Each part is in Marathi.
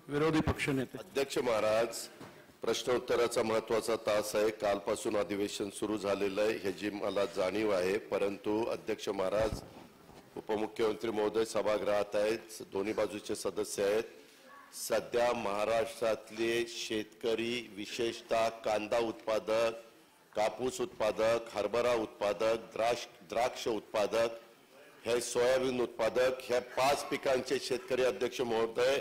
विरोधी पक्षनेते. अध्यक्ष महाराज, प्रश्नोत्तराचा महत्वाचा तास आहे. कालपासून अधिवेशन सुरू झालेलं आहे ह्याची मला जाणीव आहे, परंतु अध्यक्ष महाराज, उपमुख्यमंत्री महोदय सभागृहात आहेत, दोन्ही बाजूचे सदस्य आहेत. सध्या महाराष्ट्रातले शेतकरी, विशेषतः कांदा उत्पादक, कापूस उत्पादक, हरभरा उत्पादक, द्राक्ष उत्पादक, हे सोयाबीन उत्पादक, ह्या 5 पिकांचे शेतकरी अध्यक्ष महोदय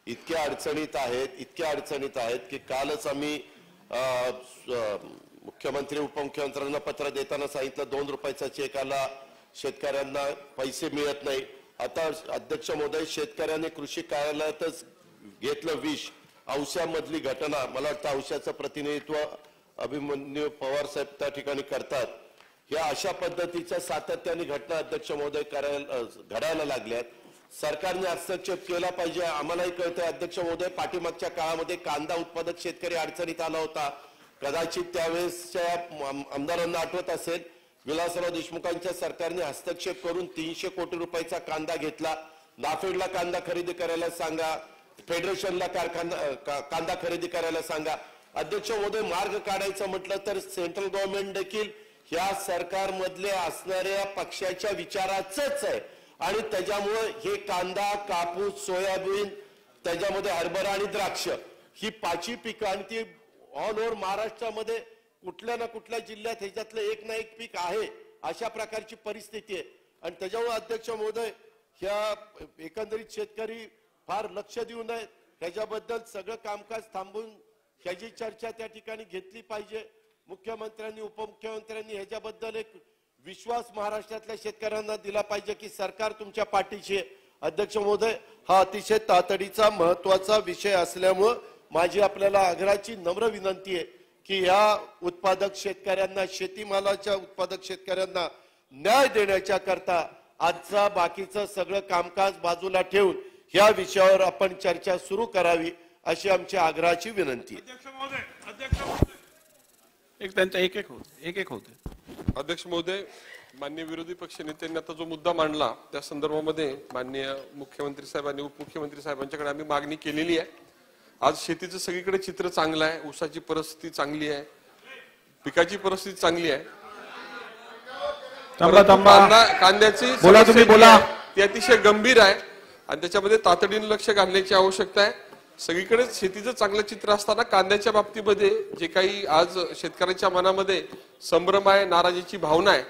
इतक्या अडचणीत आहेत की कालच आम्ही मुख्यमंत्री उपमुख्यमंत्र्यांना पत्र देताना सांगितलं 2 रुपयाचा चेक आला, शेतकऱ्यांना पैसे मिळत नाही. आता अध्यक्ष महोदय, शेतकऱ्यांनी कृषी कार्यालयातच घेतलं विष. औषधामधली घटना, मला वाटतं औषधाचं प्रतिनिधित्व अभिमन्यू पवार साहेब त्या ठिकाणी करतात. या अशा पद्धतीच्या सातत्याने घटना अध्यक्ष महोदय घडायला लागल्यात. सरकारने हस्तक्षेप केला पाहिजे. आम्हालाही कळतंय अध्यक्ष महोदय, पाठीमागच्या काळामध्ये कांदा उत्पादक शेतकरी अडचणीत आला होता. कदाचित त्यावेळेसच्या आमदारांना आठवत असेल, विलासराव देशमुखांच्या सरकारने हस्तक्षेप करून 300 कोटी रुपयाचा कांदा घेतला. नाफेडला कांदा खरेदी करायला सांगा, फेडरेशनला कांदा खरेदी करायला सांगा. अध्यक्ष महोदय, मार्ग काढायचं म्हटलं तर सेंट्रल गव्हर्नमेंट देखील या सरकारमधले असणाऱ्या पक्षाच्या विचाराचंच आहे आणि त्याच्यामुळे हे कांदा, कापूस, सोयाबीन, त्याच्यामध्ये हरभरा आणि द्राक्ष ही 5 पिकं आणि ती ऑल ओव्हर महाराष्ट्रामध्ये कुठल्या ना कुठल्या जिल्ह्यात ह्याच्यातलं एक ना एक पीक आहे, अशा प्रकारची परिस्थिती आहे. आणि त्याच्यामुळे अध्यक्ष महोदय, ह्या एकंदरीत शेतकरी फार लक्ष देऊ नये, ह्याच्याबद्दल सगळं कामकाज थांबून ह्याची चर्चा त्या ठिकाणी घेतली पाहिजे. मुख्यमंत्र्यांनी, उपमुख्यमंत्र्यांनी ह्याच्याबद्दल एक विश्वास महाराष्ट्रातल्या शेतकऱ्यांना दिला पाहिजे की सरकार तुमच्या पाठीशी आहे. अध्यक्ष महोदय, हा अतिशय तातडीचा महत्वाचा विषय असल्यामुळे माझी आपल्याला आग्रहाची नम्र विनंती आहे की या उत्पादक शेतकऱ्यांना, शेतीमालाच्या उत्पादक शेतकऱ्यांना न्याय देण्याच्या करता आजचा बाकीचं सगळं कामकाज बाजूला ठेवून या विषयावर आपण चर्चा सुरू करावी अशी आमची आग्रहाची विनंती आहे. एक होते. अध्यक्ष महोदय, माननीय विरोधी पक्ष नेत्यांनी आता जो मुद्दा मांडला त्या संदर्भामध्ये माननीय मुख्यमंत्री साहेब आणि उपमुख्यमंत्री साहेबांच्याकडे आम्ही मागणी केलेली आहे. आज शेतीचं सगळीकडे चित्र चांगलं आहे, ऊसाची परिस्थिती चांगली आहे, पिकाची परिस्थिती चांगली आहे. कांद्याची ती अतिशय गंभीर आहे आणि त्याच्यामध्ये तातडीने लक्ष घालण्याची आवश्यकता आहे. सगळीकडे शेतीचं चांगलं चित्र असताना कांद्याच्या बाबतीमध्ये जे काही आज शेतकऱ्यांच्या मनामध्ये संभ्रम आहे, नाराजीची भावना आहे,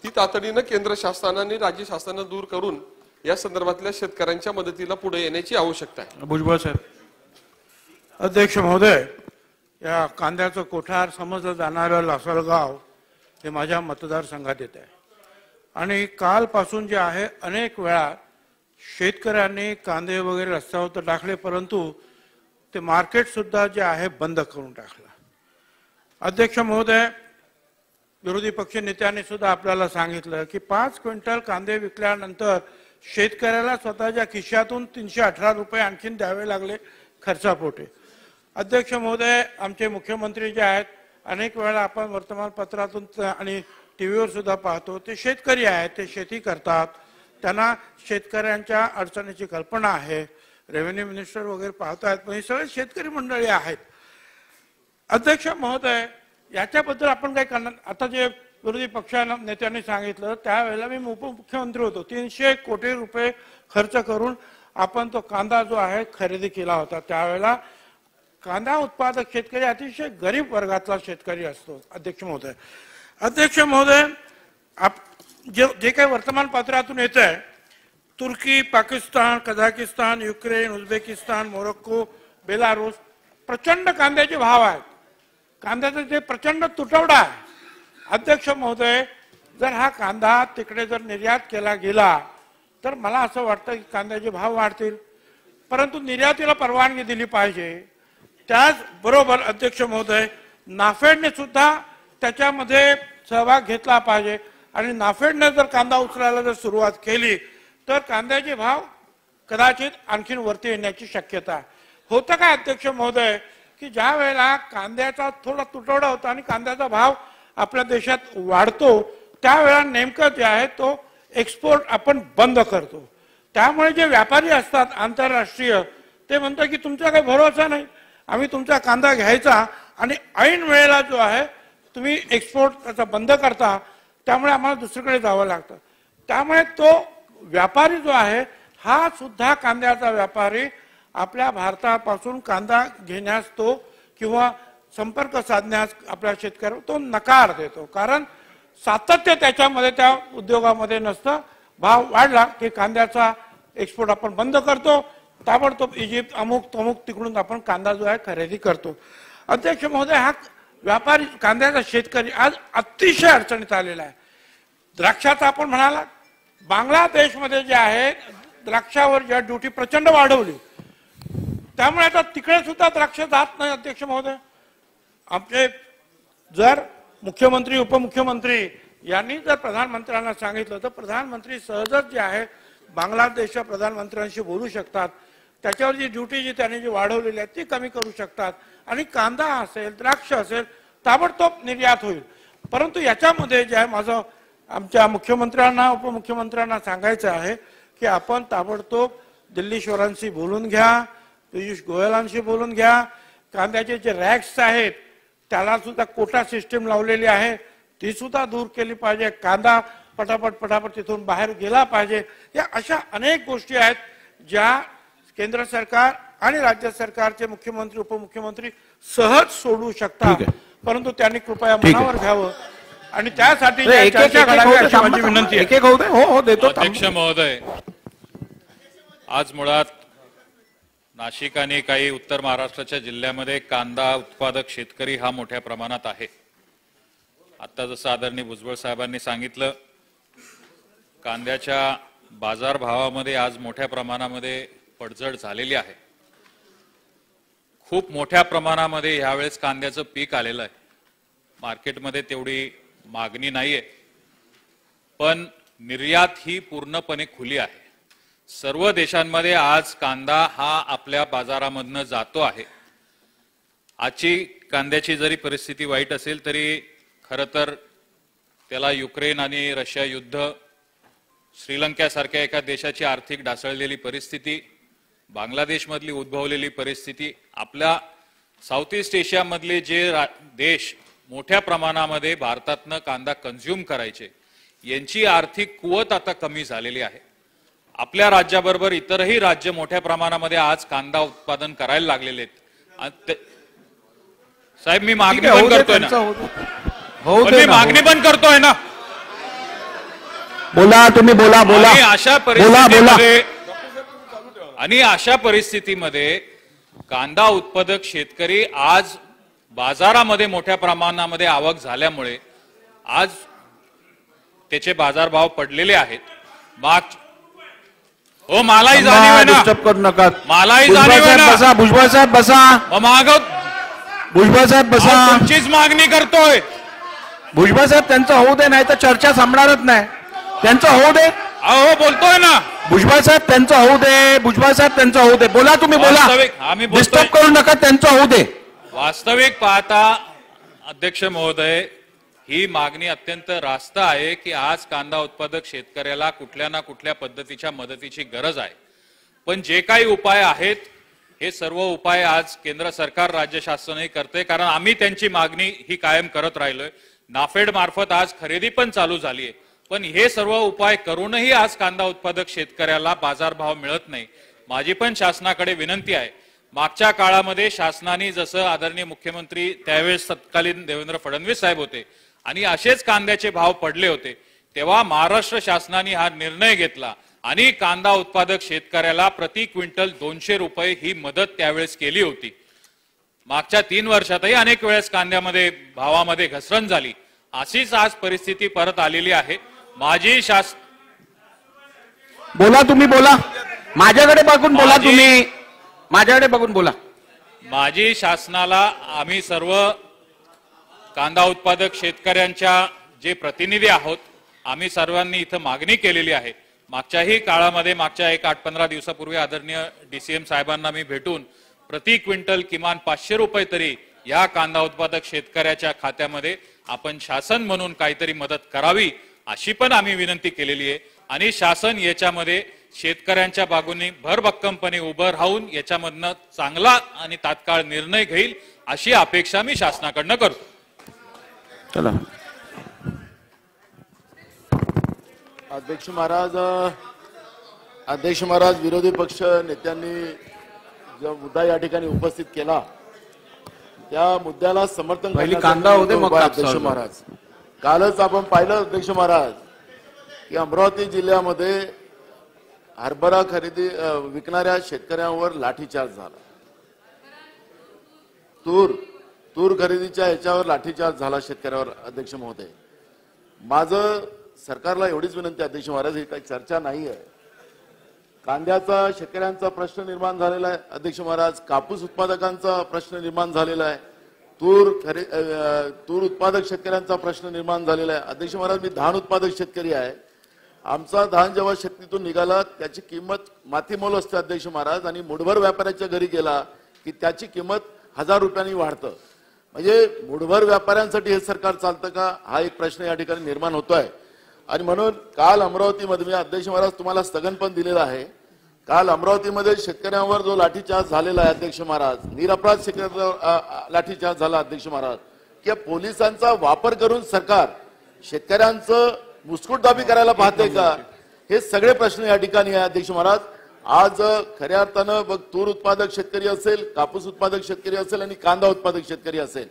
ती तातडीनं केंद्र शासनाने, राज्य शासनाने दूर करून या संदर्भातल्या शेतकऱ्यांच्या मदतीला पुढे येण्याची आवश्यकता आहे. भुजबळ साहेब. अध्यक्ष महोदय, या कांद्याचं कोठार समजलं जाणारं लासलगाव हे माझ्या मतदारसंघात येत आहे आणि कालपासून जे आहे अनेक वेळा शेतकऱ्यांनी कांदे वगैरे रस्त्यावर तर टाकले, परंतु ते मार्केट सुद्धा जे आहे बंद करून टाकलं. अध्यक्ष महोदय, विरोधी पक्ष नेत्यांनी सुद्धा आपल्याला सांगितलं की 5 क्विंटल कांदे विकल्यानंतर शेतकऱ्याला स्वतःच्या खिशातून 318 रुपये आणखीन द्यावे लागले खर्चापोटे. अध्यक्ष महोदय, आमचे मुख्यमंत्री जे आहेत, अनेक वेळा आपण वर्तमानपत्रातून आणि टीव्हीवर सुद्धा पाहतो, ते शेतकरी आहेत, ते शेती करतात, त्यांना शेतकऱ्यांच्या अडचणीची कल्पना आहे. रेव्हेन्यू मिनिस्टर वगैरे पाहतायत, पण हे सगळे शेतकरी मंडळी आहेत. अध्यक्ष महोदय, याच्याबद्दल आपण काय करणार? आता जे विरोधी पक्ष नेत्यांनी सांगितलं त्यावेळेला मी उपमुख्यमंत्री होतो, 300 कोटी रुपये खर्च करून आपण तो कांदा जो आहे खरेदी केला होता. त्यावेळेला कांदा उत्पादक शेतकरी अतिशय गरीब वर्गातला शेतकरी असतो. अध्यक्ष महोदय, जे काही वर्तमानपत्रातून येत आहे, तुर्की, Pakistan, Kazakhstan, Ukraine, Uzbekistan, Morocco, Belarus प्रचंड कांद्याचे भाव आहेत. कांद्याचा जे प्रचंड तुटवडा आहे. अध्यक्ष महोदय, जर हा कांदा तिकडे जर निर्यात केला गेला तर मला असं वाटतं की कांद्याचे भाव वाढतील, परंतु निर्यातीला परवानगी दिली पाहिजे. त्याचबरोबर अध्यक्ष महोदय, नाफेडने सुद्धा त्याच्यामध्ये सहभाग घेतला पाहिजे आणि नाफेडने जर कांदा उचलायला जर सुरुवात केली तर कांद्याचे भाव कदाचित आणखीन वरती येण्याची शक्यता आहे. होतं काय अध्यक्ष महोदय की ज्या वेळेला कांद्याचा थोडा तुटवडा होता आणि कांद्याचा भाव आपल्या देशात वाढतो त्यावेळेला नेमकं जे आहे तो एक्सपोर्ट आपण बंद करतो. त्यामुळे जे व्यापारी असतात आंतरराष्ट्रीय ते म्हणतात की तुमचा काही भरोसा नाही, आम्ही तुमचा कांदा घ्यायचा आणि ऐन वेळेला जो आहे तुम्ही एक्सपोर्ट त्याचा बंद करता, त्यामुळे आम्हाला दुसरीकडे जावं लागतं. त्यामुळे तो व्यापारी जो आहे हा सुद्धा कांद्याचा व्यापारी आपल्या भारतापासून कांदा घेण्यास तो किंवा संपर्क साधण्यास आपल्या शेतकऱ्यावर तो नकार देतो. कारण सातत्य त्याच्यामध्ये त्या उद्योगामध्ये नसतं. भाव वाढला की कांद्याचा एक्सपोर्ट आपण बंद करतो, ताबडतोब इजिप्त अमुक तमुक तिकडून आपण कांदा जो आहे खरेदी करतो. अध्यक्ष महोदय, हा व्यापारी कांद्याचा शेतकरी आज अतिशय अडचणीत आलेला आहे. द्राक्षाचा आपण म्हणाला, बांगलादेशमध्ये जे आहे द्राक्षावर ज्या ड्युटी प्रचंड वाढवली, त्यामुळे आता तिकडे सुद्धा द्राक्ष जात नाही. अध्यक्ष महोदय, आमचे जर मुख्यमंत्री उपमुख्यमंत्री यांनी जर प्रधानमंत्र्यांना सांगितलं तर प्रधानमंत्री सहजच जे आहे बांगलादेशच्या प्रधानमंत्र्यांशी बोलू शकतात. त्याच्यावर जी ड्युटी जी त्यांनी जी वाढवलेली आहे ती कमी करू शकतात आणि कांदा असेल द्राक्ष असेल ताबडतोब निर्यात होईल. परंतु याच्यामध्ये जे आहे माझं आमच्या मुख्यमंत्र्यांना उपमुख्यमंत्र्यांना सांगायचं आहे की आपण ताबडतोब दिल्लीश्वरांशी बोलून घ्या, पियुष गोयलांशी बोलून घ्या. कांद्याचे जे रॅक्स आहेत त्याला सुद्धा कोटा सिस्टीम लावलेली आहे ती सुद्धा दूर केली पाहिजे. कांदा पटापट तिथून बाहेर गेला पाहिजे. या अशा अनेक गोष्टी आहेत ज्या केंद्र सरकार आणि राज्य सरकारचे मुख्यमंत्री उपमुख्यमंत्री सहज सोडू शकतात, परंतु त्यांनी कृपया मनावर घ्यावं आणि त्यासाठी चर्चा करावी अशी माझी विनंती आहे. हो देतो. अध्यक्ष महोदय, आज मुळात नाशिक आणि काही उत्तर महाराष्ट्राच्या जिल्ह्यामध्ये कांदा उत्पादक शेतकरी हा मोठ्या प्रमाणात आहे. आता जसं आदरणीय भुजबळ साहेबांनी सांगितलं, कांद्याच्या बाजारभावामध्ये आज मोठ्या प्रमाणामध्ये पडझड झालेली आहे. खूप मोठ्या प्रमाणामध्ये यावेळेस कांद्याचं पीक आलेलं आहे. मार्केटमध्ये तेवढी मागणी नाहीये, पण निर्यात ही पूर्णपणे खुली आहे. सर्व देशांमध्ये आज कांदा हा आपल्या बाजारामधनं जातो आहे. आजची कांद्याची जरी परिस्थिती वाईट असेल तरी खरं तर त्याला युक्रेन आणि रशिया युद्ध, श्रीलंकेसारख्या एका देशाची आर्थिक ढासळलेली परिस्थिती, बांगलादेशमधली उद्भवलेली परिस्थिती, आपल्या साऊथ ईस्ट एशियामधले जे देश मोठ्या प्रमाणामध्ये भारतातनं कांदा कन्झ्युम करायचे, यांची आर्थिक कुवत आता कमी झालेली आहे. आपल्या राज्याबरोबर इतरही राज्य मोठ्या प्रमाणामध्ये आज कांदा उत्पादन करायला लागलेले आहेत. साहेब, मी मागणी पण करतोय ना, मी मागणी पण करतोय ना. बोला तुम्ही, बोला बोला. आणि अशा परिस्थितीमध्ये कांदा उत्पादक शेतकरी आज बाजारामध्ये मोठ्या प्रमाणामध्ये आवक झाल्यामुळे आज त्याचे बाजारभाव पडलेले आहेत. हो, मलाही जाणीव आहे ना, करू नका. मलाही जाणीव आहे ना. बसा भुजबळ साहेब, बसा. भुजबळ साहेब बसा. तुमचीच मागणी करतोय. भुजबळ साहेब त्यांचं होऊ दे, नाही तर चर्चा संपणारच नाही. त्यांचं होऊ दे. अहो, बोलतोय ना. भुजबळ साहेब त्यांचं होऊ दे. भुजबळ साहेब त्यांचं होऊ दे. बोला तुम्ही, बोला. आम्ही डिस्टर्ब करू नका, त्यांचं होऊ दे. वास्तविक पाहता अध्यक्ष महोदय, ही मागणी अत्यंत रास्त आहे की आज कांदा उत्पादक शेतकऱ्याला कुठल्या ना कुठल्या पद्धतीच्या मदतीची गरज आहे. पण जे काही उपाय आहेत हे सर्व उपाय आज केंद्र सरकार, राज्य शासनही करते, कारण आम्ही त्यांची मागणी ही कायम करत राहिलोय. नाफेड मार्फत आज खरेदी पण चालू झाली आहे. पण हे सर्व उपाय करूनही आज कांदा उत्पादक शेतकऱ्याला बाजारभाव मिळत नाही. माझी पण शासनाकडे विनंती आहे, मागच्या काळामध्ये शासनाने जसं आदरणीय मुख्यमंत्री त्यावेळेस तत्कालीन देवेंद्र फडणवीस साहेब होते आणि असेच कांद्याचे भाव पडले होते, तेव्हा महाराष्ट्र शासनाने हा निर्णय घेतला आणि कांदा उत्पादक शेतकऱ्याला प्रति क्विंटल 200 रुपये ही मदत त्यावेळेस केली होती. मागच्या 3 वर्षातही अनेक वेळेस कांद्यामध्ये भावामध्ये घसरण झाली. अशीच आज परिस्थिती परत आलेली आहे. माझी बोला तुम्ही, बोला. माझ्याकडे बघून बोला तुम्ही, माझ्याकडे बघून बोला. माझी शासनाला आम्ही सर्व कांदा उत्पादक शेतकऱ्यांच्या जे प्रतिनिधी आहोत, आम्ही सर्वांनी इथं मागणी केलेली आहे. मागच्याही काळामध्ये मागच्या 8-15 दिवसापूर्वी आदरणीय DCM साहेबांना मी भेटून प्रति क्विंटल किमान 500 रुपये तरी या कांदा उत्पादक शेतकऱ्याच्या खात्यामध्ये आपण शासन म्हणून काहीतरी मदत करावी अशी पण आम्ही विनंती केलेली आहे. आणि शासन याच्यामध्ये शेतकऱ्यांच्या बाजूने भरभक्कमपणे उभं राहून याच्यामधनं चांगला आणि तात्काळ निर्णय घेईल अशी अपेक्षा मी शासनाकडनं करतो. चला अध्यक्ष महाराज, विरोधी पक्ष नेत्यांनी जो मुद्दा या ठिकाणी उपस्थित केला त्या मुद्द्याला समर्थन पहिली करण्यासाठी कांदा होते, मग उभा आहे कापसा अध्यक्ष होते. महाराज. कालच आपण पाहिलं अध्यक्ष महाराज की अमरावती जिल्ह्यामध्ये हरभरा खरेदी विकणाऱ्या शेतकऱ्यांवर लाठीचार्ज झाला. तूर खरेदीच्या ह्याच्यावर लाठीचार्ज झाला शेतकऱ्यावर. अध्यक्ष महोदय, माझं सरकारला एवढीच विनंती अध्यक्ष महाराज, ही काही चर्चा नाही आहे. कांद्याचा शेतकऱ्यांचा प्रश्न निर्माण झालेला आहे अध्यक्ष महाराज. कापूस उत्पादकांचा प्रश्न निर्माण झालेला आहे. तूर उत्पादक शेतकऱ्यांचा प्रश्न निर्माण झालेला आहे अध्यक्ष महाराज. मी धान उत्पादक शेतकरी आहे. आमचा धान जेव्हा शेतीतून निघाला त्याची किंमत मातीमोल असते अध्यक्ष महाराज, आणि मुठभर व्यापाऱ्याच्या घरी गेला की त्याची किंमत 1000 रुपयांनी वाढतं. म्हणजे मुठभर व्यापाऱ्यांसाठी हे सरकार चालतं का, हा एक प्रश्न या ठिकाणी निर्माण होतोय. आणि म्हणून काल अमरावतीमध्ये मी अध्यक्ष महाराज तुम्हाला स्थगन पण दिलेलं आहे. काल अमरावतीमध्ये शेतकऱ्यांवर जो लाठीचार्ज झालेला आहे अध्यक्ष महाराज, निरपराध शेतकऱ्यांवर लाठीचार्ज झाला अध्यक्ष महाराज, की पोलिसांचा वापर करून सरकार शेतकऱ्यांचं मुस्कुटदाबी करायला पाहते का, हे सगळे प्रश्न या ठिकाणी आहे अध्यक्ष महाराज. आज खऱ्या अर्थानं बघ, तूर उत्पादक शेतकरी असेल, कापूस उत्पादक शेतकरी असेल आणि कांदा उत्पादक शेतकरी असेल,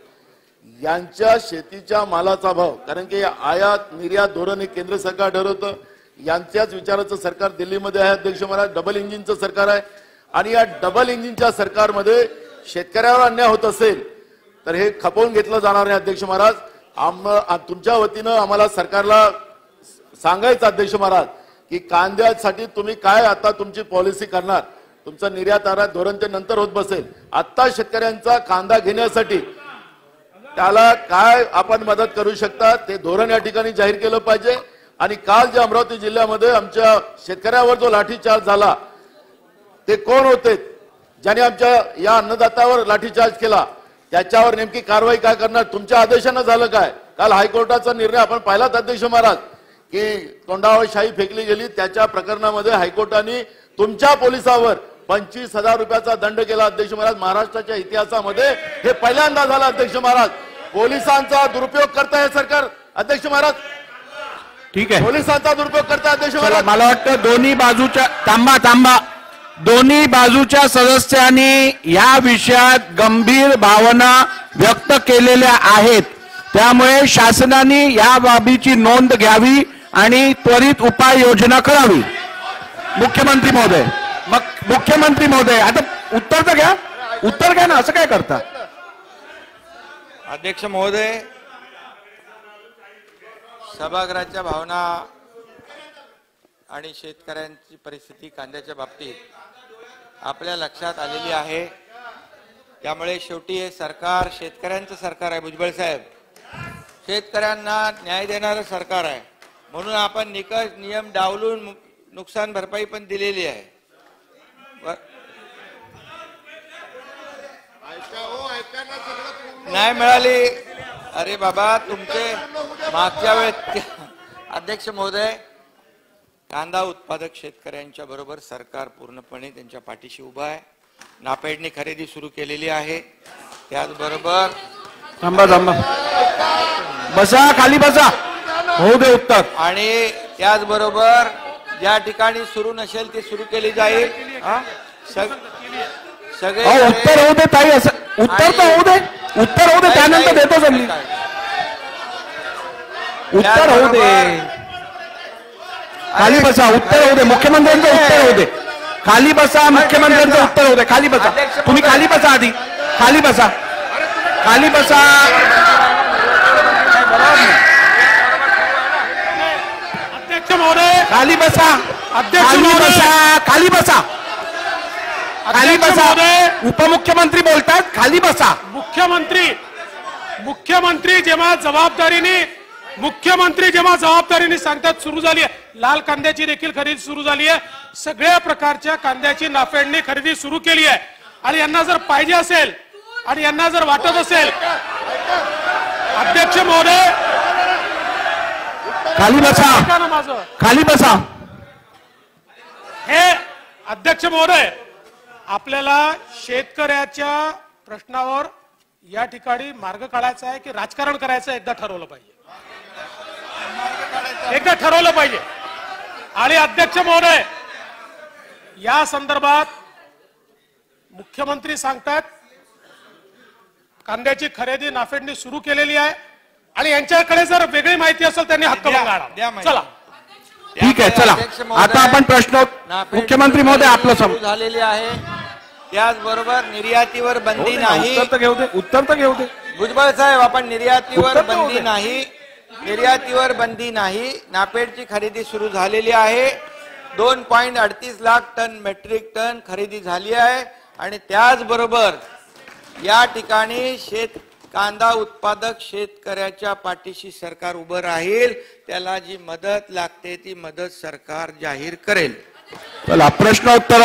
यांच्या शेतीच्या मालाचा भाव, कारण की आयात निर्यात धोरण हे केंद्र सरकार ठरवतं. यांच्याच विचाराचं सरकार दिल्लीमध्ये आहे अध्यक्ष महाराज. डबल इंजिनचं सरकार आहे आणि या डबल इंजिनच्या सरकारमध्ये शेतकऱ्यावर अन्याय होत असेल तर हे खपवून घेतलं जाणार नाही अध्यक्ष महाराज. तुमच्या वतीनं आम्हाला सरकारला सांगायचं अध्यक्ष महाराज की कांद्यासाठी तुम्ही काय आता तुमची पॉलिसी करणार. तुमचं निर्यात आयात धोरण ते नंतर होत बसेल. आता शेतकऱ्यांचा कांदा घेण्यासाठी त्याला काय आपण मदत करू शकता ते धोरण या ठिकाणी जाहीर केलं पाहिजे. आणि काल जे अमरावती जिल्ह्यामध्ये आमच्या शेतकऱ्यावर जो लाठीचार्ज झाला ते कोण होते ज्याने आमच्या या अन्नदात्यावर लाठीचार्ज केला, त्याच्यावर नेमकी कारवाई काय करणार, तुमच्या आदेशानं झालं काय. काल हायकोर्टाचा निर्णय आपण पाहिलात अध्यक्ष महाराज की तोंडावर शाई फेकली गेली. त्याच्या प्रकरणामध्ये हायकोर्टाने तुमच्या पोलिसावर 25,000 रुपयाचा दंड केला अध्यक्ष महाराज. महाराष्ट्राच्या इतिहासामध्ये हे पहिल्यांदा झालं अध्यक्ष महाराज. पोलिसांचा दुरुपयोग करताय सरकार अध्यक्ष महाराज. ठीक आहे, पोलिसांचा दुरुपयोग करताय अध्यक्ष चला, महाराज. मला वाटतं दोन्ही बाजूच्या थांबा दोन्ही बाजूच्या सदस्यांनी या विषयात गंभीर भावना व्यक्त केलेल्या आहेत. त्यामुळे शासनाने या बाबीची नोंद घ्यावी आणि त्वरित उपाययोजना करावी. मुख्यमंत्री महोदय आता उत्तर तर घ्या ना, असं काय करता. अध्यक्ष महोदय, सभागृहाच्या भावना आणि शेतकऱ्यांची परिस्थिती कांद्याच्या बाबतीत आपल्या लक्षात आलेली आहे. त्यामुळे शेवटी हे सरकार शेतकऱ्यांचं सरकार आहे. भुजबळ साहेब, शेतकऱ्यांना न्याय देणारं सरकार आहे. म्हणून आपण निकष नियम डावलून नुकसान भरपाई पण दिलेली आहे. नाही मिळाली. अरे बाबा, तुमचे मागच्या वेळेस अध्यक्ष महोदय, कांदा उत्पादक शेतकऱ्यांच्या बरोबर सरकार पूर्णपणे त्यांच्या पाठीशी उभा आहे. नाफेडने खरेदी सुरू केलेली आहे. त्याचबरोबर थांबा बसा, खाली बसा, होऊ दे उत्तर. आणि त्याचबरोबर ज्या ठिकाणी सुरू नसेल ते सुरू केली जाईल. सगळे उत्तर होऊ दे ताई, असं उत्तर तर होऊ दे, त्यानंतर देतो जमली. उत्तर होऊ दे, खाली बसा, उत्तर होऊ दे, मुख्यमंत्र्यांचं उत्तर होऊ दे. खाली बसा, मुख्यमंत्र्यांचं उत्तर होऊ दे. खाली बसा, तुम्ही खाली बसा, आधी खाली बसा. अध्यक्ष महोदय, खाली बसा, उपमुख्यमंत्री बोलतात, खाली बसा. मुख्यमंत्री जेव्हा जबाबदारीने सांगतात सुरू झाली आहे. लाल कांद्याची देखील खरेदी सुरू झाली आहे. सगळ्या प्रकारच्या कांद्याची नाफेडने खरेदी सुरू केली आहे. आणि यांना जर पाहिजे असेल आणि यांना जर वाटत असेल, अध्यक्ष महोदय, खाली बसा, हे अध्यक्ष महोदय, आपल्याला शेतकऱ्याच्या प्रश्नावर या ठिकाणी मार्ग काढायचा आहे की राजकारण करायचं एकदा ठरवलं पाहिजे. एकदा ठरवलं पाहिजे. आणि अध्यक्ष महोदय, या संदर्भात मुख्यमंत्री सांगतात कांद्याची खरेदी नाफेडने सुरू केलेली आहे आणि यांच्याकडे जर वेगळी माहिती असेल त्यांनी हक्कभंग आणावा. चला ठीक आहे, चला आता आपण प्रश्न मुख्यमंत्री महोदय आपलं सुरू झालेली आहे. त्याचबरोबर निर्यातीवर बंदी नाही. उत्तर तर घेऊ दे भुजबळ साहेब, आपण निर्यातीवर बंदी नाही, निर्यातीवर बंदी नाही. नाफेडची खरेदी सुरू झालेली आहे. 2.38 लाख टन मेट्रिक टन खरेदी झाली आहे. आणि त्याचबरोबर या ठिकाणी कांदा उत्पादक शेतकऱ्याच्या पाठीशी सरकार उभं राहील. त्याला जी मदत लागते ती मदत सरकार जाहीर करेल. चला प्रश्नोत्तर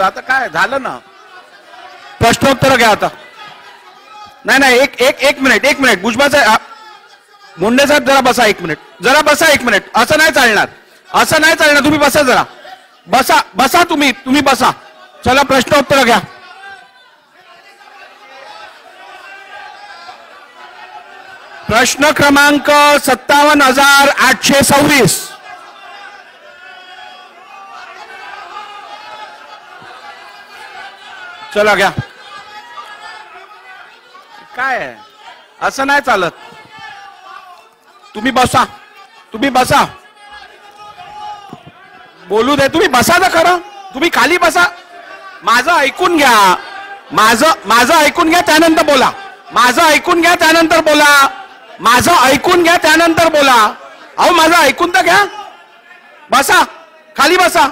आता काय झालं ना, प्रश्नोत्तर घ्या आता. नाही एक मिनिट भुजबळ साहेब, मुंडे साहेब जरा बसा एक मिनिट, असं नाही चालणार, तुम्ही बसा जरा, बसा तुम्ही बसा. चला प्रश्नोत्तर घ्या. प्रश्न क्रमांक 57,826. चला घ्या. काय आहे, असं नाही चालत. तुम्ही बसा बोलू दे. तुम्ही बसा ना खरं, तुम्ही खाली बसा. माझं ऐकून घ्या, माझं ऐकून घ्या त्यानंतर बोला. माझं ऐकून घ्या त्यानंतर बोला. अहो माझं ऐकून तर घ्या. बसा, खाली बसा.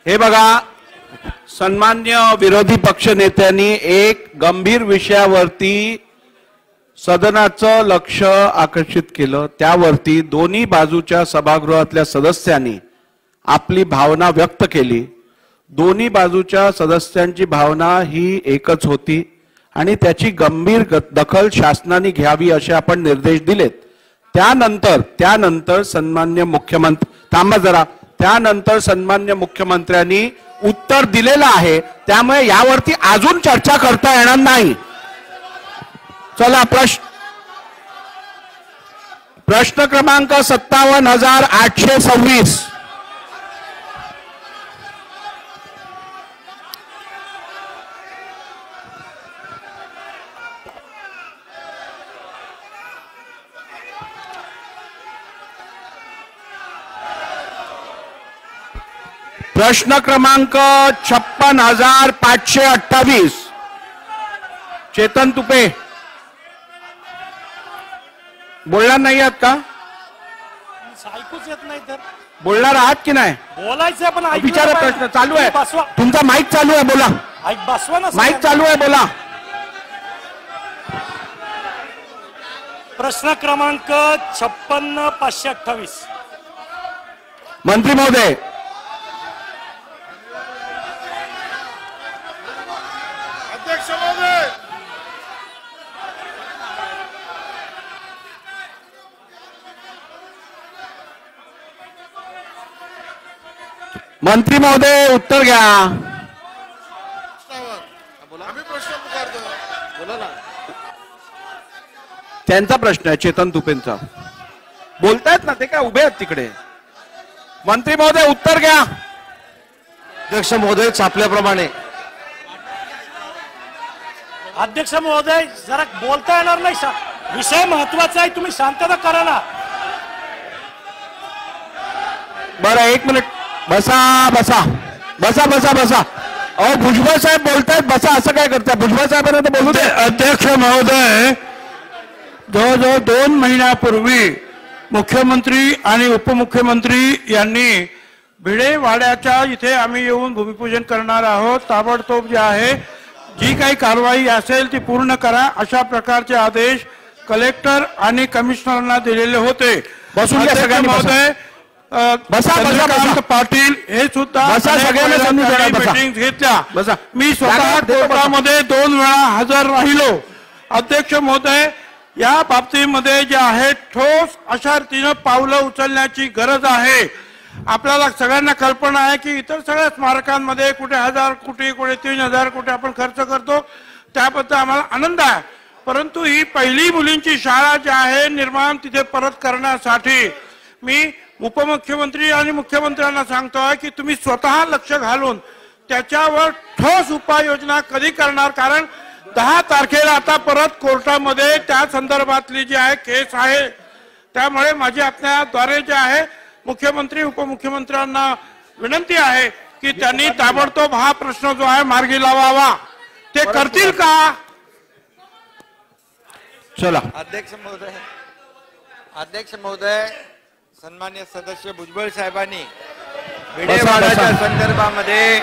हे बघा, सन्मान्य विरोधी पक्ष नेत्यांनी एक गंभीर विषयावरती सदनाचं लक्ष आकर्षित केलं. त्यावरती दोन्ही बाजूच्या सभागृहातल्या सदस्यांनी आपली भावना व्यक्त केली. दोन्ही बाजूच्या सदस्यांची भावना ही एकच होती आणि त्याची गंभीर दखल शासनाने घ्यावी असे आपण निर्देश दिलेत. त्यानंतर सन्मान्य मुख्यमंत्री, थांबा जरा, त्यानंतर सन्मान्य मुख्यमंत्र्यांनी उत्तर दिलेलं आहे. त्यामुळे यावरती अजून चर्चा करता येणार नाही. चला प्रश्न क्रमांक 57,826. प्रश्न क्रमांक 56,528. चेतन तुपे बोलणार नाही आहात का? ऐकूच येत नाही तर बोलणार आहात की नाही? बोलायचं पण विचारा, प्रश्न चालू आहे. तुमचा माईक चालू आहे, बोला. माईक चालू आहे, बोला. प्रश्न क्रमांक 56,528. मंत्री महोदय, अध्यक्ष महोदय, मंत्री महोदय उत्तर घ्या. आम्ही प्रश्न पुकारतो. बोला ना. त्यांचा प्रश्न आहे, चेतन तुपेंचा. बोलतायत ना ते, काय उभे आहेत तिकडे. मंत्री महोदय उत्तर घ्या. अध्यक्ष महोदय छापल्याप्रमाणे. अध्यक्ष महोदय जरा बोलता येणार नाही, विषय महत्वाचा आहे, तुम्ही शांतता करा ना. बरं एक मिनिट, बसा. अहो भुजबळ साहेब बोलतायत, बसा. असं काय करताय? भुजबळ साहेबांना तर बोलू दे. अध्यक्ष महोदय, जवळजवळ 2 महिन्यापूर्वी मुख्यमंत्री आणि उपमुख्यमंत्री यांनी भिडेवाड्याच्या इथे आम्ही येऊन भूमिपूजन करणार आहोत, ताबडतोब जे आहे जी काही कारवाई असेल ती पूर्ण करा, अशा प्रकारचे आदेश कलेक्टर आणि कमिशनरांना दिलेले होते. बसून घ्या सगळ्यांनी. महोदय, चंद्रकांत पाटील हे सुद्धा मीटिंग घेतल्या. मी स्वतः कोर्टामध्ये 2 वेळा हजर राहिलो अध्यक्ष महोदय, या बाबतीमध्ये जे आहे ठोस अशा रीतीनं पावलं उचलण्याची गरज आहे. आपल्याला सगळ्यांना कल्पना आहे की इतर सगळ्या स्मारकांमध्ये कुठे 1000 कोटी, कुठे 3000 कोटी आपण खर्च करतो, त्याबद्दल आम्हाला आनंद आहे. परंतु ही पहिली मुलींची शाळा जी आहे निर्माण तिथे परत करण्यासाठी मी उपमुख्यमंत्री आणि मुख्यमंत्र्यांना सांगतोय की तुम्ही स्वतः लक्ष घालून त्याच्यावर ठोस उपाययोजना कधी करणार. कारण 10 तारखेला आता परत कोर्टामध्ये त्या संदर्भातली जी आहे केस आहे. त्यामुळे माझी आपल्याद्वारे जे आहे मुख्यमंत्री उपमुख्यमंत्र्यांना विनंती आहे की त्यांनी ताबडतोब हा प्रश्न जो आहे मार्गी लावावा. ते करतील का? चला अध्यक्ष महोदय, सन्मान्य सदस्य भुजबळ साहेबांनी भिडेवाडाच्या संदर्भामध्ये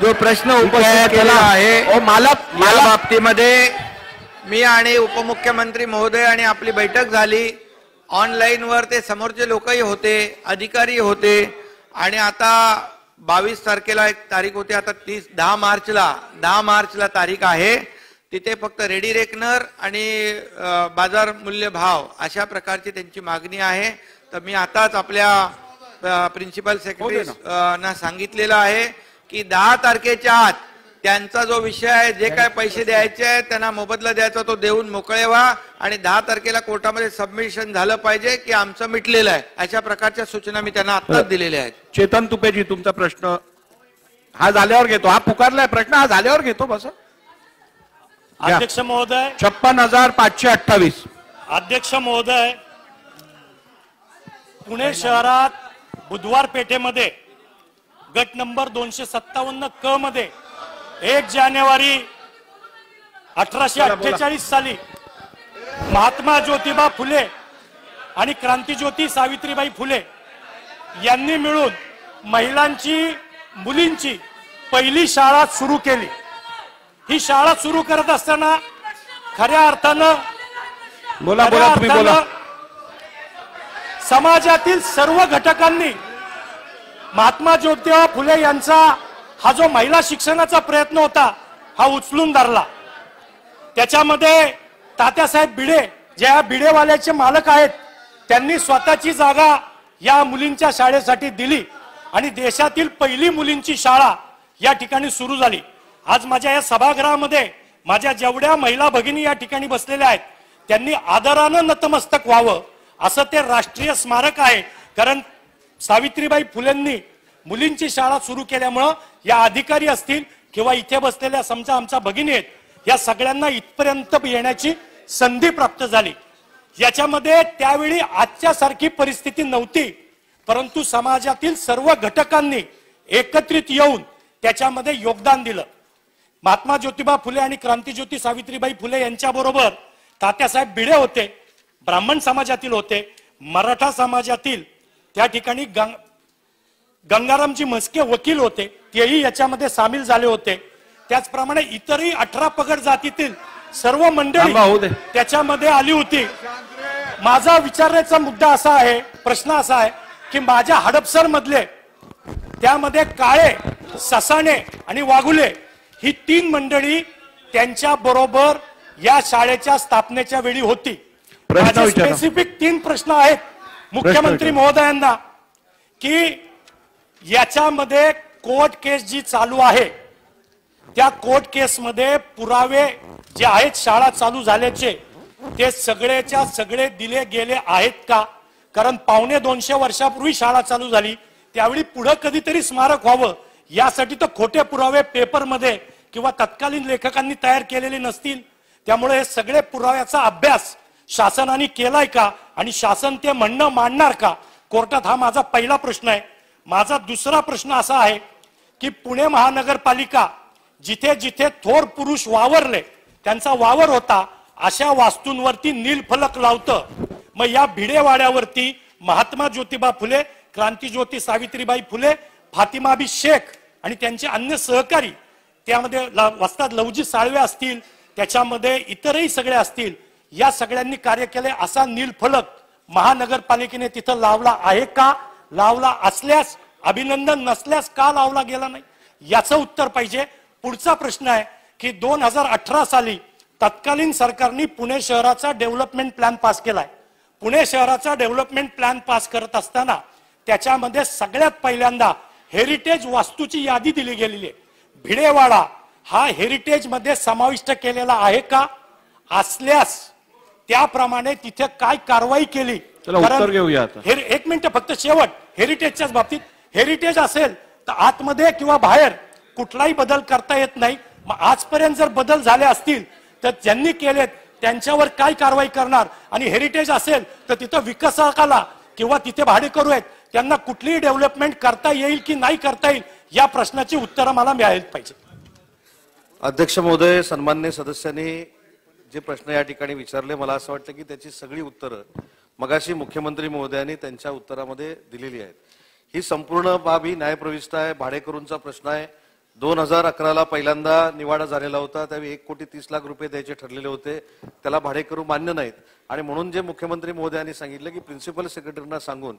जो प्रश्न उपस्थित केला आहे मला बाबतीमध्ये मी आणि उपमुख्यमंत्री महोदय आणि आपली बैठक झाली. ऑनलाईन वर ते समोरचे लोकही होते, अधिकारी होते. आणि आता 22 तारखेला एक तारीख होती, आता 10 मार्चला तारीख आहे. तिथे फक्त रेडी रेकनर आणि बाजार मूल्य भाव अशा प्रकारची त्यांची मागणी आहे. तर मी आताच आपल्या प्रिन्सिपल सेक्रेटरीना सांगितलेलं आहे की 10 तारखेच्या आत त्यांचा जो विषय आहे, जे काय पैसे द्यायचे आहेत त्यांना मोबदला द्यायचा तो देऊन मोकळे व्हा आणि 10 तारखेला कोर्टामध्ये सबमिशन झालं पाहिजे की आमचं मिटलेलं आहे. अशा प्रकारच्या सूचना मी त्यांना आत्ताच दिलेल्या आहेत. चेतन तुपेजी, तुमचा प्रश्न हा झाल्यावर घेतो. हा पुकारलाय प्रश्न, हा झाल्यावर घेतो. बस अध्यक्ष महोदय, 56,528. अध्यक्ष महोदय, पुणे शहरात बुधवार पेठेमध्ये गट नंबर 257 क मध्ये 1 जानेवारी 1848 साली महात्मा ज्योतिबा फुले आणि क्रांतिज्योती सावित्रीबाई फुले यांनी मिळून महिलांची, मुलींची पहिली शाळा सुरू केली. ही शाळा सुरू करत असताना खऱ्या अर्थानं समाजातील सर्व घटकांनी महात्मा ज्योतिबा फुले यांचा हा जो महिला शिक्षणाचा प्रयत्न होता हा उचलून धरला. त्याच्यामध्ये तात्यासाहेब भिडे, ज्या भिडेवाल्याचे मालक आहेत, त्यांनी स्वतःची जागा या मुलींच्या शाळेसाठी दिली आणि देशातील पहिली मुलींची शाळा या ठिकाणी सुरू झाली. आज माझ्या या सभागृहामध्ये माझ्या जेवढ्या महिला भगिनी या ठिकाणी बसलेल्या आहेत त्यांनी आदरानं नतमस्तक व्हावं असं ते राष्ट्रीय स्मारक आहे. कारण सावित्रीबाई फुलेंनी मुलींची शाळा सुरू केल्यामुळं या अधिकारी असतील किंवा इथे बसलेल्या समजा आमच्या भगिनी आहेत, या सगळ्यांना इथपर्यंत येण्याची संधी प्राप्त झाली. याच्यामध्ये त्यावेळी आजच्या सारखी परिस्थिती नव्हती, परंतु समाजातील सर्व घटकांनी एकत्रित येऊन त्याच्यामध्ये योगदान दिलं. महात्मा ज्योतिबा फुले आणि क्रांतिज्योती सावित्रीबाई फुले यांच्याबरोबर तात्यासाहेब भिडे होते, ब्राह्मण समाजातील होते, मराठा समाजातील त्या ठिकाणी गंगारामजी म्हस्के वकील होते, तेही याच्यामध्ये सामील झाले होते. त्याचप्रमाणे इतरही 18 पगड जातीतील सर्व मंडळी त्याच्यामध्ये आली होती. माझा विचारण्याचा मुद्दा असा आहे, प्रश्न असा आहे की माझ्या हडपसर मधले त्यामध्ये काळे, ससाणे आणि वाघुले ही 3 मंडळी त्यांच्या बरोबर या शाळेच्या स्थापनेच्या वेळी होती. स्पेसिफिक 3 प्रश्न आहेत मुख्यमंत्री महोदयांना की याच्यामध्ये कोर्ट केस जी चालू आहे त्या कोर्ट केस मध्ये पुरावे जे आहेत शाळा चालू झाल्याचे ते सगळेच्या सगळे दिले गेले आहेत का? कारण 250 वर्षापूर्वी शाळा चालू झाली, त्यावेळी पुढे कधीतरी स्मारक व्हावं यासाठी तर खोटे पुरावे पेपरमध्ये किंवा तत्कालीन लेखकांनी तयार केलेले नसतील. त्यामुळे हे सगळे पुराव्याचा अभ्यास शासनाने केलाय का आणि शासन ते म्हणणं मांडणार का कोर्टात? हा माझा पहिला प्रश्न आहे. माझा दुसरा प्रश्न असा आहे की पुणे महानगरपालिका जिथे जिथे थोर पुरुष वावरले, त्यांचा वावर होता, अशा वास्तूंवरती नीलफलक लावतं. मग या भिडेवाड्यावरती महात्मा ज्योतिबा फुले, क्रांतिज्योती सावित्रीबाई फुले, फातिमाबी शेख आणि त्यांचे अन्य सहकारी, त्यामध्ये वस्ताद लवजी साळवे असतील, त्याच्यामध्ये इतरही सगळे असतील, या सगळ्यांनी कार्य केले. असा नीलफलक महानगरपालिकेने तिथं लावला आहे का? लावला असल्यास अभिनंदन, नसल्यास का लावला गेला नाही याचं उत्तर पाहिजे. पुढचा प्रश्न आहे की 2018 साली तत्कालीन सरकारने पुणे शहराचा डेव्हलपमेंट प्लॅन पास केलाय. पुणे शहराचा डेव्हलपमेंट प्लॅन पास करत असताना त्याच्यामध्ये सगळ्यात पहिल्यांदा हेरिटेज वास्तूची यादी दिली गेलेली आहे. भिडेवाडा हा हेरिटेज मध्ये समाविष्ट केलेला आहे का? असल्यास त्याप्रमाणे तिथे काय कारवाई केली? उत्तर घेऊया आता. एक मिनिट फक्त शेवट. हेरिटेजच्याच बाबतीत हेरिटेज असेल तर आतमध्ये किंवा बाहेर कुठलाही बदल करता येत नाही. मग आजपर्यंत जर बदल झाले असतील तर ज्यांनी केलेत त्यांच्यावर काय कारवाई करणार? आणि हेरिटेज असेल तर तिथं विकसकाला किंवा तिथे भाडेकरू आहेत त्यांना कुठलीही डेव्हलपमेंट करता येईल की नाही करता येईल या प्रश्नाची उत्तरं मला मिळाली पाहिजे. अध्यक्ष महोदय, सन्माननीय सदस्यांनी जे प्रश्न या ठिकाणी विचारले, मला असं वाटतं की त्याची सगळी उत्तरं मगाशी मुख्यमंत्री महोदयांनी त्यांच्या उत्तरामध्ये दिलेली आहेत. ही संपूर्ण बाब ही न्यायप्रविष्ट आहे. भाडेकरूंचा प्रश्न आहे. 2011ला पहिल्यांदा निवाडा झालेला होता, त्यावेळी 1,30,00,000 रुपये द्यायचे ठरलेले होते. त्याला भाडेकरू मान्य नाहीत आणि म्हणून जे मुख्यमंत्री महोदयांनी सांगितलं की प्रिन्सिपल सेक्रेटरींना सांगून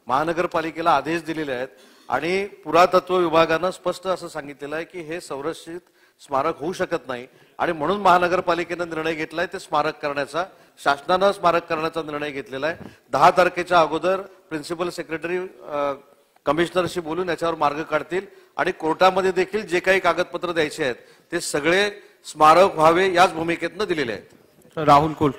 महानगरपालिकेला आदेश दिलेले आहेत आणि पुरातत्व विभागानं स्पष्ट असं सांगितलेलं आहे की हे संरक्षित स्मारक होऊ शकत नाही आणि म्हणून महानगरपालिकेनं निर्णय घेतलाय ते स्मारक करण्याचा. शासनानं स्मारक करण्याचा निर्णय घेतलेला आहे. 10 तारखेच्या अगोदर प्रिन्सिपल सेक्रेटरी कमिशनरशी बोलून याच्यावर मार्ग काढतील आणि कोर्टामध्ये देखील जे काही कागदपत्र द्यायचे आहेत ते सगळे स्मारक व्हावे याच भूमिकेतनं दिलेले आहेत. राहुल कुल.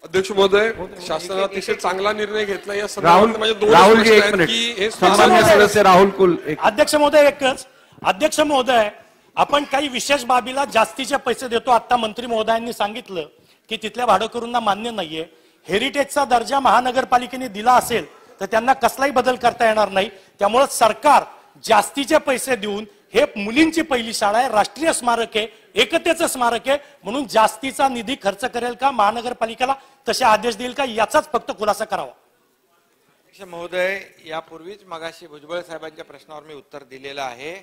अध्यक्ष महोदय, शासनाने अतिशय चांगला निर्णय घेतला. या राहुल जी एक मिनिट. सन्माननीय सदस्य राहुल कुल. अध्यक्ष महोदय एकच. अध्यक्ष महोदय, आपण काही विशेष बाबीला जास्तीचे पैसे देतो. आता मंत्री महोदयांनी सांगितलं की तिथल्या भाडेकरूंना मान्य नाहीये. हेरिटेजचा दर्जा महानगरपालिकेने दिला असेल तर त्यांना कसलाही बदल करता येणार नाही. त्यामुळे सरकार जास्तीचे पैसे देऊन, हे मुलींची पहिली शाळा आहे, राष्ट्रीय स्मारक आहे, एकतेचं स्मारक आहे म्हणून जास्तीचा निधी खर्च करेल का? महानगरपालिकेला तसे आदेश देईल का? याचाच फक्त खुलासा करावा. अध्यक्ष महोदय, यापूर्वीच मगाशी भुजबळ साहेबांच्या प्रश्नावर मी उत्तर दिलेलं आहे.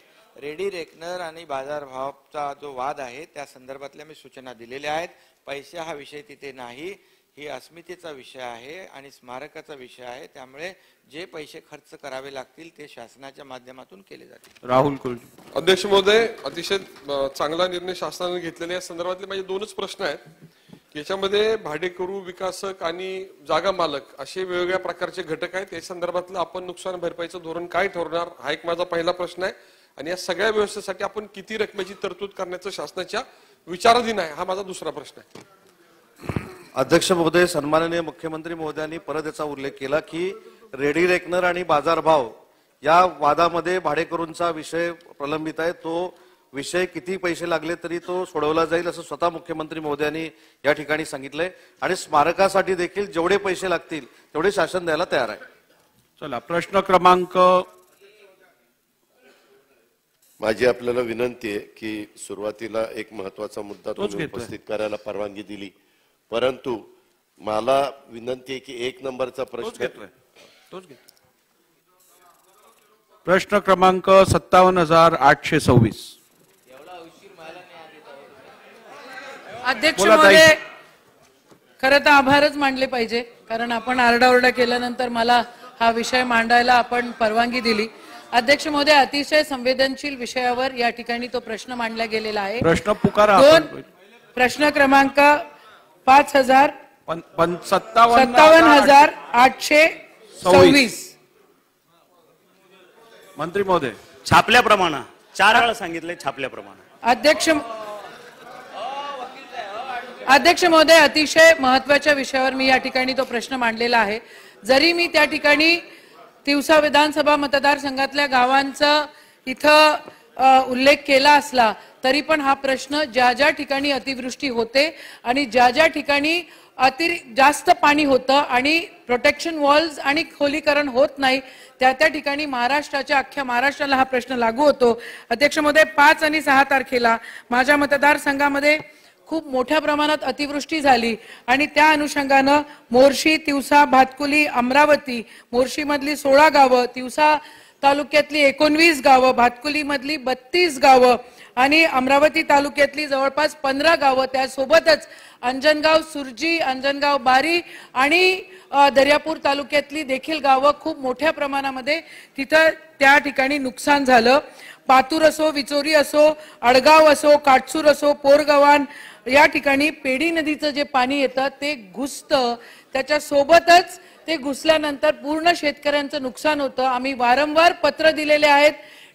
रेडी रेकनर आणि बाजारभावाचा जो वाद आहे त्या संदर्भातल्या मी सूचना दिलेल्या आहेत. पैसे हा विषय तिथे नाही. ही अस्मितेचा विषय आहे आणि स्मारकाचा विषय आहे. त्यामुळे जे पैसे खर्च करावे लागतील ते शासनाच्या माध्यमातून केले जातील. राहुल कुल. अध्यक्ष महोदय, अतिशय चांगला निर्णय शासनाने घेतलेला. या संदर्भातले माझे 2च प्रश्न आहेत. याच्यामध्ये भाडेकरू, विकासक आणि जागा मालक असे वेगवेगळ्या प्रकारचे घटक आहेत. या संदर्भातलं आपण नुकसान भरपाईचं धोरण काय ठरवणार, हा एक माझा पहिला प्रश्न आहे. आणि या सगळ्या व्यवस्थेसाठी आपण किती रकमेची तरतूद करण्याचं शासनाच्या विचाराधीन आहे, हा माझा दुसरा प्रश्न आहे. अध्यक्ष महोदय, सन्माननीय मुख्यमंत्री महोदयांनी परत याचा उल्लेख केला की रेडी रेकनर आणि बाजारभाव या वादामध्ये भाडेकरूंचा विषय प्रलंबित आहे. तो विषय किती पैसे लागले तरी तो सोडवला जाईल असं स्वतः मुख्यमंत्री महोदयांनी या ठिकाणी सांगितलंय आणि स्मारकासाठी देखील जेवढे पैसे लागतील तेवढे शासन द्यायला तयार आहे. चला, प्रश्न क्रमांक. माझी आपल्याला विनंती आहे की सुरुवातीला एक महत्वाचा मुद्दा तुम्ही उपस्थित करायला परवानगी दिली, परंतु मला विनंती आहे की 1 नंबरचा प्रश्न प्रश्न क्रमांक 57,826. अध्यक्ष महोदय, खरं तर आभारच मानले पाहिजे कारण आपण आरडाओरडा केल्यानंतर मला हा विषय मांडायला आपण परवानगी दिली. अध्यक्ष महोदय, अतिशय संवेदनशील विषयावर या ठिकाणी तो प्रश्न मांडला गेलेला आहे. प्रश्न पुकारा. प्रश्न क्रमांक 57,826. मंत्री महोदय, छापल्याप्रमाणे 4 वेळा सांगितले. छापल्याप्रमाणे. अध्यक्ष महोदय, अतिशय महत्वाच्या विषयावर मी या ठिकाणी तो प्रश्न मांडलेला आहे. जरी मी त्या ठिकाणी तिवसा विधानसभा मतदारसंघातल्या गावांचा इथं उल्लेख केला असला तरी पण हा प्रश्न ज्या ज्या ठिकाणी अतिवृष्टी होते आणि ज्या ज्या ठिकाणी जास्त पाणी होतं आणि प्रोटेक्शन वॉल्स आणि खोलीकरण होत नाही त्या त्या ठिकाणी महाराष्ट्राच्या अख्ख्या महाराष्ट्राला हा प्रश्न लागू होतो. अध्यक्ष महोदय, 5 आणि 6 तारखेला माझ्या मतदारसंघामध्ये खूप मोठ्या प्रमाणात अतिवृष्टी झाली आणि त्या अनुषंगानं मोर्शी, तिवसा, भातकुली, अमरावती, मोर्शी मधली 16 गावं, तिवसा तालुक्यातली 19 गावं, भातकुली मधली 32 गावं आणि अमरावती तालुक्यातली जवळपास 15 गावं, त्यासोबतच अंजनगाव सुरजी, अंजनगाव बारी आणि दर्यापूर तालुक्यातली देखील गावं खूप मोठ्या प्रमाणामध्ये तिथं त्या ठिकाणी नुकसान झालं. पातूर असो, विचोरी असो, अडगाव असो, काटसूर असो, पोरगव्हाण या ठिकाणी पेडी नदीचं जे पाणी येतं ते घुसतं, त्याच्या सोबतच ते घुसल्यानंतर पूर्ण शेतकऱ्यांचं नुकसान होतं. आम्ही वारंवार पत्र दिलेले आहेत.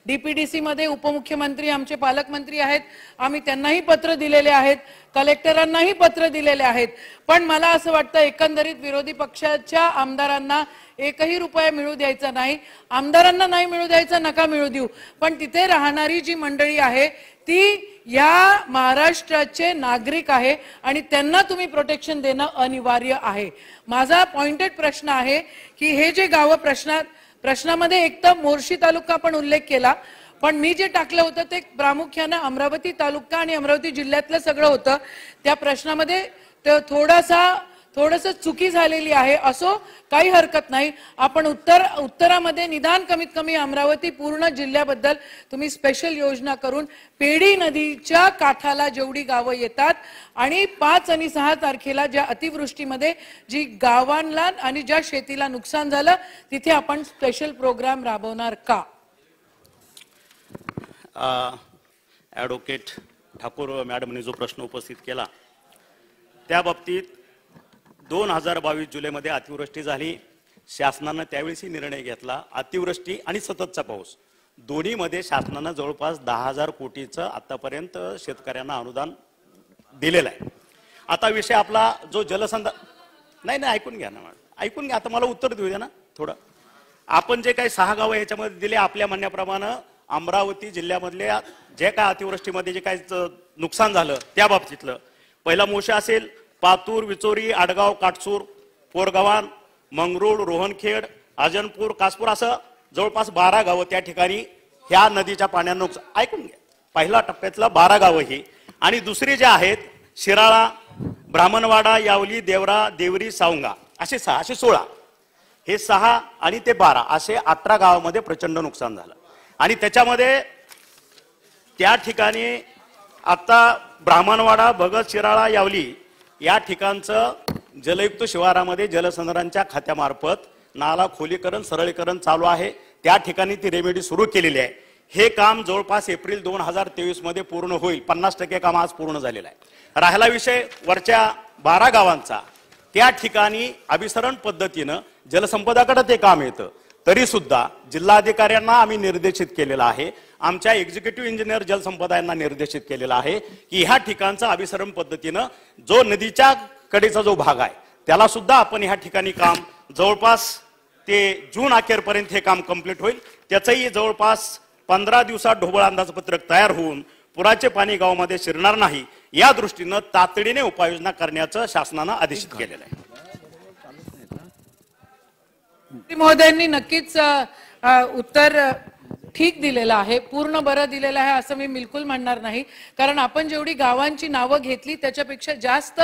डीपीडीसी मध्ये उपमुख्यमंत्री आमचे पालकमंत्री आहेत, आम्ही त्यांनाही पत्र दिलेले आहेत, कलेक्टरांनाही पत्र दिलेले आहेत. पण मला असं वाटतं एकंदरीत विरोधी पक्षाच्या आमदारांना एकही रुपया मिळू द्यायचा नाही. आमदारांना नाही मिळू द्यायचा, नका मिळू देऊ, पण तिथे राहणारी जी मंडळी आहे ती या महाराष्ट्राचे नागरिक आहे आणि त्यांना तुम्ही प्रोटेक्शन देणं अनिवार्य आहे. माझा पॉइंटेड प्रश्न आहे की हे जे गावं प्रश्नामध्ये एक तर मोर्शी तालुका पण उल्लेख केला, पण मी जे टाकलं होतं ते प्रामुख्याने अमरावती तालुका आणि अमरावती जिल्ह्यातलं सगळं होतं. त्या प्रश्नामध्ये थोडंसं चुकी झालेली आहे. असो, काही हरकत नाही. आपण उत्तरामध्ये निदान कमीत कमी अमरावती पूर्ण जिल्ह्याबद्दल तुम्ही स्पेशल योजना करून पेडी नदीच्या काठाला जेवढी गावं येतात आणि 5 आणि 6 तारखेला ज्या अतिवृष्टीमध्ये जी गावांना आणि ज्या शेतीला नुकसान झालं तिथे आपण स्पेशल प्रोग्राम राबवणार का? ॲडव्होकेट ठाकूर मॅडमने जो प्रश्न उपस्थित केला त्या बाबतीत 2022 जुलैमध्ये अतिवृष्टी झाली. शासनानं त्यावेळी निर्णय घेतला. अतिवृष्टी आणि सततचा पाऊस दोन्हीमध्ये शासनानं जवळपास 10,000 कोटीचं आतापर्यंत शेतकऱ्यांना अनुदान दिलेलं आहे. आता विषय आपला जो नाही ऐकून घ्या ना, ऐकून घ्या. आता मला उत्तर देऊ द्या ना थोडं. आपण जे काही 6 गावं याच्यामध्ये दिले आपल्या म्हणण्याप्रमाणे अमरावती जिल्ह्यामधल्या जे काय अतिवृष्टीमध्ये जे काही नुकसान झालं त्या बाबतीतलं पहिला मोर्शी असेल, पातूर, विचोरी, आडगाव, काटसूर, पोरगव्हाण, मंगरूळ, रोहनखेड, अजनपूर, कासपूर असं जवळपास 12 गावं त्या ठिकाणी ह्या नदीच्या पाण्यानं नुकसान. ऐकून घ्या. पहिल्या टप्प्यातलं 12 गावं ही आणि दुसरी जे आहेत शिराळा, ब्राह्मणवाडा, यावली, देवरा, देवरी, सावंगा असे 6, असे 16. हे 6 आणि ते 12 असे 18 गावामध्ये प्रचंड नुकसान झालं. आणि त्याच्यामध्ये त्या ठिकाणी आता ब्राह्मणवाडा, भगत, शिराळा, यावली या ठिकाणचं जलयुक्त शिवारामध्ये जलसंधारणच्या खात्यामार्फत नाला खोलीकरण सरळीकरण चालू आहे. त्या ठिकाणी ती रेमेडी सुरू केलेली आहे. हे काम जवळपास एप्रिल 2023 मध्ये पूर्ण होईल. 50% काम आज पूर्ण झालेलं आहे. राहिला विषय वरच्या 12 गावांचा. त्या ठिकाणी अभिसरण पद्धतीनं जलसंपदाकडे ते काम येतं. तरी सुद्धा जिल्हाधिकाऱ्यांना आम्ही निर्देशित केलेला आहे, आमच्या एक्झिक्युटिव्ह इंजिनियर जलसंपदा यांना निर्देशित केलेला आहे की ह्या ठिकाणचा अभिसरण पद्धतीनं जो नदीच्या कडेचा जो भाग आहे त्याला सुद्धा आपण ह्या ठिकाणी काम जवळपास ते जून अखेरपर्यंत हे काम कंप्लीट होईल. त्याचंही जवळपास 15 दिवसात ढोबळ अंदाजपत्रक तयार होऊन पुराचे पाणी गावामध्ये शिरणार नाही या दृष्टीनं तातडीने उपाययोजना करण्याचं शासनानं आदेशित केलेलं आहे. महोदयांनी नक्कीच उत्तर ठीक दिलेलं आहे, पूर्ण बरं दिलेलं आहे असं मी बिलकुल म्हणणार नाही. कारण आपण जेवढी गावांची नावं घेतली त्याच्यापेक्षा जास्त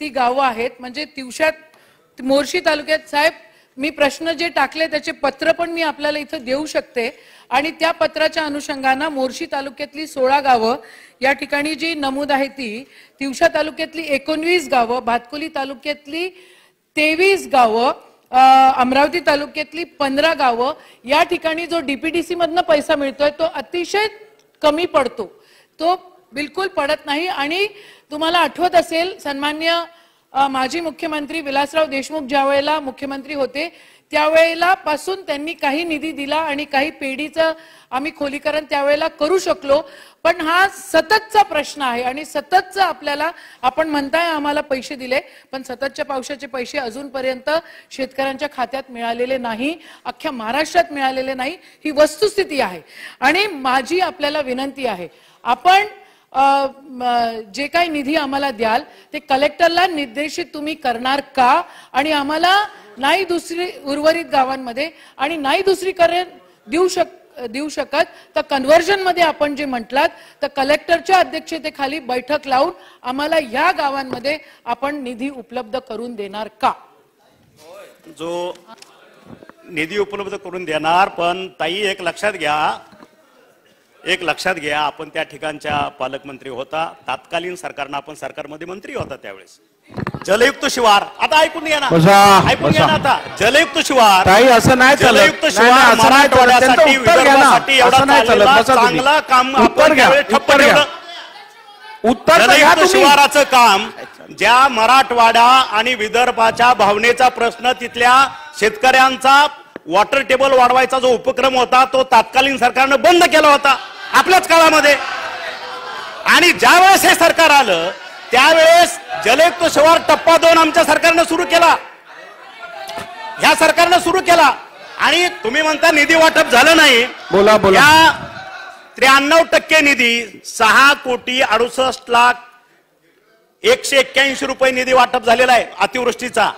ती गावं आहेत. म्हणजे तिवशात मोर्शी तालुक्यात साहेब मी प्रश्न जे टाकले त्याचे पत्र पण मी आपल्याला इथं देऊ शकते आणि त्या पत्राच्या अनुषंगाने मोर्शी तालुक्यातली 16 गावं या ठिकाणी जी नमूद आहे ती, तिवशा तालुक्यातली 19 गावं, भातकुली तालुक्यातली 23 गावं, अमरावती तालुक्यातली 15 गावं या ठिकाणी जो डीपीडीसी मधनं पैसा मिळतोय तो अतिशय कमी पडतो, तो बिलकुल पडत नाही. आणि तुम्हाला आठवत असेल सन्मान्य माजी मुख्यमंत्री विलासराव देशमुख ज्या वेळेला मुख्यमंत्री होते त्यावेळेला पासून त्यांनी काही निधी दिला आणि काही पेढीचं आम्ही खोलीकरण त्यावेळेला करू शकलो. पण हा सततचा प्रश्न आहे आणि सततचं आपल्याला आपण म्हणताय आम्हाला पैसे दिले पण सततच्या पावसाचे पैसे अजूनपर्यंत शेतकऱ्यांच्या खात्यात मिळालेले नाही, अख्ख्या महाराष्ट्रात मिळालेले नाही, ही वस्तुस्थिती आहे. आणि माझी आपल्याला विनंती आहे, आपण जे काही निधी आम्हाला द्याल ते कलेक्टरला निर्देशित तुम्ही करणार का? आणि आम्हाला नाही दुसरी उर्वरित गावांमध्ये आणि नाही दुसरीकडे देऊ शकत तर कन्व्हर्जन मध्ये आपण जे म्हटलात तर कलेक्टरच्या अध्यक्षतेखाली बैठक लावून आम्हाला या गावांमध्ये आपण निधी उपलब्ध करून देणार का? जो निधी उपलब्ध करून देणार, पण ताई एक लक्षात घ्या आपण त्या ठिकाणच्या पालकमंत्री होता, तत्कालीन सरकारनं आपण सरकारमध्ये मंत्री होता त्यावेळेस जलयुक्त शिवार, आता ऐकून घ्या ना, ऐकून घ्या ना आता, जलयुक्त शिवार असं नाही जलयुक्त शिवार मराठवाड्यासाठी विदर्भासाठी एवढा चांगला काम आपण ठप्प ठेवलं. उत्तर तर घ्या जलयुक्त तुम्ही. शिवाराचं काम ज्या मराठवाडा आणि विदर्भाच्या भावनेचा प्रश्न, तिथल्या शेतकऱ्यांचा वॉटर टेबल वाढवायचा जो उपक्रम होता तो तत्कालीन सरकारनं बंद केला होता आपल्याच काळामध्ये. आणि ज्या वेळेस हे सरकार आलं त्यावेळेस जलयुक्त शिवार टप्पा 2 आमच्या सरकारनं सुरू केला, ह्या सरकारनं सुरू केला. आणि तुम्ही म्हणता निधी वाटप झालं नाही. बोला बोला. या 93% निधी 6,61,81,000 निधी वाटप झालेला आहे अतिवृष्टीचा.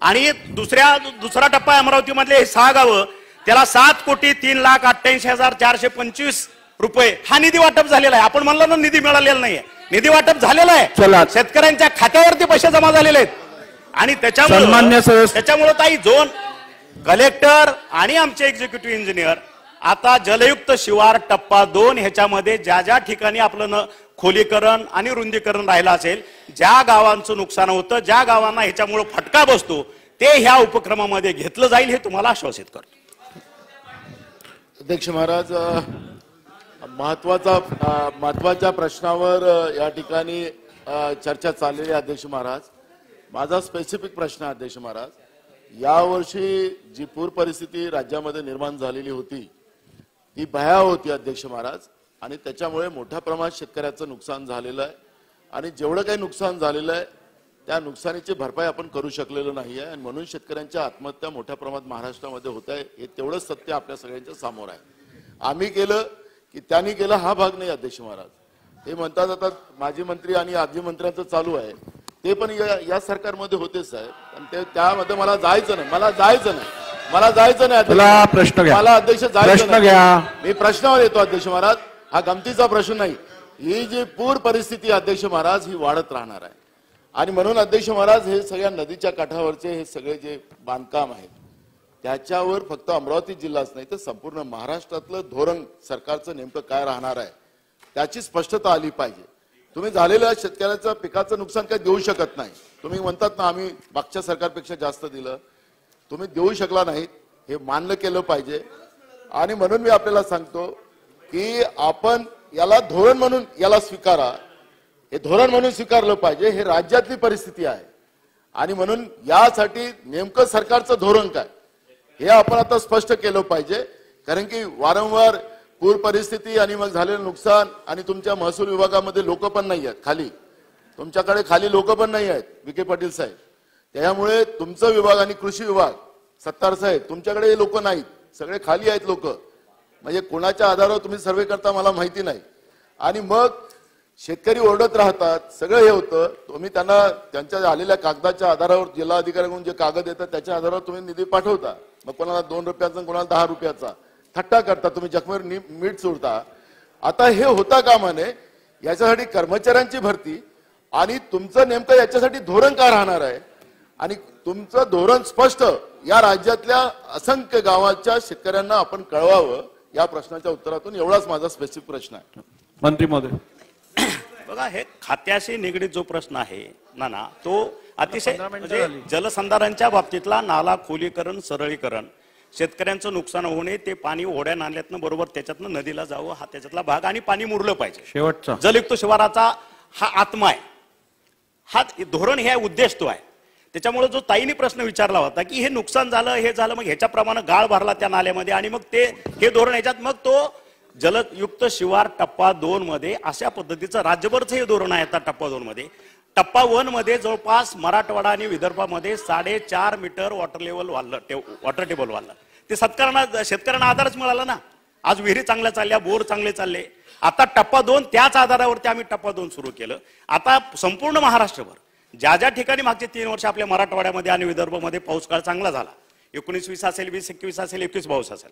आणि दुसरा टप्पा अमरावतीमधले हे 6 गावं, त्याला 7,03,88,425 हा निधी वाटप झालेला आहे. आपण म्हणलं ना निधी मिळालेला नाहीये, निधी वाटप झालेला आहे. शेतकऱ्यांच्या खात्यावरती पैसे जमा झालेले आहेत. आणि त्याच्यामुळे ताई झोन कलेक्टर आणि आमचे एक्झिक्युटिव्ह इंजिनियर आता जलयुक्त शिवार टप्पा 2 ह्याच्यामध्ये ज्या ज्या ठिकाणी आपलं खोलीकरण आणि रुंदीकरण राहिलं असेल, ज्या गावांचं नुकसान होतं, ज्या गावांना ह्याच्यामुळे फटका बसतो, ते ह्या उपक्रमामध्ये घेतलं जाईल हे तुम्हाला आश्वासित करतो. अध्यक्ष महाराज, महत्वाच्या प्रश्नावर या ठिकाणी चर्चा चाललेली आहे. अध्यक्ष महाराज, माझा स्पेसिफिक प्रश्न आहे. अध्यक्ष महाराज, यावर्षी जी पूर परिस्थिती राज्यामध्ये निर्माण झालेली होती ती भयावह होती. अध्यक्ष महाराज, आणि त्याच्यामुळे मोठ्या प्रमाणात शेतकऱ्याचं नुकसान झालेलं आहे. आणि जेवढं काही नुकसान झालेलं आहे त्या नुकसानीची भरपाई आपण करू शकलेलो नाही आहे. आणि म्हणून शेतकऱ्यांच्या आत्महत्या मोठ्या प्रमाणात महाराष्ट्रामध्ये होत आहे. हे तेवढंच सत्य आपल्या सगळ्यांच्या समोर आहे. आम्ही केलं की त्यांनी केलं हा भाग नाही. अध्यक्ष महाराज, हे म्हणतात आता माजी मंत्री आणि आजी मंत्र्यांचं चालू आहे, ते पण या सरकारमध्ये होतेच आहे. आणि त्यामध्ये मला जायचं नाही. प्रश्न घ्या. मला अध्यक्ष जायचं नाही. घ्या. मी प्रश्नावर येतो. अध्यक्ष महाराज, हा गमतीचा प्रश्न नाही. ही जी पूर परिस्थिती अध्यक्ष महाराज ही वाढत राहणार आहे. आणि म्हणून अध्यक्ष महाराज, हे सगळ्या नदीच्या काठावरचे हे सगळे जे बांधकाम आहेत त्याच्यावर फक्त अमरावती जिल्हाच नाही तर संपूर्ण महाराष्ट्रातलं धोरण सरकारचं नेमकं काय राहणार आहे त्याची स्पष्टता आली पाहिजे. तुम्ही झालेल्या शेतकऱ्याचं पिकाचं नुकसान काही देऊ शकत नाही. तुम्ही म्हणतात ना आम्ही मागच्या सरकारपेक्षा जास्त दिलं, तुम्ही देऊ शकला नाहीत, हे मान्य केलं पाहिजे. आणि म्हणून मी आपल्याला सांगतो की आपण याला धोरण म्हणून याला स्वीकारा, हे धोरण म्हणून स्वीकारलं पाहिजे. हे राज्यातली परिस्थिती आहे. आणि म्हणून यासाठी नेमकं सरकारचं धोरण काय हे आपण आता स्पष्ट केलं पाहिजे. कारण की वारंवार पूर परिस्थिती आणि मग झालेलं नुकसान, आणि तुमच्या महसूल विभागामध्ये लोक पण नाही आहेत खाली, तुमच्याकडे खाली लोक पण नाही आहेत विखे पाटील साहेब. त्यामुळे तुमचं विभाग आणि कृषी विभाग सत्तार साहेब तुमच्याकडे लोक नाहीत, सगळे खाली आहेत लोक. म्हणजे कोणाच्या आधारावर तुम्ही सर्वे करता मला माहिती नाही. आणि मग शेतकरी ओरडत राहतात, सगळं हे होतं. तुम्ही त्यांना त्यांच्या आलेल्या कागदाच्या आधारावर, जिल्हा अधिकाऱ्यांकडून जे कागद येतात त्याच्या आधारावर तुम्ही निधी पाठवता. मग कोणाला 2 रुपयाचा, कोणाला 10 रुपयाचा थट्टा करता, तुम्ही जखमेवर मीठ सोडता. आता हे होता कामा नये. याच्यासाठी कर्मचाऱ्यांची भरती आणि तुमचं नेमकं याच्यासाठी धोरण काय राहणार आहे आणि तुमचं धोरण स्पष्ट या राज्यातल्या असंख्य गावाच्या शेतकऱ्यांना आपण कळवावं. या प्रश्नाच्या उत्तरातून एवढाच माझा स्पेसिफिक प्रश्न आहे. मंत्री महोदय, बघा, हे खात्याशी निगडीत जो प्रश्न आहे ना तो अतिशय म्हणजे जलसंधारणच्या बाबतीतला नाला खोलीकरण, सरळीकरण, शेतकऱ्यांचं नुकसान होऊ नये, ते पाणी ओढ्या नाल्यातनं बरोबर त्याच्यातनं नदीला जावं, हा त्याच्यातला भाग. आणि पाणी मुरलं पाहिजे. शेवटचा जलयुक्त शिवाराचा हा आत्मा आहे, हा धोरण हे उद्देश तो आहे. त्याच्यामुळे जो ताईने प्रश्न विचारला होता की हे नुकसान झालं, हे झालं, मग ह्याच्याप्रमाणे गाळ भरला त्या नाल्यामध्ये आणि मग ते हे धोरण ह्याच्यात मग तो जलयुक्त शिवार टप्पा 2 मध्ये अशा पद्धतीचं राज्यभरचं हे धोरण आहे. आता टप्पा 2 मध्ये, टप्पा 1 मध्ये जवळपास मराठवाडा आणि विदर्भामध्ये 4.5 मीटर वॉटर टेबल वाढलं. ते शेतकऱ्यांना आधारच मिळाला ना. आज विहिरी चांगल्या चालल्या, बोर चांगले चालले. आता टप्पा 2 त्याच आधारावरती आम्ही टप्पा 2 सुरू केलं. आता संपूर्ण महाराष्ट्रभर ज्या ज्या ठिकाणी मागचे 3 वर्ष आपल्या मराठवाड्यामध्ये आणि विदर्भामध्ये पाऊस काळ चांगला झाला, 19-20 असेल, 20-21 असेल, 21 पाऊस असेल,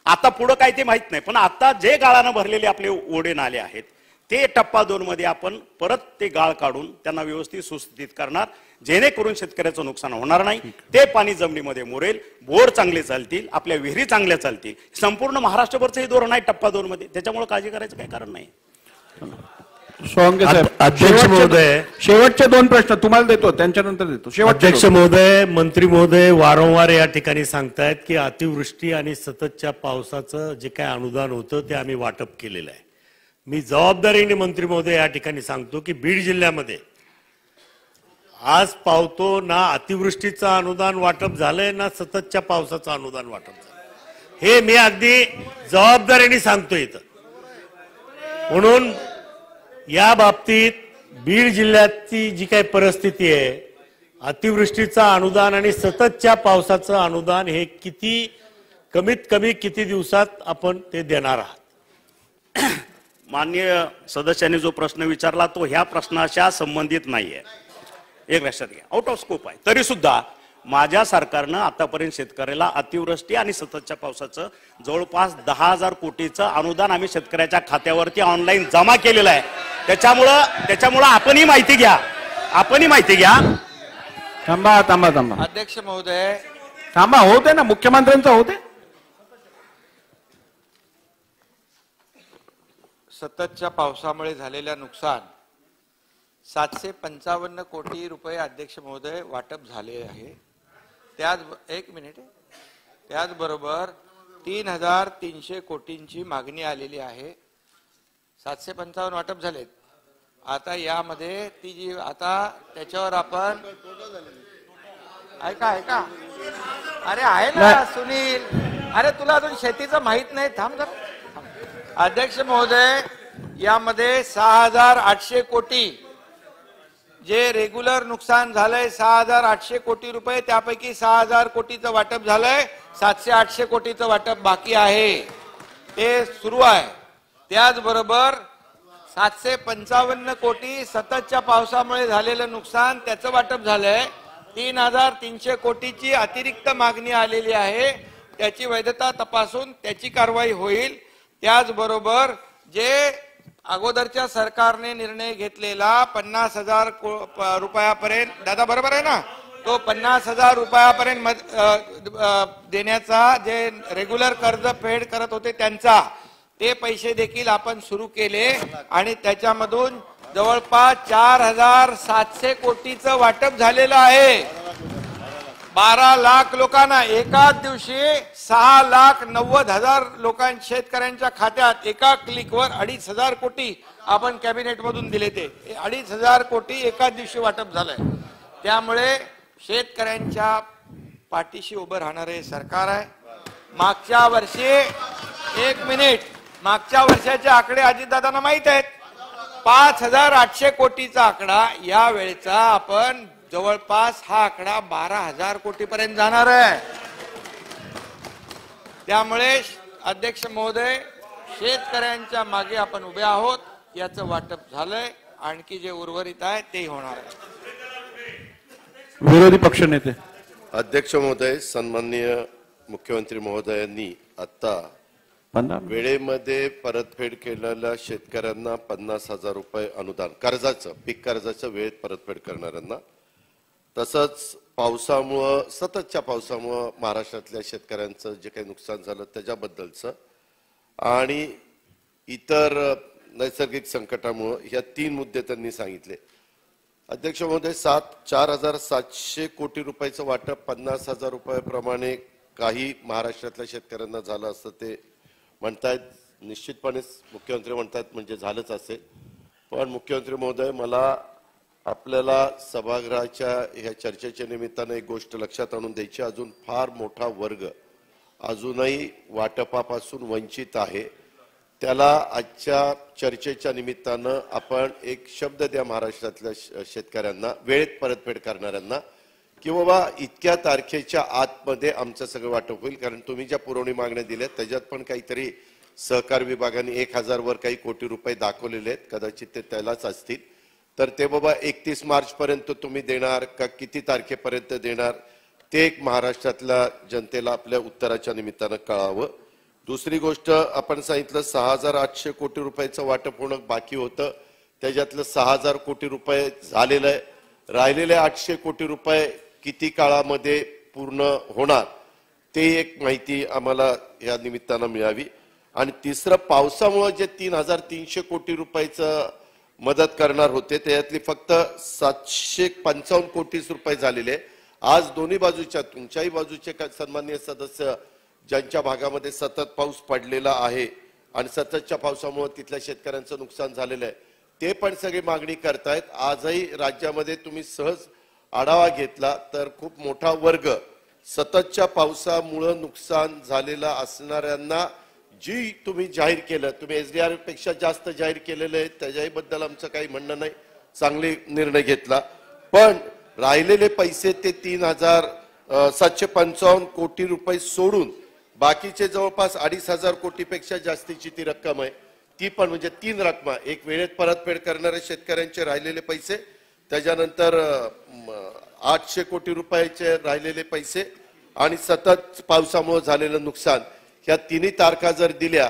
आता पुढं काय ते माहित नाही, पण आता जे गाळानं भरलेले आपले ओढे नाले आहेत ते टप्पा 2 मध्ये आपण परत ते गाळ काढून त्यांना व्यवस्थित सुस्थितीत करणार, जेणेकरून शेतकऱ्याचं नुकसान होणार नाही. ते पाणी जमिनीमध्ये मुरेल, बोर चांगले चालतील, आपल्या विहिरी चांगल्या चालतील. संपूर्ण महाराष्ट्रभरचं हे धोरण आहे टप्पा 2 मध्ये. त्याच्यामुळे काळजी करायचं काही कारण नाही. सोंगे साहेब, अध्यक्ष महोदय, शेवटचे 2 प्रश्न तुम्हाला देतो, त्यांच्यानंतर देतो. अध्यक्ष महोदय, मंत्री महोदय वारंवार या ठिकाणी सांगतायत की अतिवृष्टी आणि सततच्या पावसाचं जे काय अनुदान होतं ते आम्ही वाटप केलेलं आहे. मी जबाबदारीने मंत्री महोदय या ठिकाणी सांगतो की बीड जिल्ह्यामध्ये आज पावतो ना अतिवृष्टीचं अनुदान वाटप झालंय ना सततच्या पावसाचं अनुदान वाटप झालं, हे मी अगदी जबाबदारीने सांगतो इथं. म्हणून या बाबतीत बीड जिल्ह्याची जी काही परिस्थिती आहे, अतिवृष्टीचं अनुदान आणि सततच्या पावसाचं अनुदान हे किती कमीत कमी किती दिवसात आपण ते देणार आहात? माननीय सदस्यांनी जो प्रश्न विचारला तो ह्या प्रश्नाच्या संबंधित नाहीये, एक लक्षात घ्या, आउट ऑफ स्कोप आहे. तरी सुद्धा माझ्या सरकारनं आतापर्यंत शेतकऱ्याला अतिवृष्टी आणि सततच्या पावसाचं जवळपास 10,000 कोटीचं अनुदान आम्ही शेतकऱ्याच्या खात्यावरती ऑनलाईन जमा केलेलं आहे. त्याच्यामुळं आपणही माहिती घ्या, थांबा थांबा थांबा अध्यक्ष महोदय, थांबा, होते ना मुख्यमंत्र्यांचं होते. सततच्या पावसामुळे झालेल्या नुकसान 755 कोटी रुपये अध्यक्ष महोदय वाटप झाले आहे. त्याचबरोबर 3,300 कोटींची मागणी आलेली आहे. 755 वाटप झालेत. आता यामध्ये ती जी आता त्याच्यावर आपण ऐका अरे आहे ना सुनील, अरे तुला अजून शेतीचं माहित नाही, थांब जरा. अध्यक्ष महोदय, यामध्ये 6,800 कोटी जे रेग्युलर नुकसान झालंय, 6,800 कोटी रुपये, त्यापैकी 6,000 कोटीचं वाटप झालंय, 700-800 कोटीचं वाटप बाकी आहे, ते सुरू आहे. त्याचबरोबर 755 कोटी सततच्या पावसामुळे झालेलं नुकसान त्याचं वाटप झालंय. 3,300 कोटीची अतिरिक्त मागणी आलेली आहे, त्याची वैधता तपासून त्याची कारवाई होईल. त्याचबरोबर जे अगोदरच्या सरकारने निर्णय घेतलेला 50,000 रुपयापर्यंत, दादा बरोबर आहे ना, तो 50,000 रुपयापर्यंत देण्याचा जे रेग्युलर कर्ज फेड करत होते त्यांचा ते पैसे देखील आपण सुरू केले आणि त्याच्यामधून जवळपास 4,700 कोटीचं वाटप झालेलं आहे. 12 लाख लोकांना एकाच दिवशी 6,90,000 शेतकऱ्यांच्या खात्यात एका क्लिकवर 2,500 कोटी आपण कॅबिनेट मधून दिले. ते 2,500 कोटी एकाच दिवशी वाटप झालंय. त्यामुळे शेतकऱ्यांच्या पाठीशी उभं राहणारे सरकार आहे. मागच्या वर्षाचे आकडे अजितदादांना माहित आहेत. 5,800 कोटीचा आकडा, या वेळेचा आपण जवळपास हा आकडा 12,000 कोटीपर्यंत जाणार आहे. त्यामुळे अध्यक्ष महोदय, शेतकऱ्यांच्या मागे आपण उभे आहोत. याचं वाटप झालंय, आणखी जे उर्वरित आहे ते होणार आहे. विरोधी पक्षनेते. अध्यक्ष महोदय, सन्माननीय मुख्यमंत्री महोदयांनी आता वेळेमध्ये परतफेड केलेल्या शेतकऱ्यांना 50,000 रुपये अनुदान कर्जाचं, पीक कर्जाचं वेळेत परतफेड करणाऱ्यांना, तसंच पावसामुळं, सततच्या पावसामुळं महाराष्ट्रातल्या शेतकऱ्यांचं जे काही नुकसान झालं त्याच्याबद्दलचं आणि इतर नैसर्गिक संकटामुळं, ह्या 3 मुद्दे त्यांनी सांगितले. अध्यक्ष महोदय, 4,700 कोटी रुपयाचं वाटप 50,000 रुपयाप्रमाणे काही महाराष्ट्रातल्या शेतकऱ्यांना झालं असतं ते म्हणतायत. निश्चितपणे मुख्यमंत्री म्हणतात म्हणजे झालंच असेल. पण मुख्यमंत्री महोदय, मला आपल्याला सभागृहाच्या ह्या चर्चेच्या निमित्तानं एक गोष्ट लक्षात आणून द्यायची. अजून फार मोठा वर्ग अजूनही वाटपापासून वंचित आहे. त्याला आजच्या चर्चेच्या निमित्तानं आपण एक शब्द द्या महाराष्ट्रातल्या शेतकऱ्यांना, वेळेत परतफेड करणाऱ्यांना, की बाबा इतक्या तारखेच्या आतमध्ये आमचं सगळं वाटप होईल. कारण तुम्ही ज्या पुरवणी मागण्या दिल्या त्याच्यात पण काहीतरी सहकार विभागाने 1,000 वर काही कोटी रुपये दाखवलेले आहेत, कदाचित ते त्यालाच असतील. तर ते बाबा 31 मार्च पर्यंत तुम्ही देणार का किती तारखेपर्यंत देणार, ते एक महाराष्ट्रातल्या जनतेला आपल्या उत्तराच्या निमित्तानं कळावं. दुसरी गोष्ट, आपण सांगितलं 6,800 कोटी रुपयाचं वाटप होणं बाकी होतं, त्याच्यातलं 6,000 कोटी रुपये झालेलं आहे. राहिलेले 800 कोटी रुपये किती काळामध्ये पूर्ण होणार ते एक माहिती आम्हाला या निमित्तानं मिळावी. आणि तिसरं, पावसामुळे जे 3,300 कोटी रुपयाचं मदत करणार होते त्यातली फक्त 755 कोटी रुपये झालेले. आज दोन्ही बाजूच्या, तुमच्याही बाजूचे सन्माननीय सदस्य ज्यांच्या भागामध्ये सतत पाऊस पडलेला आहे आणि सततच्या पावसामुळे तिथल्या शेतकऱ्यांचं नुकसान झालेलं आहे, ते पण सगळी मागणी करतायत. आजही राज्यामध्ये तुम्ही सहज आढावा घेतला तर खूप मोठा वर्ग सततच्या पावसामुळे नुकसान झालेला असणाऱ्यांना जी तुम्ही जाहीर केलं, तुम्ही SDRF पेक्षा जास्त जाहीर केलेलं आहे, त्याच्याबद्दल आमचं काही म्हणणं नाही, चांगले निर्णय घेतला. पण राहिलेले पैसे ते 3,755 कोटी रुपये सोडून बाकीचे जवळपास 2,500 कोटीपेक्षा जास्तीची ती रक्कम आहे, ती पण म्हणजे 3 रकमा, एक वेळेत परतफेड करणाऱ्या शेतकऱ्यांचे राहिलेले पैसे, त्याच्यानंतर 800 कोटी रुपयाचे राहिलेले पैसे आणि सतत पावसामुळे झालेलं नुकसान, ह्या तिन्ही तारखा जर दिल्या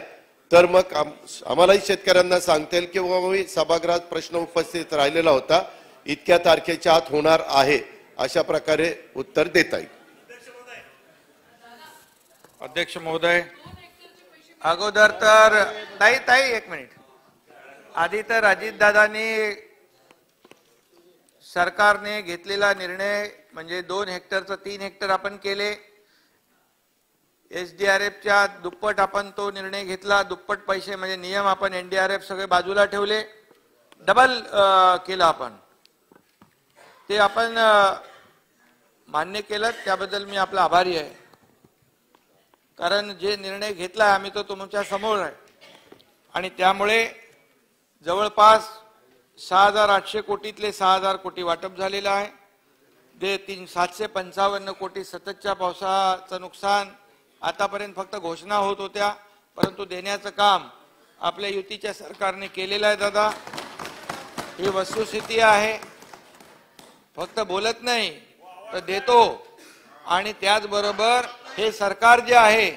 तर मग आम्हालाही शेतकऱ्यांना सांगता येईल की बाबा सभागृहात प्रश्न उपस्थित राहिलेला होता, इतक्या तारखेच्या आत होणार आहे, अशा प्रकारे उत्तर देता येईल. अध्यक्ष महोदय, अगोदर तर ताई एक मिनिट, आधी तर अजितदादांनी सरकारने घेतलेला निर्णय म्हणजे 2 हेक्टरचं 3 हेक्टर आपण केले, SDRFच्या दुप्पट आपण तो निर्णय घेतला, दुप्पट पैसे म्हणजे नियम आपण NDRF सगळे बाजूला ठेवले, डबल केलं आपण, ते आपण मान्य केलं, त्याबद्दल मी आपला आभारी आहे. कारण जे निर्णय घेतला आम्ही तो तुमच्या समोर आहे आणि त्यामुळे जवळपास 6,800 कोटीतले 6,000 कोटी वाटप झालेलं आहे. जे 755 कोटी सततच्या पावसाचं नुकसान आतापर्यंत फक्त घोषणा होत होत्या, परंतु देण्याचं काम आपल्या युतीच्या सरकारने केलेलं आहे. दादा, ही वस्तुस्थिती आहे, फक्त बोलत नाही तर देतो. आणि त्याचबरोबर हे सरकार जे आहे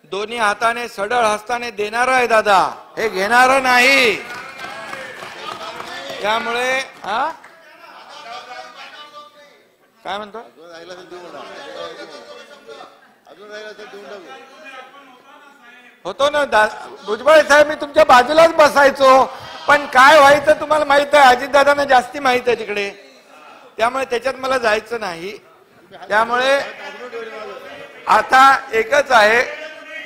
दोन्ही हाताने सडळ हस्ताने देणारं आहे दादा, हे घेणारं नाही. त्यामुळे काय म्हणतो होतो ना भुजबळ साहेब, मी तुमच्या बाजूलाच बसायचो, पण काय व्हायचं तुम्हाला माहित आहे, अजितदादांना जास्ती माहित आहे तिकडे, त्यामुळे त्याच्यात मला जायचं नाही. त्यामुळे आता एकच आहे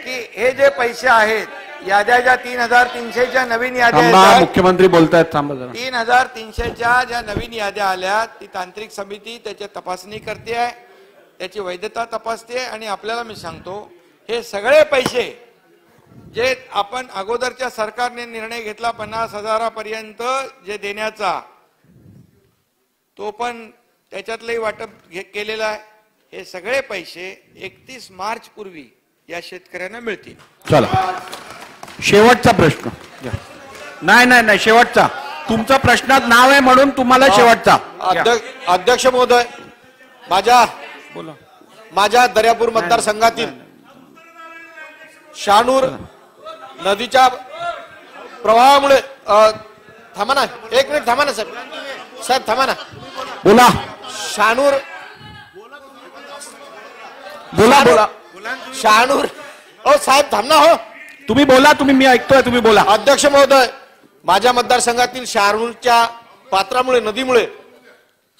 की हे जे पैसे आहेत, याद्या ज्या 3,300च्या नवीन याद्या, मुख्यमंत्री बोलतायत, थांबा जरा. 3,300च्या ज्या नवीन याद्या आल्या, ती तांत्रिक समिती त्याची तपासणी करते आहे, त्याची वैधता तपासते आणि आपल्याला मी सांगतो, हे सगळे पैसे जे आपण अगोदरच्या सरकारने निर्णय घेतला 50,000पर्यंत जे देण्याचा, तो पण त्याच्यातलंही वाटप केलेलं आहे. हे सगळे पैसे 31 मार्च पूर्वी या शेतकऱ्यांना मिळतील. चला, शेवटचा प्रश्न. नाही, शेवटचा. तुमचा प्रश्नात नाव आहे म्हणून तुम्हाला शेवटचा. अध्यक्ष महोदय, माझ्या दर्यापूर मतदारसंघातील शहानूर नदीच्या प्रवाहामुळे, थांबा ना एक मिनिट, थांबा ना साहेब थांबा ना, बोला. शहानूर साहेब थांब ना, हो तुम्ही बोला, मी ऐकतोय, तुम्ही बोला. अध्यक्ष महोदय, माझ्या मतदारसंघातील शहानूरच्या पात्रामुळे, नदीमुळे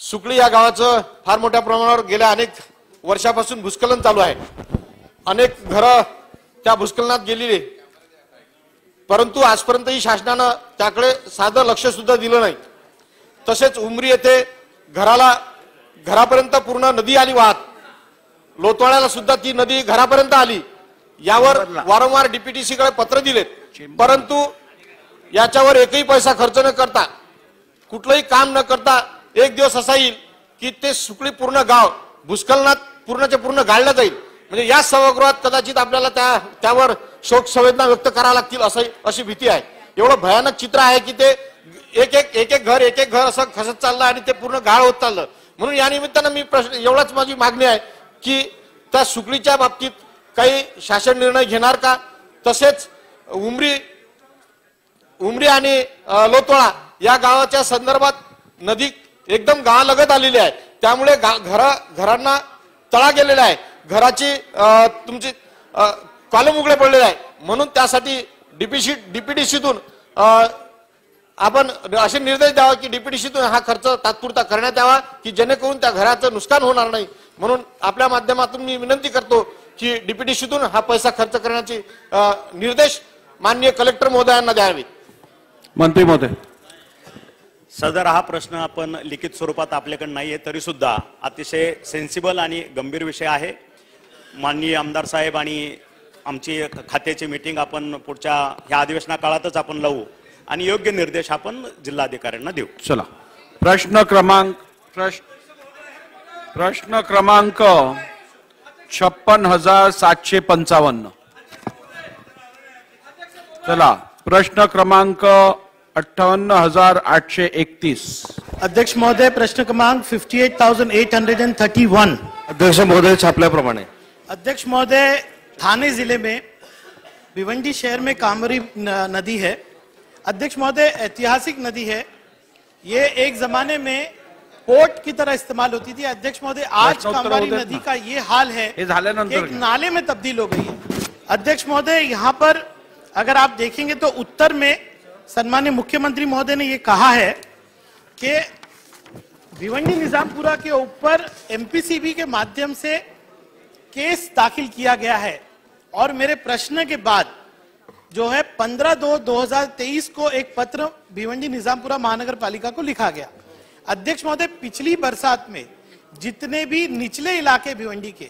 सुकळी या गावाचं फार मोठ्या प्रमाणावर गेल्या अनेक वर्षापासून भूस्खलन चालू आहे. अनेक घरं त्या भूस्खलनात गेलेली, परंतु आजपर्यंतही शासनानं त्याकडे साधं लक्ष सुद्धा दिलं नाही. तसेच उमरी येथे घरापर्यंत पूर्ण नदी आली वाहत, लोतवाड्याला सुद्धा ती नदी घरापर्यंत आली. यावर वारंवार DPTC कडे पत्र दिलेत, परंतु याच्यावर एकही पैसा खर्च न करता, कुठलंही काम न करता एक दिवस असा येईल की ते सुकळी पूर्ण गाव भूस्खलनात पूर्णच्या पूर्ण गाळलं जाईल. म्हणजे या सभागृहात कदाचित आपल्याला त्यावर शोक संवेदना व्यक्त कराव्या लागतील अशी भीती आहे. एवढं भयानक चित्र आहे की ते एक एक घर असं खसत चाललं आणि ते पूर्ण गाळ होत चाललं. म्हणून या निमित्तानं मी एवढाच माझी मागणी आहे की त्या सुकळीच्या बाबतीत काही शासन निर्णय घेणार का. तसेच उमरी आणि लोतवाडा या गावाच्या संदर्भात नदी एकदम गावालगत आलेली आहे, त्यामुळे घरांना तळा गेलेला आहे, घराची तुमची कॉलम उघडे पडलेले आहे. म्हणून त्यासाठी DPTCतून आपण असे निर्देश द्यावा की DPTCतून हा खर्च तात्पुरता करण्यात यावा की जेणेकरून त्या घराचं नुकसान होणार नाही. म्हणून आपल्या माध्यमातून मी विनंती करतो की DPTCतून हा पैसा खर्च करण्याचे निर्देश माननीय कलेक्टर महोदयांना द्यावी. मंत्री महोदय. सदर हा प्रश्न आपण लिखित स्वरूपात आपल्याकडे नाहीये, तरी सुद्धा अतिशय सेन्सिबल आणि गंभीर विषय आहे. माननीय आमदार साहेब आणि आमची खात्याची मीटिंग आपण पुढच्या ह्या अधिवेशना काळातच आपण लावू आणि योग्य निर्देश आपण जिल्हाधिकाऱ्यांना देऊ. चला, प्रश्न क्रमांक 56,755. चला, प्रश्न क्रमांक 58,831. अध्यक्ष महोदय, प्रश्न क्रमांक 58,831. अध्यक्ष महोदय, छापल्याप्रमाणे. अध्यक्ष महोदय, थाने जिले में भिवंडी शहर में कामरी नदी है. अध्यक्ष महोदय, ऐतिहासिक नदी है. ये एक जमाने में पोर्ट की तरह इस्तेमाल होती थी. अध्यक्ष महोदय, आज कामवारी नदी का ये हाल है कि एक नाले में तब्दील हो गई है. अध्यक्ष महोदय, यहाँ पर अगर आप देखेंगे तो उत्तर में सम्माननीय मुख्यमंत्री महोदय ने ये कहा है कि भिवंडी निजामपुरा के ऊपर एमपीसीबी के माध्यम से केस दाखिल किया गया है. और मेरे प्रश्न के बाद जो है 15/2/2023 को एक पत्र भिवंडी निजामपुरा महानगर पालिका को लिखा गया. अध्यक्ष महोदय, पिछली बरसात में जितने भी निचले इलाके भिवंडी के,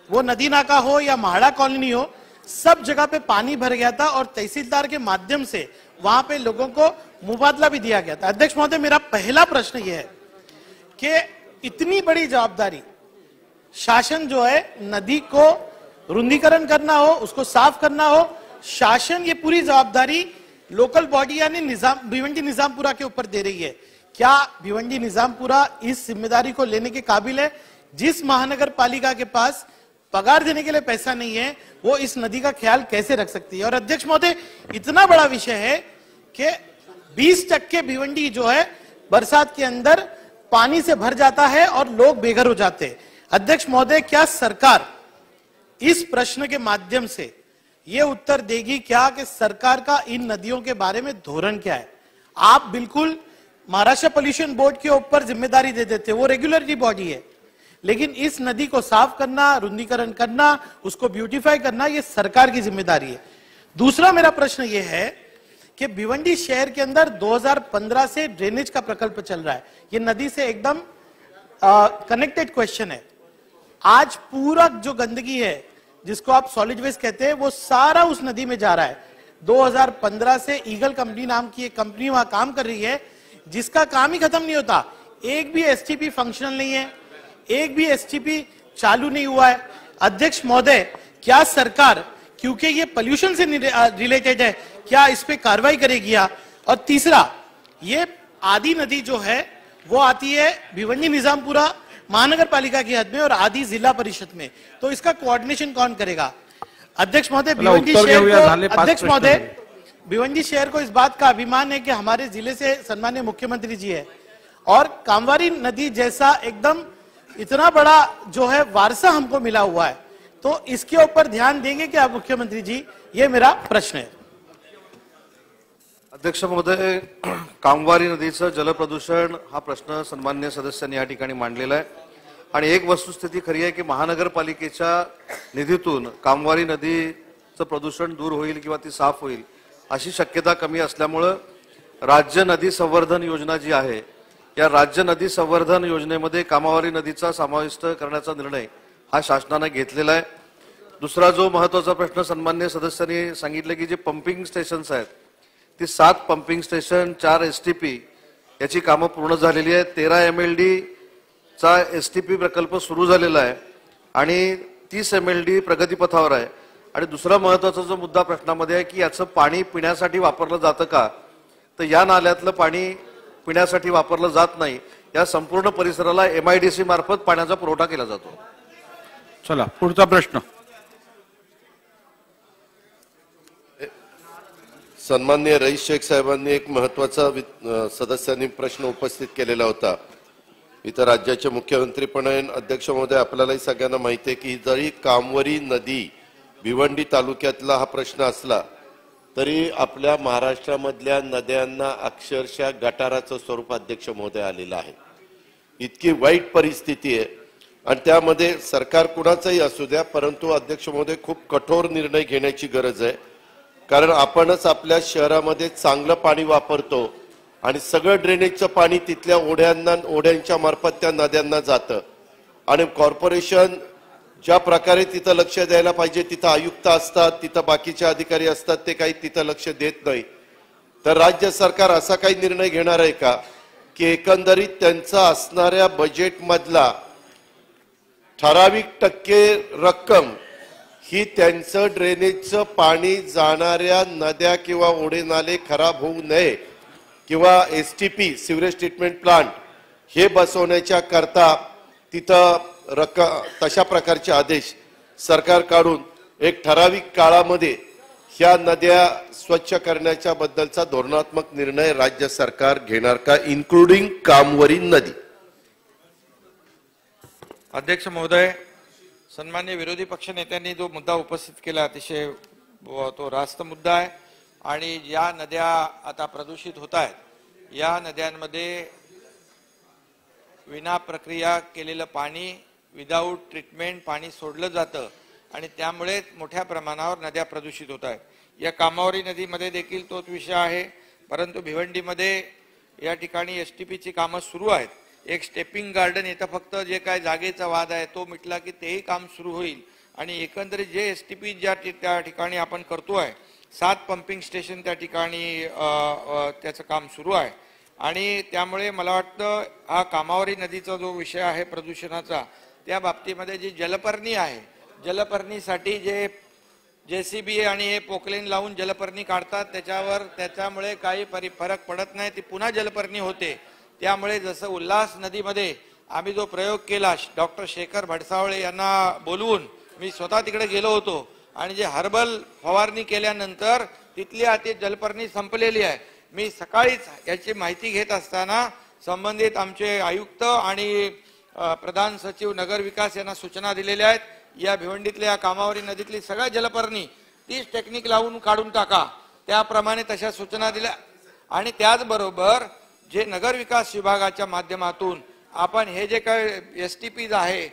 वो नदी नाका हो या महाड़ा कॉलोनी हो, सब जगह पे पानी भर गया था और तहसीलदार के माध्यम से वहां पे लोगों को मुबादला भी दिया गया था. अध्यक्ष महोदय, मेरा पहला प्रश्न यह है कि इतनी बड़ी जवाबदारी शासन जो है, नदी को रुंदीकरण करना हो, उसको साफ करना हो, शासन ये पूरी जवाबदारी लोकल बॉडी यानी भिवंडी निजामपुरा के ऊपर दे रही है. क्या भिवंडी निजामपुरा इस जिम्मेदारी को लेने के काबिल है? जिस महानगर पालिका के पास पगार देने के लिए पैसा नहीं है, वो इस नदी का ख्याल कैसे रख सकती है? और अध्यक्ष महोदय, इतना बड़ा विषय है कि 20% भिवंडी जो है बरसात के अंदर पानी से भर जाता है और लोग बेघर हो जाते हैं. अध्यक्ष महोदय, क्या सरकार इस प्रश्न के माध्यम से ये उत्तर देगी क्या कि सरकार का इन नदियों के बारे में धोरण क्या है? आप बिल्कुल महाराष्ट्र पोल्यूशन बोर्ड के ऊपर जिम्मेदारी दे देते, वो रेगुलेटरी बॉडी है, लेकिन इस नदी को साफ करना, रुंदीकरण करना, उसको ब्यूटिफाई करना, ये सरकार की जिम्मेदारी है. दूसरा मेरा प्रश्न ये है कि भिवंडी शहर के अंदर 2015 से ड्रेनेज का प्रकल्प चल रहा है. ये नदी से एकदम कनेक्टेड क्वेश्चन है. आज पूरा जो गंदगी है, जिसको आप सॉलिड वेस्ट कहते हैं, वो सारा उस नदी में जा रहा है. 2015 से ईगल कंपनी नाम की एक कंपनी वहां काम कर रही है, जिसका काम ही खत्म नहीं होता. एक भी एसटीपी फंक्शनल नहीं है, एक भी एसटीपी चालू नहीं हुआ है. अध्यक्ष महोदय, क्या सरकार, क्योंकि ये पोल्यूशन से रिलेटेड है, क्या इस पे कार्रवाई करेगी? और तीसरा, ये आदि नदी जो है वो आती है भिवंडी निजामपुरा महानगर पालिका की हद में और आदि जिला परिषद में, तो इसका कोऑर्डिनेशन कौन करेगा? अध्यक्ष महोदय, भिवंडी शहर को इस बात का अभिमान है कि हमारे जिले से सम्माननीय मुख्यमंत्री जी है, और कामवारी नदी जैसा एकदम इतना बड़ा जो है वारसा हमको मिला हुआ है, तो इसके ऊपर ध्यान देंगे क्या मुख्यमंत्री जी? ये मेरा प्रश्न है. अध्यक्ष महोदय, कामवारी नदीचं जलप्रदूषण हा प्रश्न सन्माननीय सदस्यांनी या ठिकाणी मांडलेला आहे. आणि एक वस्तुस्थिती खरी आहे की महानगरपालिकेच्या निधीतून कामवारी नदीचं प्रदूषण दूर होईल किंवा ती साफ होईल अशी शक्यता कमी असल्यामुळं राज्य नदी संवर्धन योजना जी आहे, या राज्य नदी संवर्धन योजनेमध्ये कामवारी नदीचा समाविष्ट करण्याचा निर्णय हा शासनाने घेतलेला आहे. दुसरा जो महत्त्वाचा प्रश्न सन्माननीय सदस्यांनी सांगितले की जे पंपिंग स्टेशन्स आहेत, ती 7 पंपिंग स्टेशन, 4 एसटीपी याची कामं पूर्ण झालेली आहेत. 13 MLD चा एसटीपी प्रकल्प सुरू झालेला आहे आणि 30 MLD प्रगतीपथावर आहे. आणि दुसरा महत्त्वाचा जो मुद्दा प्रश्नामध्ये आहे की याचं पाणी पिण्यासाठी वापरलं जातं का, तर या नाल्यातलं पाणी पिण्यासाठी वापरलं जात नाही. या संपूर्ण परिसराला MIDC मार्फत पाण्याचा पुरवठा केला जातो. चला, पुढचा प्रश्न. सन्माननीय रईस शेख साहेबांनी एक महत्वाचा सदस्यांनी प्रश्न उपस्थित केलेला होता. इथं राज्याचे मुख्यमंत्री पण आहेत. अध्यक्ष महोदय, आपल्यालाही सगळ्यांना माहिती आहे की जरी कामवरी नदी भिवंडी तालुक्यातला हा प्रश्न असला तरी आपल्या महाराष्ट्रामधल्या नद्यांना अक्षरशः गटाराचं स्वरूप अध्यक्ष महोदय आलेलं आहे. इतकी वाईट परिस्थिती आहे आणि त्यामध्ये सरकार कुणाचंही असू द्या, परंतु अध्यक्ष महोदय खूप कठोर निर्णय घेण्याची गरज आहे. कारण आपणच आपल्या शहरामध्ये चांगलं पाणी वापरतो आणि सगळं ड्रेनेजचं पाणी तिथल्या ओढ्यांच्या मार्फत त्या नद्यांना जातं आणि कॉर्पोरेशन ज्या प्रकारे तिथं लक्ष द्यायला पाहिजे, तिथं आयुक्त असतात, तिथं बाकीचे अधिकारी असतात, ते काही तिथं लक्ष देत नाही. तर राज्य सरकार असा काही निर्णय घेणार आहे का की एकंदरीत त्यांचा असणाऱ्या बजेटमधला ठराविक टक्के रक्कम ही त्यांचं ड्रेनेजचं पाणी जाणाऱ्या नद्या किंवा ओढे नाले खराब होऊ नये किंवा STP सिवरेज ट्रीटमेंट प्लांट हे बसवण्याच्या करता तिथं तशा प्रकारचे आदेश सरकार काढून एक ठराविक काळामध्ये ह्या नद्या स्वच्छ करण्याच्या बद्दलचा धोरणात्मक निर्णय राज्य सरकार घेणार का, इन्क्लुडिंग कामवरी नदी? अध्यक्ष महोदय, सन्मान्य विरोधी पक्ष नेत्यांनी जो मुद्दा उपस्थित केला अतिशय तो रास्त मुद्दा आहे आणि या नद्या आता प्रदूषित होत आहेत, या नद्यांमध्ये विना प्रक्रिया केलेलं पाणी विदाऊट ट्रीटमेंट पाणी सोडलं जातं आणि त्यामुळे मोठ्या प्रमाणावर नद्या प्रदूषित होत आहेत. या कामावरी नदीमध्ये देखील तोच विषय आहे, परंतु भिवंडीमध्ये या ठिकाणी STPची कामं सुरू आहेत. एक स्टेपिंग गार्डन इथं फक्त जे काय जागेचा वाद आहे तो मिटला की तेही काम सुरू होईल आणि एकंदरीत जे STP त्या ठिकाणी आपण करतोय 7 पंपिंग स्टेशन त्या ठिकाणी त्याचं काम सुरू आहे आणि त्यामुळे मला वाटतं हा कामावरी नदीचा जो विषय आहे प्रदूषणाचा, त्या बाबतीमध्ये जी जलपर्णी आहे, जलपर्णीसाठी जे JCB आणि हे पोकलेन लावून जलपर्णी काढतात त्याच्यामुळे काही फरक पडत नाही, ती पुन्हा जलपर्णी होते. त्यामुळे जसं उल्हास नदीमध्ये आम्ही जो प्रयोग केला डॉक्टर शेखर भडसावळे यांना बोलवून, मी स्वतः तिकडे गेलो होतो आणि जे हर्बल फवारणी केल्यानंतर तिथली आता जलपर्णी संपलेली आहे. मी सकाळीच याची माहिती घेत असताना संबंधित आमचे आयुक्त आणि प्रधान सचिव नगर विकास यांना सूचना दिलेल्या आहेत, या भिवंडीतल्या या कामावरी नदीतली सगळ्या जलपर्णी 30 टेक्निक लावून काढून टाका, त्याप्रमाणे तशा सूचना दिल्या. आणि त्याचबरोबर जे नगर विकास विभागाच्या माध्यमातून आपण हे जे काही STPs आहे,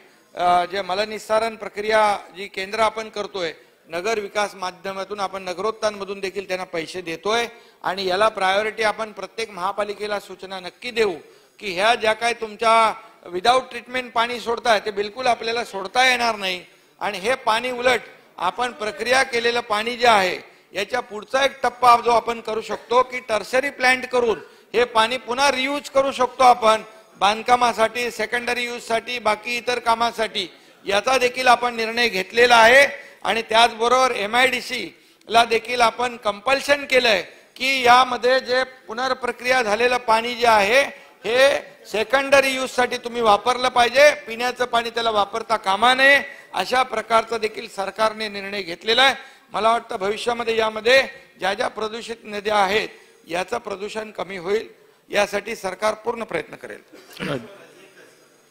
जे मलनिस्सारण प्रक्रिया जी केंद्र आपण करतोय, नगर विकास माध्यमातून आपण नगरोत्थानमधून देखील त्यांना पैसे देतोय आणि याला प्रायोरिटी आपण प्रत्येक महापालिकेला सूचना नक्की देऊ की ह्या ज्या काय तुमच्या विदाऊट ट्रीटमेंट पाणी सोडताय ते बिलकुल आपल्याला सोडता येणार नाही आणि हे पाणी उलट आपण प्रक्रिया केलेलं पाणी जे आहे याच्या पुढचा एक टप्पा जो आपण करू शकतो की टर्शरी प्लांट करून हे पाणी पुन्हा रियूज करू शकतो आपण बांधकामासाठी, सेकंडरी यूज साठी, बाकी इतर कामासाठी. याचा देखील आपण निर्णय घेतलेला आहे आणि त्याचबरोबर MIDC ला देखील आपण कंपल्शन केलंय की यामध्ये जे पुनर्प्रक्रिया झालेलं पाणी जे आहे हे सेकंडरी यूज साठी तुम्ही वापरलं पाहिजे, पिण्याचं पाणी त्याला वापरता कामा नये, अशा प्रकारचा देखील सरकारने निर्णय घेतलेला आहे. मला वाटतं भविष्यामध्ये यामध्ये ज्या ज्या प्रदूषित नद्या आहेत याचं प्रदूषण कमी होईल, यासाठी सरकार पूर्ण प्रयत्न करेल.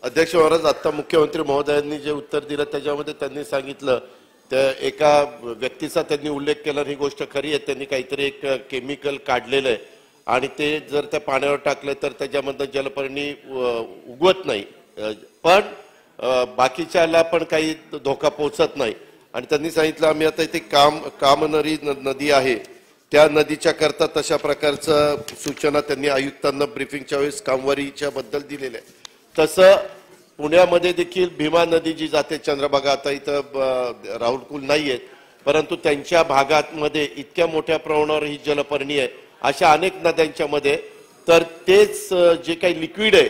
अध्यक्ष महाराज, आता मुख्यमंत्री महोदयांनी जे उत्तर दिलं त्याच्यामध्ये त्यांनी सांगितलं, त्या एका व्यक्तीचा त्यांनी उल्लेख केला, ही गोष्ट खरी आहे, त्यांनी काहीतरी एक केमिकल काढलेलं आहे आणि ते जर त्या पाण्यावर टाकलं तर त्याच्यामधनं जलपर्णी उगवत नाही, पण बाकीच्याला पण काही धोका पोहोचत नाही. आणि त्यांनी सांगितलं आम्ही आता इथे कामनरी नदी आहे त्या नदीच्या करता तशा प्रकारचं सूचना त्यांनी आयुक्तांना ब्रीफिंगच्या वेळेस कामवारीच्या बद्दल दिलेल्या आहे. तसं पुण्यामध्ये देखील भीमा नदी जी जाते चंद्रभागा, आता इथं राहुल कुल नाहीयेत परंतु त्यांच्या भागामध्ये इतक्या मोठ्या प्रमाणावर ही जलपर्णी आहे, अशा अनेक नद्यांच्या मध्ये, तर तेच जे काही लिक्विड आहे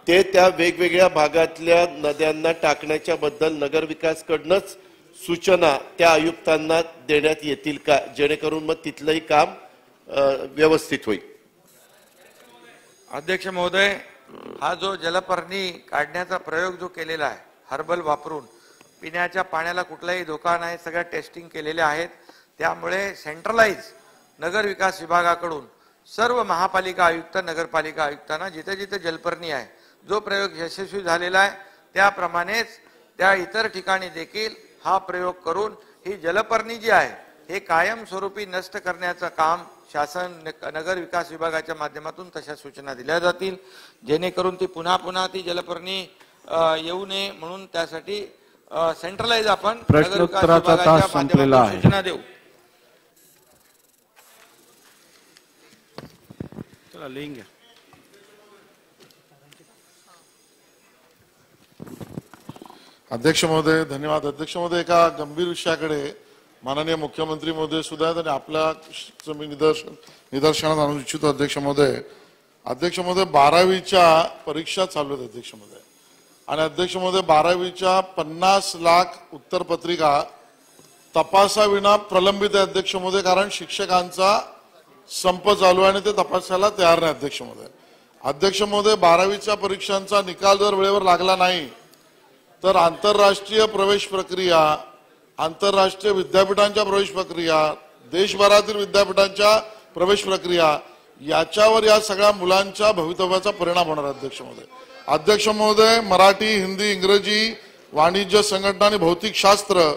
ते त्या वेगवेगळ्या भागातल्या नद्यांना टाकण्याच्या बद्दल नगर विकासकडूनच सूचना त्या आयुक्तांना देण्यात येतील का, जेणेकरून मग तिथलंही काम व्यवस्थित होईल? अध्यक्ष महोदय, हा जो जलपर्णी काढण्याचा प्रयोग जो केलेला आहे हर्बल वापरून, पिण्याच्या पाण्याला कुठलाही धोका नाही, सगळ्या टेस्टिंग केलेल्या आहेत. त्यामुळे सेंट्रलाइज नगर विकास विभागाकडून सर्व महापालिका आयुक्त, नगरपालिका आयुक्तांना जिथे जिथे जलपर्णी आहे, जो प्रयोग यशस्वी झालेला आहे त्याप्रमाणेच त्या इतर ठिकाणी देखील हा प्रयोग करून ही जलपर्णी जी आहे हे कायमस्वरूपी नष्ट करण्याचं काम शासन नगर विकास विभागाच्या माध्यमातून तशा सूचना दिल्या जातील, जेणेकरून ती पुन्हा पुन्हा ती जलपर्णी येऊ नये म्हणून त्यासाठी सेंट्रलाइज आपण नगर विकास विभागाच्या माध्यमातून सूचना देऊ. चला लिहून घ्या. अध्यक्ष महोदय धन्यवाद. अध्यक्ष महोदय, एका गंभीर विषयाकडे माननीय मुख्यमंत्री महोदय सुद्धा आहेत आणि आपल्या मी निदर्शनात आणू इच्छितो. अध्यक्ष महोदय 12वीच्या परीक्षा चालू आहेत अध्यक्ष महोदय, आणि अध्यक्ष महोदय 12वीच्या 50 लाख उत्तरपत्रिका तपासाविना प्रलंबित आहे अध्यक्ष महोदय, कारण शिक्षकांचा संप चालू आहे आणि ते तपासायला तयार नाही अध्यक्ष महोदय. अध्यक्ष महोदय 12वीच्या परीक्षांचा निकाल जर वेळेवर लागला नाही तर आंतरराष्ट्रीय प्रवेश प्रक्रिया, आंतरराष्ट्रीय विद्यापीठांच्या प्रवेश प्रक्रिया, देशभरातील विद्यापीठांच्या प्रवेश प्रक्रिया याच्यावर या सगळ्या मुलांच्या भवितव्याचा परिणाम होणार अध्यक्ष महोदय. अध्यक्ष महोदय, मराठी, हिंदी, इंग्रजी, वाणिज्य, संघटना आणि भौतिकशास्त्र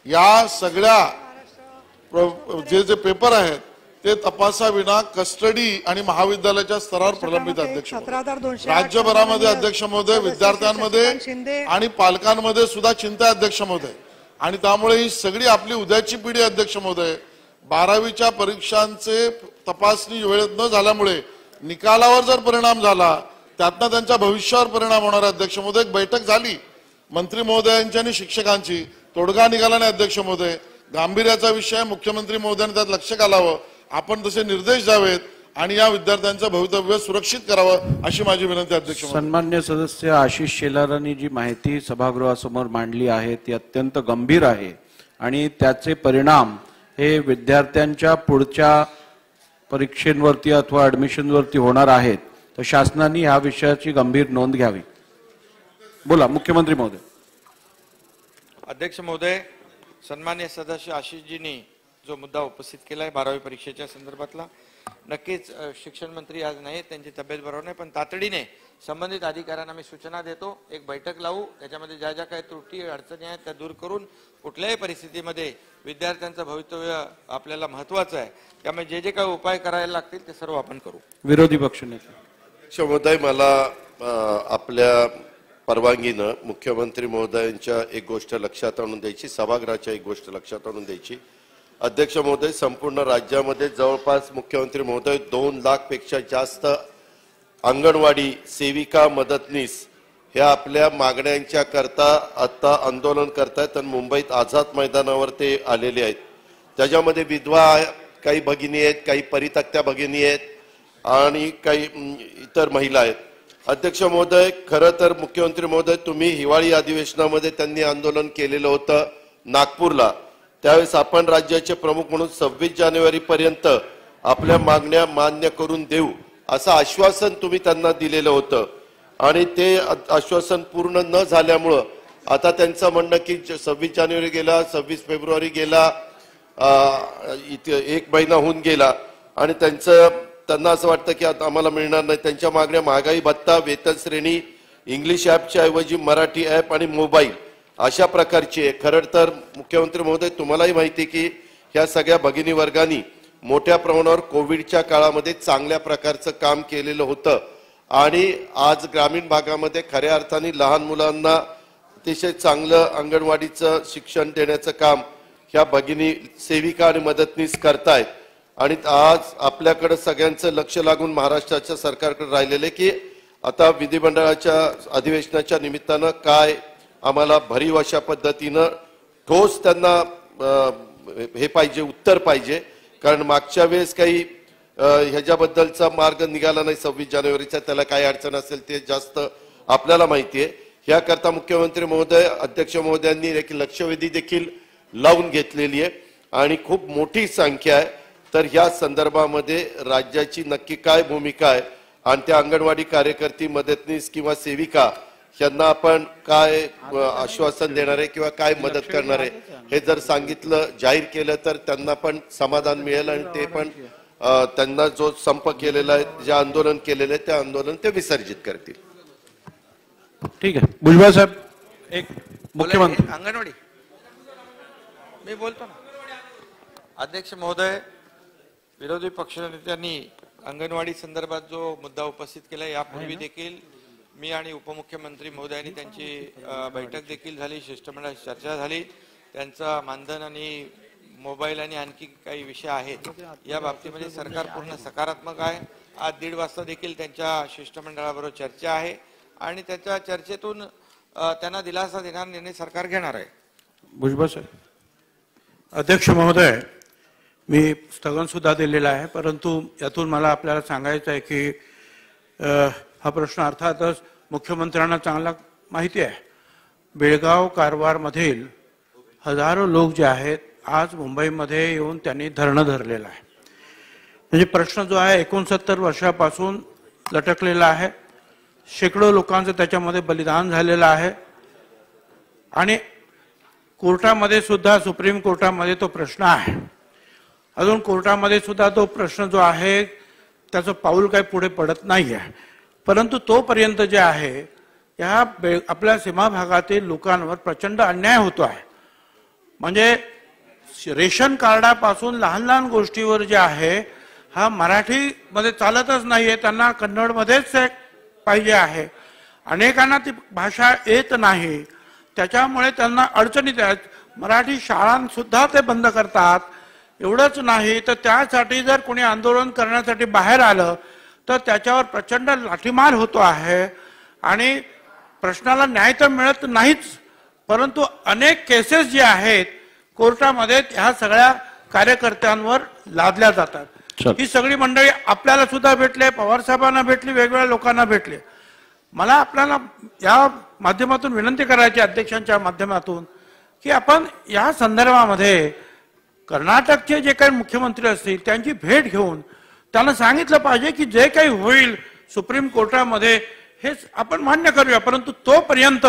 या सगळ्या जे पेपर आहेत ते तपासाविना कस्टडी आणि महाविद्यालयाच्या स्तरावर प्रलंबित अध्यक्ष महोदय. राज्यभरामध्ये अध्यक्ष महोदय विद्यार्थ्यांमध्ये आणि पालकांमध्ये सुद्धा चिंता आहे अध्यक्ष महोदय, आणि त्यामुळे ही सगळी आपली उद्याची पिढी अध्यक्ष महोदय 12वीच्या परीक्षांचे तपासणी वेळेत न झाल्यामुळे निकालावर जर परिणाम झाला त्यातनं त्यांच्या भविष्यावर परिणाम होणार आहे अध्यक्ष महोदय. एक बैठक झाली मंत्री महोदयांची आणि शिक्षकांची, तोडगा निघाला नाही अध्यक्ष महोदय. गांभीर्याचा विषय, मुख्यमंत्री महोदयांनी त्यात लक्ष घालावं, आपण तसे निर्देश द्यावेत आणि या विद्यार्थ्यांचं भवितव्य सुरक्षित करावं अशी माझी विनंती अध्यक्ष महोदय. सन्मान्य सदस्य आशिष शेलारांनी जी माहिती सभागृहासमोर मांडली आहे ती अत्यंत गंभीर आहे आणि त्याचे परिणाम हे विद्यार्थ्यांच्या पुढच्या परीक्षेवरती अथवा ऍडमिशनवरती होणार आहेत. तर शासनाने ह्या विषयाची गंभीर नोंद घ्यावी. बोला मुख्यमंत्री महोदय. अध्यक्ष महोदय, सन्मान्य सदस्य आशिषजींनी जो मुद्दा उपस्थित केला आहे 12वी परीक्षेच्या संदर्भातला, नक्कीच शिक्षण मंत्री आज नाही, त्यांची तब्येत बरोबर नाही, पण तातडीने संबंधित अधिकाऱ्यांना मी सूचना देतो, एक बैठक लावू, त्याच्यामध्ये ज्या ज्या काही त्रुटी अडचणी आहेत त्या दूर करून कुठल्याही परिस्थितीमध्ये विद्यार्थ्यांचं भवितव्य आपल्याला महत्वाचं आहे, त्यामुळे जे जे काही उपाय करायला लागतील ते सर्व आपण करू. विरोधी पक्षनेते महोदय, मला आपल्या परवानगीनं मुख्यमंत्री महोदयांच्या एक गोष्ट लक्षात आणून द्यायची, सभागृहाच्या एक गोष्ट लक्षात आणून द्यायची. अध्यक्ष महोदय, संपूर्ण राज्यामध्ये जवळपास मुख्यमंत्री महोदय 2 लाखपेक्षा जास्त अंगणवाडी सेविका मदतनीस ह्या आपल्या मागण्यांच्या करता आता आंदोलन करतायत आणि मुंबईत आझाद मैदानावर ते आलेले आहेत. त्याच्यामध्ये विधवा काही भगिनी आहेत, काही परित्यक्त्या भगिनी आहेत आणि काही इतर महिला आहेत. अध्यक्ष महोदय, खरं तर मुख्यमंत्री महोदय तुम्ही हिवाळी अधिवेशनामध्ये त्यांनी आंदोलन केलेलं होतं नागपूरला, त्यावेळेस आपण राज्याचे प्रमुख म्हणून 26 जानेवारीपर्यंत आपल्या मागण्या मान्य करून देऊ असं आश्वासन तुम्ही त्यांना दिलेलं होतं आणि ते आश्वासन पूर्ण न झाल्यामुळं आता त्यांचं म्हणणं की 26 जानेवारी गेला, 26 फेब्रुवारी गेला, 1 महिना होऊन गेला आणि त्यांना असं वाटतं की आता आम्हाला मिळणार नाही. त्यांच्या मागण्या महागाई भत्ता, वेतन श्रेणी, इंग्लिश ॲपच्या ऐवजी मराठी ॲप आणि मोबाईल अशा प्रकारची आहे. खरं तर मुख्यमंत्री महोदय तुम्हालाही माहिती की ह्या सगळ्या भगिनी वर्गांनी मोठ्या प्रमाणावर कोविडच्या काळामध्ये चांगल्या प्रकारचं काम केलेलं होतं आणि आज ग्रामीण भागामध्ये खऱ्या अर्थाने लहान मुलांना अतिशय चांगलं अंगणवाडीचं शिक्षण देण्याचं काम ह्या भगिनी सेविका आणि मदतनीस करतायत. आणि आज आपल्याकडे सगळ्यांचं लक्ष लागून महाराष्ट्राच्या सरकारकडे राहिलेले की आता विधिमंडळाच्या अधिवेशनाच्या निमित्तानं काय आम्हाला भरीव अशा पद्धतीनं ठोस त्यांना हे पाहिजे, उत्तर पाहिजे, कारण मागच्या वेळेस काही ह्याच्याबद्दलचा मार्ग निघाला नाही 26 जानेवारीचा, त्याला काय अडचण असेल ते जास्त आपल्याला माहिती आहे. याकरता मुख्यमंत्री महोदय, अध्यक्ष महोदयांनी एक लक्षवेधी देखील लावून घेतलेली आहे आणि खूप मोठी संख्या आहे. तर ह्या संदर्भामध्ये राज्याची नक्की काय भूमिका आहे आणि त्या अंगणवाडी कार्यकर्ती, मदतनीस किंवा सेविका यांना आपण काय आश्वासन देणार आहे किंवा काय मदत करणार आहे हे जर सांगितलं, जाहीर केलं तर त्यांना पण समाधान मिळेल आणि ते पण त्यांना जो संप केलेला आहे, जे आंदोलन केलेलं आहे, ते आंदोलन ते विसर्जित करतील. ठीक आहे. भुजबळ साहेब, एक मुख्यमंत्री. अंगणवाडी मी बोलतो ना. अध्यक्ष महोदय, विरोधी पक्षनेत्यांनी अंगणवाडी संदर्भात जो मुद्दा उपस्थित केला, यापूर्वी देखील मी आणि उपमुख्यमंत्री महोदयांनी त्यांची बैठक देखील झाली, शिष्टमंडळाची चर्चा झाली, त्यांचा मानधन आणि मोबाईल आणि आणखी काही विषय आहेत, या बाबतीमध्ये सरकार पूर्ण सकारात्मक आहे. आज 1:30 वाजता देखील त्यांच्या शिष्टमंडळाबरोबर चर्चा आहे आणि त्याच्या चर्चेतून त्यांना दिलासा देणार निर्णय सरकार घेणार आहे. भुजबळ साहेब. अध्यक्ष महोदय, मी स्थगन सुद्धा दिलेला आहे, परंतु यातून मला आपल्याला सांगायचं आहे की हा प्रश्न अर्थातच मुख्यमंत्र्यांना चांगला माहिती आहे. बेळगाव कारवारमधील हजारो लोक जे आहेत आज मुंबईमध्ये येऊन त्यांनी धरणं धरलेलं आहे. म्हणजे प्रश्न जो आहे 69 वर्षापासून लटकलेला आहे. शेकडो लोकांचं त्याच्यामध्ये बलिदान झालेलं आहे आणि कोर्टामध्ये सुद्धा, सुप्रीम कोर्टामध्ये तो प्रश्न आहे. अजून कोर्टामध्ये सुद्धा तो प्रश्न जो आहे त्याचं पाऊल काही पुढे पडत नाही आहे. परंतु तोपर्यंत जे आहे या आपल्या सीमा भागातील लोकांवर प्रचंड अन्याय होतो आहे. म्हणजे रेशन कार्डापासून लहान लहान गोष्टीवर जे आहे हा मराठीमध्ये चालतच नाहीये, त्यांना कन्नडमध्येच पाहिजे आहे. अनेकांना ती भाषा येत नाही, त्याच्यामुळे त्यांना अडचणीत आहेत. मराठी शाळांसुद्धा ते बंद करतात. एवढंच नाही तर त्यासाठी जर कोणी आंदोलन करण्यासाठी बाहेर आलं तर त्याच्यावर प्रचंड लाठीमार होतो आहे आणि प्रश्नाला न्याय तर मिळत नाहीच, परंतु अनेक केसेस जे आहेत कोर्टामध्ये ह्या सगळ्या कार्यकर्त्यांवर लादल्या जातात. ही सगळी मंडळी आपल्याला सुद्धा भेटले, पवार साहेबांना भेटली, वेगवेगळ्या लोकांना भेटले. मला आपल्याला या माध्यमातून विनंती करायची, अध्यक्षांच्या माध्यमातून, की आपण या संदर्भामध्ये कर्नाटकचे जे काही मुख्यमंत्री असतील त्यांची भेट घेऊन त्यांना सांगितलं पाहिजे की जे काही होईल सुप्रीम कोर्टामध्ये हे आपण मान्य करूया, परंतु तोपर्यंत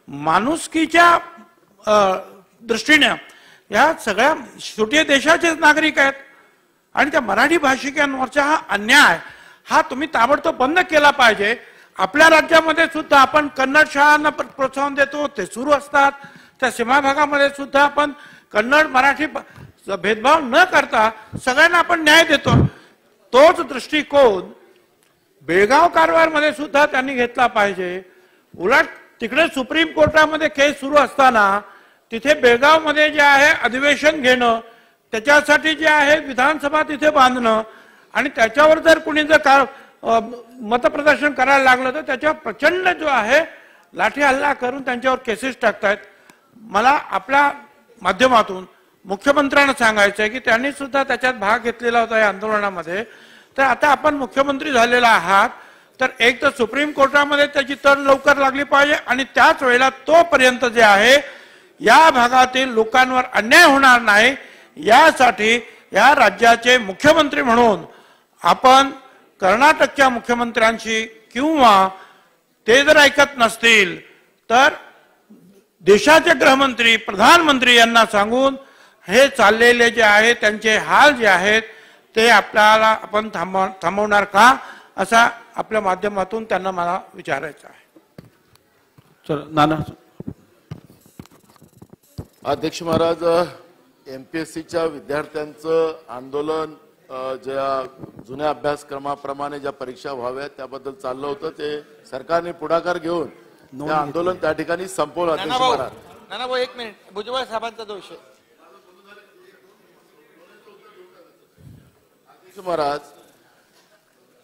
माणुसकीच्या दृष्टीने या सगळ्या छोट्या देशाचेच नागरिक आहेत आणि त्या मराठी भाषिकांवरचा हा अन्याय हा तुम्ही ताबडतोब बंद केला पाहिजे. आपल्या राज्यामध्ये सुद्धा आपण कन्नड शाळांना प्रोत्साहन देतो, ते सुरू असतात. त्या सीमा भागामध्ये सुद्धा आपण कन्नड मराठी भेदभाव न करता सगळ्यांना आपण न्याय देतो. तोच दृष्टिकोन बेळगाव कारवारमध्ये सुद्धा त्यांनी घेतला पाहिजे. उलट तिकडे सुप्रीम कोर्टामध्ये केस सुरू असताना तिथे बेळगावमध्ये जे आहे अधिवेशन घेणं, त्याच्यासाठी जे आहे विधानसभा तिथे बांधणं आणि त्याच्यावर जर कुणी जर मतप्रदर्शन करायला लागलं तर त्याच्यावर प्रचंड जो आहे लाठी हल्ला करून त्यांच्यावर केसेस टाकतायत. मला आपल्या माध्यमातून मुख्यमंत्र्यांना सांगायचं आहे की त्यांनी सुद्धा त्याच्यात भाग घेतलेला होता या आंदोलनामध्ये. तर आता आपण मुख्यमंत्री झालेला आहात तर एक तर सुप्रीम कोर्टामध्ये त्याची तर लवकर लागली पाहिजे आणि त्याच वेळेला तोपर्यंत जे आहे या भागातील लोकांवर अन्याय होणार नाही यासाठी या राज्याचे मुख्यमंत्री म्हणून आपण कर्नाटकच्या मुख्यमंत्र्यांशी किंवा ते जर ऐकत नसतील तर देशाचे गृहमंत्री, प्रधानमंत्री यांना सांगून हे चाललेले जे आहे त्यांचे हाल जे आहेत ते आपल्याला आपण थांबवणार का असा आपल्या माध्यमातून त्यांना मला विचारायचं आहे. चल नाना. अध्यक्ष महाराज, एमपीएससीच्या विद्यार्थ्यांचं आंदोलन ज्या जुन्या अभ्यासक्रमाप्रमाणे ज्या परीक्षा व्हाव्यात त्याबद्दल चाललं होतं ते सरकारने पुढाकार घेऊन ते आंदोलन त्या ठिकाणी संपवलं. अध्यक्ष महाराज, नाना भाऊ एक मिनिट, भुजबळ साहेबांचा दोष आहे. महाराज,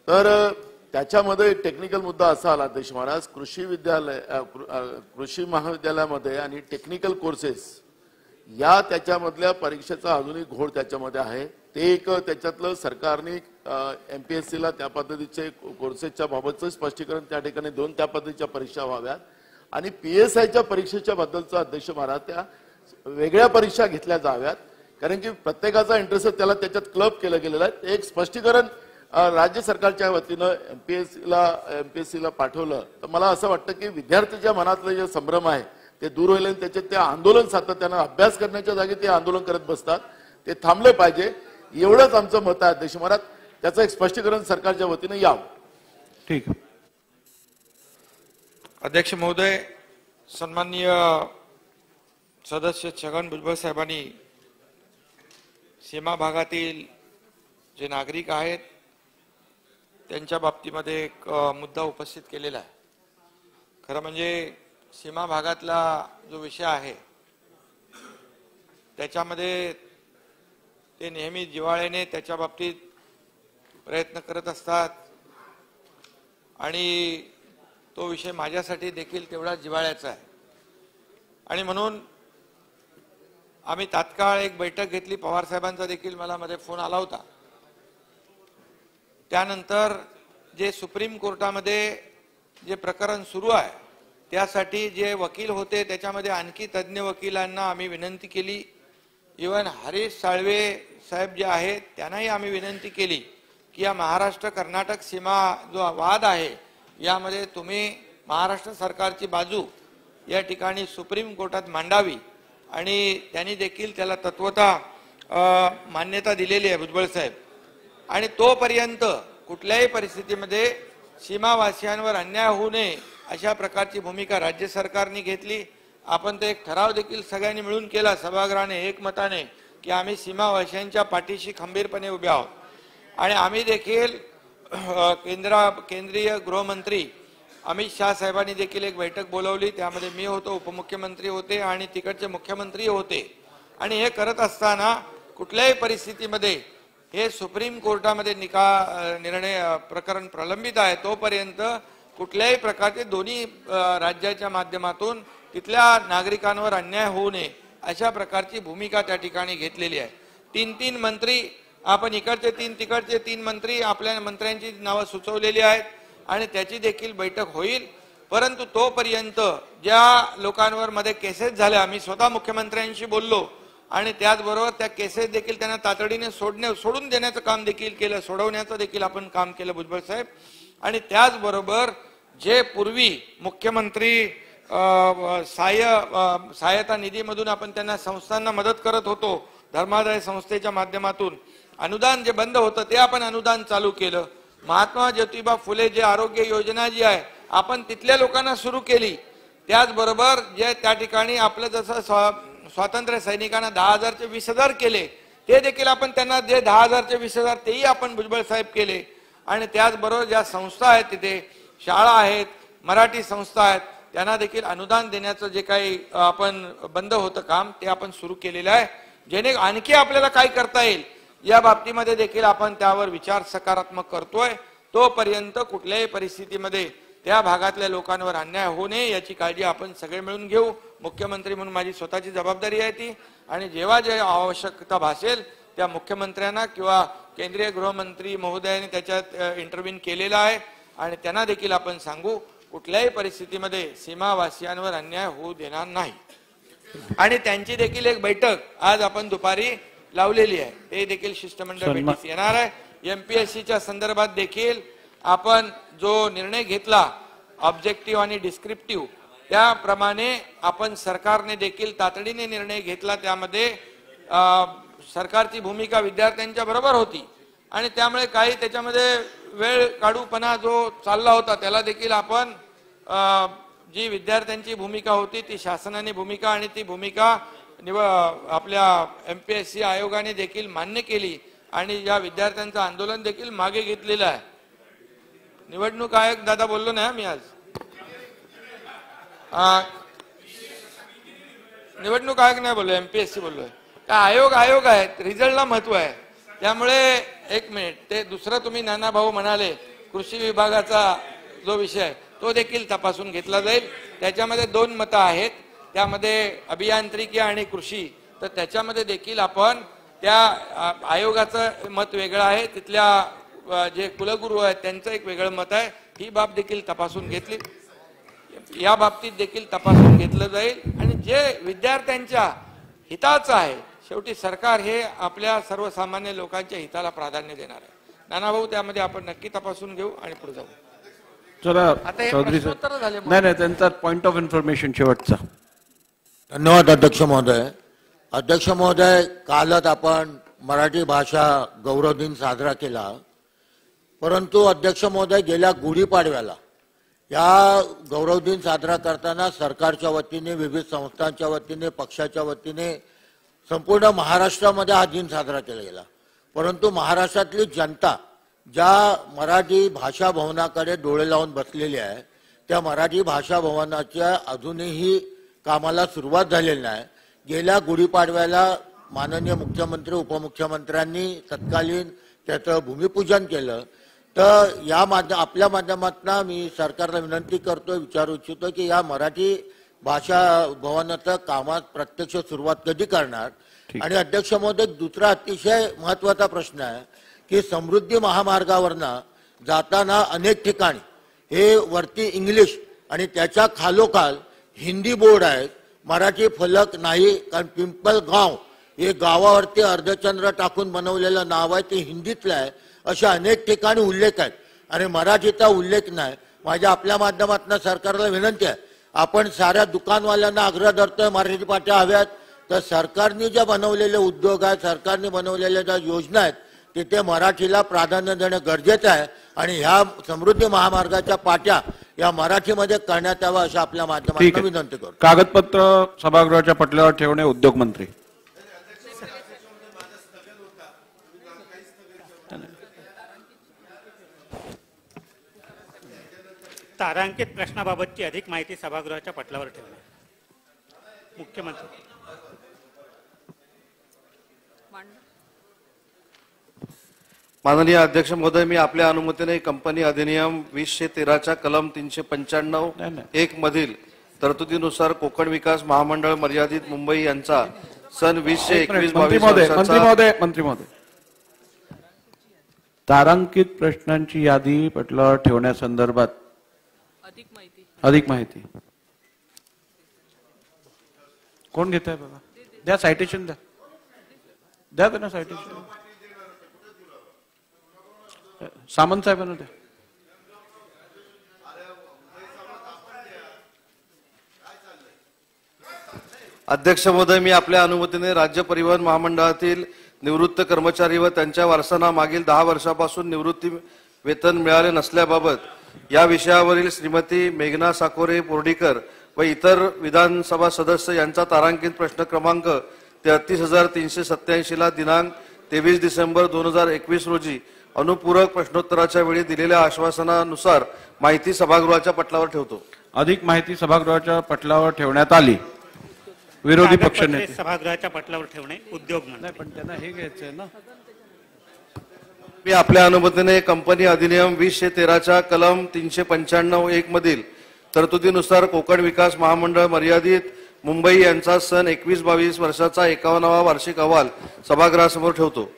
तर त्याच्यामध्ये टेक्निकल मुद्दा असा आला अध्यक्ष महाराज, कृषी महाविद्यालयामध्ये आणि टेक्निकल कोर्सेस या त्याच्यामधल्या परीक्षेचा अजूनही घोळ त्याच्यामध्ये आहे. ते एक त्याच्यातलं सरकारने एमपीएससीला त्या पद्धतीचे कोर्सेसच्या बाबतचं स्पष्टीकरण त्या ठिकाणी देऊन त्या पद्धतीच्या परीक्षा व्हाव्यात आणि पीएसआयच्या परीक्षेच्या बद्दलचं अध्यक्ष महाराज त्या वेगळ्या परीक्षा घेतल्या जाव्यात, कारण की प्रत्येकाचा इंटरेस्ट त्याला त्याच्यात क्लब केलं गेलेलं आहे. एक स्पष्टीकरण राज्य सरकारच्या वतीनं एमपीएससीला पाठवलं तर मला असं वाटतं की विद्यार्थ्याच्या मनातलं जे संभ्रम आहे ते दूर होईल आणि त्याच्यात ते आंदोलन सातत्यानं अभ्यास करण्याच्या जागी ते आंदोलन करत बसतात, ते थांबले पाहिजे एवढंच आमचं मत आहे अध्यक्ष महाराज. त्याचं एक स्पष्टीकरण सरकारच्या वतीनं यावं. ठीक. अध्यक्ष महोदय, सन्माननीय सदस्य छगन भुजबळ साहेबांनी सीमा भागातील जे नागरिक आहेत त्यांच्या बाबतीमध्ये एक मुद्दा उपस्थित केलेला आहे. खरं म्हणजे सीमा भागातला जो विषय आहे त्याच्यामध्ये ते नेहमी जिव्हाळ्याने त्याच्या बाबतीत प्रयत्न करत असतात आणि तो विषय माझ्यासाठी देखील तेवढा जिव्हाळ्याचा आहे आणि म्हणून आम्ही तात्काळ एक बैठक घेतली. पवार साहेबांचा देखील मला मध्ये फोन आला होता. त्यानंतर जे सुप्रीम कोर्टामध्ये जे प्रकरण सुरू आहे त्यासाठी जे वकील होते त्याच्यामध्ये आणखी तज्ज्ञ वकिलांना आम्ही विनंती केली. इवन हरीश साळवे साहेब जे आहेत त्यांनाही आम्ही विनंती केली की या महाराष्ट्र कर्नाटक सीमा जो वाद आहे यामध्ये तुम्ही महाराष्ट्र सरकारची बाजू या ठिकाणी सुप्रीम कोर्टात मांडावी आणि त्यांनी देखील त्याला तत्वतः मान्यता दिलेली आहे भुजबळ साहेब. आणि तोपर्यंत कुठल्याही परिस्थितीमध्ये सीमावासियांवर अन्याय होऊ नये अशा प्रकारची भूमिका राज्य सरकारने घेतली. आपण ते एक ठराव देखील सगळ्यांनी मिळून केला सभागृहाने एकमताने की आम्ही सीमावासियांच्या पाठीशी खंबीरपणे उभे आहोत. आणि आम्ही देखील केंद्रीय गृहमंत्री अमित शाह साहेबांनी देखील एक बैठक बोलवली. त्यामध्ये मी होतो, उपमुख्यमंत्री होते आणि तिकडचे मुख्यमंत्री होते. आणि हे करत असताना कुठल्याही परिस्थितीमध्ये हे सुप्रीम कोर्टामध्ये निर्णय प्रकरण प्रलंबित आहे तोपर्यंत कुठल्याही प्रकारचे दोन्ही राज्याच्या माध्यमातून तिथल्या नागरिकांवर अन्याय होऊ नये अशा प्रकारची भूमिका त्या ठिकाणी घेतलेली आहे. 3 मंत्री आपण इकडचे 3 तिकडचे 3 मंत्री आपल्या मंत्र्यांची नावं सुचवलेली आहेत आणि त्याची देखील बैठक होईल. परंतु तोपर्यंत ज्या लोकांवर मध्ये केसेस झाल्या आम्ही स्वतः मुख्यमंत्र्यांशी बोललो आणि त्याचबरोबर त्या केसेस देखील त्यांना तातडीने सोडून देण्याचं काम देखील केलं, सोडवण्याचं देखील आपण काम केलं भुजबळ साहेब. आणि त्याचबरोबर जे पूर्वी मुख्यमंत्री सहायता निधीमधून आपण त्यांना संस्थांना मदत करत होतो धर्मादाय संस्थेच्या माध्यमातून अनुदान जे बंद होतं ते आपण अनुदान चालू केलं. महात्मा ज्योतिबा फुले जे आरोग्य योजना जी आहे आपण तिथल्या लोकांना सुरू केली. त्याचबरोबर जे त्या ठिकाणी आपलं जसं स्वातंत्र्य सैनिकांना 10,000चे 20,000 केले ते देखील आपण त्यांना जे 10,000चे 20,000 तेही आपण भुजबळ साहेब केले. आणि त्याचबरोबर ज्या संस्था आहेत तिथे शाळा आहेत मराठी संस्था आहेत त्यांना देखील अनुदान देण्याचं जे काही आपण बंद होतं काम ते आपण सुरू केलेलं आहे. जेणे आणखी आपल्याला काय करता येईल या बाबतीमध्ये देखील आपण त्यावर विचार सकारात्मक करतोय. तोपर्यंत कुठल्याही परिस्थितीमध्ये त्या भागातल्या लोकांवर अन्याय होऊ नये याची काळजी आपण सगळे मिळून घेऊ. मुख्यमंत्री म्हणून माझी स्वतःची जबाबदारी आहे ती. आणि जेव्हा जे आवश्यकता भासेल त्या मुख्यमंत्र्यांना किंवा केंद्रीय गृहमंत्री महोदयांनी त्याच्यात इंटरव्ह्यू केलेला आहे आणि त्यांना देखील आपण सांगू कुठल्याही परिस्थितीमध्ये सीमावासियांवर अन्याय होऊ देणार नाही. आणि त्यांची देखील एक बैठक आज आपण दुपारी लावलेली आहे. ते देखील शिष्टमंडळ बैठक येणार आहे. एमपीएससीच्या संदर्भात देखील आपण जो निर्णय घेतला ऑब्जेक्टिव्ह आणि डिस्क्रिप्टिव्ह त्याप्रमाणे आपण सरकारने देखील तातडीने निर्णय घेतला. त्यामध्ये सरकारची भूमिका विद्यार्थ्यांच्या बरोबर होती आणि त्यामुळे काही त्याच्यामध्ये वेळ काढूपणा जो चालला होता त्याला देखील आपण जी विद्यार्थ्यांची भूमिका होती ती शासनाने भूमिका आणि ती भूमिका आपल्या एमपीएससी आयोगाने देखील मान्य केली आणि या विद्यार्थ्यांचं आंदोलन देखील मागे घेतलेलं आहे. निवडणूक आयोग दादा बोललो ना मी आज निवडणूक आयोग नाही बोललो एमपीएससी बोललोय. का आयोग आहे रिझल्टला महत्व आहे. त्यामुळे एक मिनिट ते दुसरं तुम्ही नाना भाऊ म्हणाले कृषी विभागाचा जो विषय आहे तो देखील तपासून घेतला जाईल. त्याच्यामध्ये 2 मतं आहेत त्यामध्ये अभियांत्रिकी आणि कृषी तर त्याच्यामध्ये देखील आपण त्या आयोगाचं मत वेगळं आहे तिथल्या जे कुलगुरू आहेत त्यांचं एक वेगळं मत आहे. ही बाब देखील तपासून घेतली या बाबतीत देखील तपासून घेतलं जाईल आणि जे विद्यार्थ्यांच्या हिताचं आहे शेवटी सरकार हे आपल्या सर्वसामान्य लोकांच्या हिताला प्राधान्य देणार आहे. नानाभाऊ त्यामध्ये आपण नक्की तपासून घेऊ आणि पुढे जाऊ. चला चौधरी साहेब नाही त्यांचा पॉइंट ऑफ इन्फॉर्मेशन शेवटचा. धन्यवाद अध्यक्ष महोदय. अध्यक्ष महोदय कालच आपण मराठी भाषा गौरव दिन साजरा केला परंतु अध्यक्ष महोदय गेल्या गुढीपाडव्याला या गौरव दिन साजरा करताना सरकारच्या वतीने विविध संस्थांच्या वतीने पक्षाच्या वतीने संपूर्ण महाराष्ट्रामध्ये हा दिन साजरा केला गेला. परंतु महाराष्ट्रातली जनता ज्या मराठी भाषा भवनाकडे डोळे लावून बसलेली आहे त्या मराठी भाषा भवनाच्या अजूनही कामाला सुरुवात झालेली नाही. गेल्या गुढीपाडव्याला माननीय मुख्यमंत्री उपमुख्यमंत्र्यांनी तत्कालीन त्याचं भूमिपूजन केलं. तर या आपल्या माध्यमातून मी सरकारला विनंती करतो, विचारू इच्छितो की या मराठी भाषा भवनाचं कामात प्रत्यक्ष सुरुवात कधी करणार. आणि अध्यक्ष महोदय, दुसरा अतिशय महत्वाचा प्रश्न आहे की समृद्धी महामार्गावरनं जाताना अनेक ठिकाणी हे वरती इंग्लिश आणि त्याच्या खालोखाल हिंदी बोर्ड आहेत, मराठी फलक नाही. कारण पिंपलगाव हे गावावरती अर्धचंद्र टाकून बनवलेलं नाव आहे, ते हिंदीतलं आहे. अशा अनेक ठिकाणी उल्लेख आहेत आणि मराठीचा उल्लेख नाही. माझ्या आपल्या माध्यमातून सरकारला विनंती आहे, आपण साऱ्या दुकानवाल्यांना आग्रह धरतोय मराठी पाट्या हव्यात, तर सरकारने जे बनवलेले उद्योग आहेत, सरकारने बनवलेल्या ज्या योजना आहेत, तिथे मराठीला प्राधान्य देणं गरजेचं आहे. आणि ह्या समृद्धी महामार्गाच्या पाट्या या मराठीमध्ये करण्यात यावं अशा आपल्या माध्यमातून विनंती करतो. कागदपत्र सभागृहाच्या पटलावर ठेवणे उद्योग मंत्री. तारांकित प्रश्नाबाबतची अधिक माहिती सभागृहाच्या पटलावर ठेवणे. मुख्यमंत्री. माननीय अध्यक्ष महोदय, मी आपल्या अनुमतीने कंपनी अधिनियम 2013च्या कलम 395(1) मधील तरतुदीनुसार कोकण विकास महामंडळ मर्यादित मुंबई यांचा सन 2021-22 मंत्री महोदय, तारांकित प्रश्नांची यादी पटलावर ठेवण्यासंदर्भात अधिक माहिती कोण घेत आहे बघा. द्या सायटेशन, द्या त्यांना सायटेशन. सामंत साहेबांना द्या. अध्यक्ष महोदय, मी आपल्या अनुमतीने राज्य परिवहन महामंडळातील निवृत्त कर्मचारी व त्यांच्या वारसांना मागील 10 वर्षापासून निवृत्ती वेतन मिळाले नसल्याबाबत या विषयावरील श्रीमती मेघना साकोरे पोर्डीकर व इतर विधानसभा सदस्य यांचा तारांकित प्रश्न क्रमांक 33,387 ला दिनांक 23 डिसेंबर 2021 रोजी अनुपूरक प्रश्नोत्तराच्या वेळी दिलेल्या आश्वासनानुसार माहिती सभागृहाच्या पटलावर ठेवतो. अधिक माहिती सभागृहाच्या पटलावर ठेवण्यात आली. विरोधी पक्षनेते. सभागृहाच्या पटलावर ठेवणे उद्योग मंत्री. पण त्यांना हे घ्यायचंय ना. मी आपल्या अनुमतीने कंपनी अधिनियम 2013च्या कलम 395(1) मधील तरतुदीनुसार कोकण विकास महामंडळ मर्यादित मुंबई यांचा सन 21-22 वर्षाचा 51वा वार्षिक अहवाल सभागृहासमोर ठेवतो.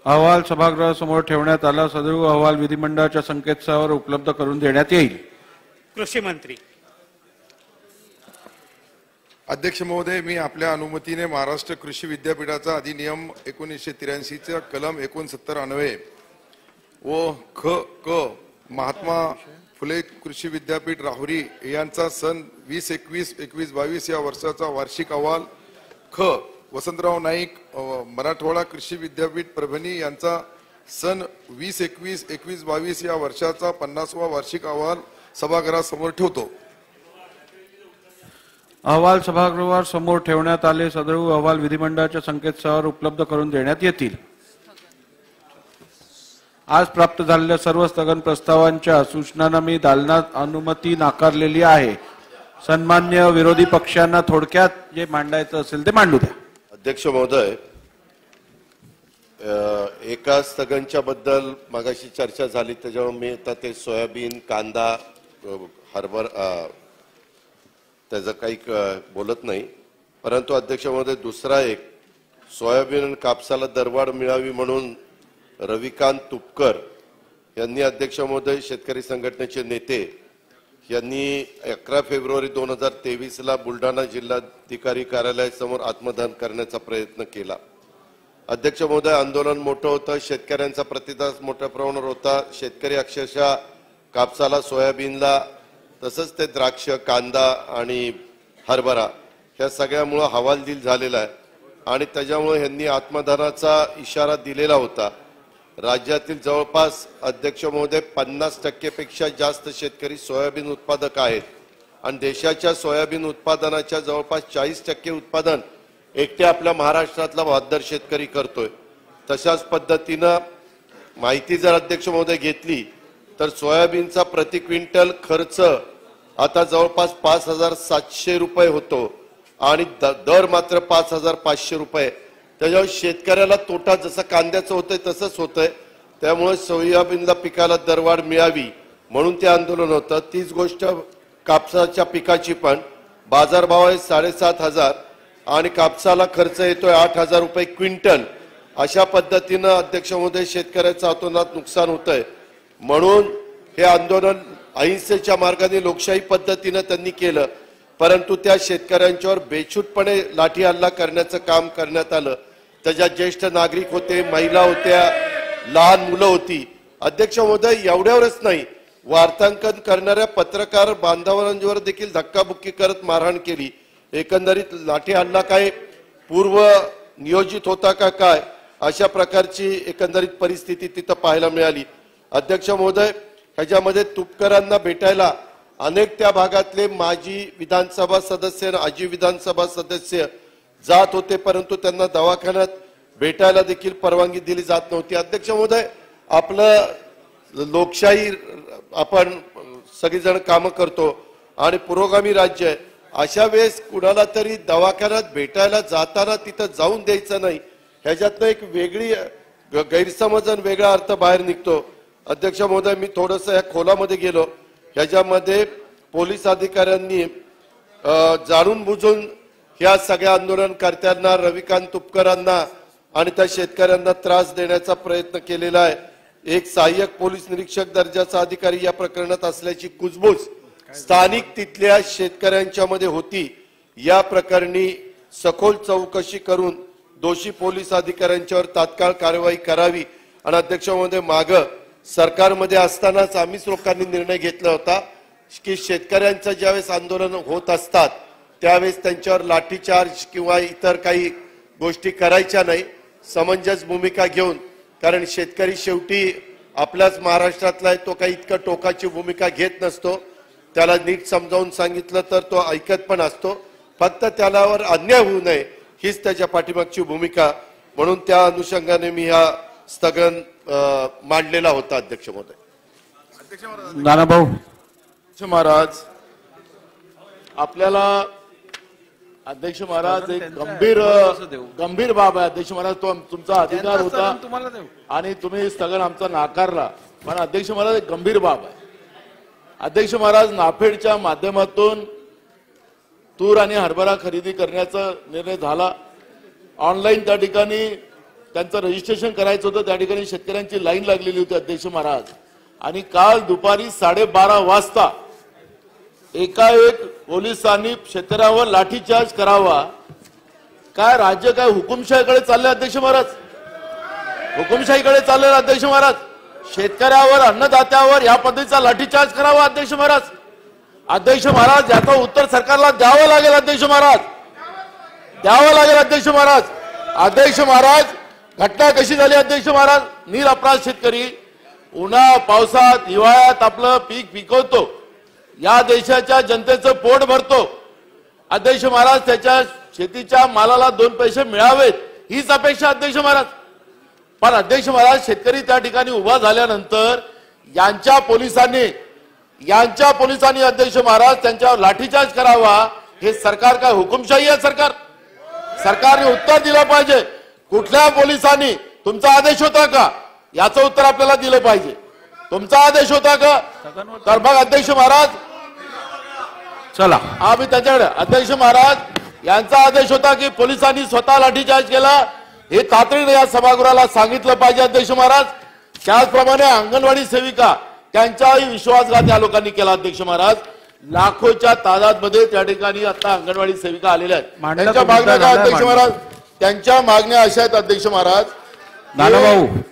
अहवाल सभागृहासमोर ठेवण्यात आला. सदर अहवाल विधिमंडळाच्या संकेतस्थळावर उपलब्ध करून देण्यात येईल. कृषी मंत्री. अध्यक्ष महोदय, मी आपल्या अनुमतीने महाराष्ट्र कृषी विद्यापीठाचा अधिनियम 1983चा कलम 69 अन्वये व क महात्मा फुले कृषी विद्यापीठ राहुरी यांचा सन 2021-22 या वर्षाचा वार्षिक अहवाल, ख वसंतराव नाईक मराठवाडा कृषी विद्यापीठ परभणी यांचा सन 2021-22 या वर्षाचा 50वा वार्षिक अहवाल सभागृहासमोर ठेवतो. अहवाल सभागृहावर समोर ठेवण्यात आले. सदर अहवाल विधिमंडळाच्या संकेतस्थळावर उपलब्ध करून देण्यात येतील. आज प्राप्त झालेल्या सर्व स्थगन प्रस्तावांच्या सूचनांना मी दालनात अनुमती नाकारलेली आहे. सन्मान्य विरोधी पक्षांना थोडक्यात जे मांडायचं असेल ते मांडू द्या. अध्यक्ष महोदय, एका स्थगनच्या बद्दल मगाशी चर्चा झाली, त्याच्यामुळे मी आता ते सोयाबीन, कांदा, हरभरा त्याचं काही बोलत नाही. परंतु अध्यक्ष महोदय, दुसरा एक सोयाबीन आणि कापसाला दरवाढ मिळावी म्हणून रविकांत तुपकर यांनी अध्यक्ष महोदय शेतकरी संघटनेचे नेते यांनी 11 फेब्रुवारी 2023 ला बुलढाणा जिल्हाधिकारी कार्यालयासमोर आत्मदहन करण्याचा प्रयत्न केला. अध्यक्ष महोदय, आंदोलन मोठं होतं, शेतकऱ्यांचा प्रतिसाद मोठ्या प्रमाणावर होता. शेतकरी अक्षरशः कापसाला, सोयाबीनला, तसंच ते द्राक्ष, कांदा आणि हरभरा ह्या सगळ्यामुळे हवालदिल झालेला आहे आणि त्याच्यामुळे यांनी आत्मदहनाचा इशारा दिलेला होता. राज्यातील जवळपास अध्यक्ष महोदय 50% पेक्षा जास्त शेतकरी सोयाबीन उत्पादक आहेत आणि देशाच्या सोयाबीन उत्पादनाच्या जवळपास 40% उत्पादन एकटे आपल्या महाराष्ट्रातला बहादर शेतकरी करतोय. तशाच पद्धतीनं माहिती जर अध्यक्ष महोदय घेतली तर सोयाबीनचा प्रति क्विंटल खर्च आता जवळपास 5,700 रुपये होतो आणि दर मात्र 5,500 रुपये. त्याच्यावर शेतकऱ्याला तोटा जसा कांद्याचं होतंय तसंच होतंय. त्यामुळे सोयाबीनला पिकाला दरवाढ मिळावी म्हणून ते आंदोलन होतं. तीच गोष्ट कापसाच्या पिकाची पण. बाजारभाव आहे 7,500 आणि कापसाला खर्च येतोय 8,000 रुपये क्विंटल. अशा पद्धतीनं अध्यक्ष महोदय शेतकऱ्याचं अतोनात नुकसान होतंय. म्हणून हे आंदोलन अहिंसेच्या मार्गाने लोकशाही पद्धतीनं त्यांनी केलं, परंतु त्या शेतकऱ्यांच्यावर बेछूटपणे लाठी हल्ला करण्याचं काम करण्यात आलं. त्याच्यात ज्येष्ठ नागरिक होते, महिला होत्या, लहान मुलं होती. अध्यक्ष महोदय एवढ्यावरच नाही, वार्तांकन करणाऱ्या पत्रकार बांधवांवर देखील धक्काबुक्की करत मारहाण केली. एकंदरीत लाठी हल्ला काय पूर्व नियोजित होता का काय, अशा प्रकारची एकंदरीत परिस्थिती तिथं पाहायला मिळाली. अध्यक्ष महोदय, ह्याच्यामध्ये तुपकरांना भेटायला अनेक त्या भागातले माजी विधानसभा सदस्य, आजी विधानसभा सदस्य जात होते, परंतु त्यांना दवाखान्यात भेटायला देखील परवानगी दिली जात नव्हती. अध्यक्ष महोदय, आपलं लोकशाही आपण सगळीजण कामं करतो आणि पुरोगामी राज्य आहे. अशा वेळेस कुणाला तरी दवाखान्यात भेटायला जाताना तिथं जाऊन द्यायचं नाही, ह्याच्यातनं एक वेगळी गैरसमज आणि वेगळा अर्थ बाहेर निघतो. अध्यक्ष महोदय, मी थोडंसं या खोलामध्ये गेलो. ह्याच्यामध्ये पोलीस अधिकाऱ्यांनी जाणून बुजून ह्या सगळ्या आंदोलनकर्त्यांना, रविकांत तुपकरांना आणि त्या शेतकऱ्यांना त्रास देण्याचा प्रयत्न केलेला आहे. एक सहाय्यक पोलीस निरीक्षक दर्जाचा अधिकारी या प्रकरणात असल्याची कुजबूज स्थानिक तिथल्या शेतकऱ्यांच्या मध्ये होती. या प्रकरणी सखोल चौकशी करून दोषी पोलीस अधिकाऱ्यांच्यावर तात्काळ कारवाई करावी. आणि अध्यक्ष महोदय, माग सरकारमध्ये असतानाच आम्हीच लोकांनी निर्णय घेतला होता की शेतकऱ्यांचं ज्यावेळेस आंदोलन होत असतात त्यावेळेस त्यांच्यावर लाठीचार्ज किंवा इतर काही गोष्टी करायच्या नाही, समंजस भूमिका घेऊन. कारण शेतकरी शेवटी आपल्याच महाराष्ट्रातला आहे, तो काही इतकं टोकाची भूमिका घेत नसतो. त्याला नीट समजावून सांगितलं तर तो ऐकत पण असतो. फक्त त्यालावर अन्याय होऊ नये हीच त्याच्या पाठीमागची भूमिका. म्हणून त्या अनुषंगाने मी हा स्थगन मांडलेला होता. अध्यक्ष महोदय. नानाभाऊ महाराज, आपल्याला अध्यक्ष महाराज एक गंभीर बाब आहे. अध्यक्ष महाराज, तो तुमचा अधिकार होता आणि तुम्ही स्थगन आमचा नाकारला, पण अध्यक्ष महाराज एक गंभीर बाब आहे. अध्यक्ष महाराज, नाफेडच्या माध्यमातून तूर आणि हरभरा खरेदी करण्याचा निर्णय झाला. ऑनलाईन त्या ठिकाणी त्यांचं रजिस्ट्रेशन करायचं होतं, त्या ठिकाणी शेतकऱ्यांची लाईन लागलेली होती. अध्यक्ष महाराज, आणि काल दुपारी 12:30 वाजता एकाएक पोलिसांनी शेतकऱ्यावर लाठीचार्ज करावा. काय राज्य काय हुकुमशाहीकडे चाललंय अध्यक्ष महाराज? हुकुमशाहीकडे चाललंय अध्यक्ष महाराज. शेतकऱ्यावर, अन्नदात्यावर या पद्धतीचा लाठीचार्ज करावा अध्यक्ष महाराज. अध्यक्ष महाराज, याचं उत्तर सरकारला द्यावं लागेल अध्यक्ष महाराज, द्यावं लागेल अध्यक्ष महाराज. अध्यक्ष महाराज, घटना कशी झाली अध्यक्ष महाराज? निरपराध शेतकरी उन्हा पावसात हिवाळ्यात आपलं पीक पिकवतो, या देशाच्या जनतेचं पोट भरतो. अध्यक्ष महाराज, त्याच्या शेतीच्या मालाला 2 पैसे मिळावेत हीच अपेक्षा अध्यक्ष महाराज. पण अध्यक्ष महाराज, शेतकरी त्या ठिकाणी उभा झाल्यानंतर यांच्या पोलिसांनी अध्यक्ष महाराज त्यांच्यावर लाठीचार्ज करावा. हे सरकार काय हुकुमशाही आहे? सरकारने उत्तर दिलं पाहिजे. कुठल्या पोलिसांनी? तुमचा आदेश होता का? याचं उत्तर आपल्याला दिलं पाहिजे. तुमचा आदेश होता का? तर मग अध्यक्ष महाराज, चला आम्ही त्याच्याकडे. अध्यक्ष महाराज, यांचा आदेश होता की पोलिसांनी स्वतः लाठीचार्ज केला, हे तातडीने या सभागृहाला सांगितलं पाहिजे अध्यक्ष महाराज. त्याचप्रमाणे अंगणवाडी सेविका, त्यांचाही विश्वासघात या लोकांनी केला अध्यक्ष महाराज. लाखोच्या तादादमध्ये त्या ठिकाणी आता अंगणवाडी सेविका आलेल्या आहेत. त्यांच्या मागण्या काय अध्यक्ष महाराज? त्यांच्या मागण्या अशा आहेत अध्यक्ष महाराज.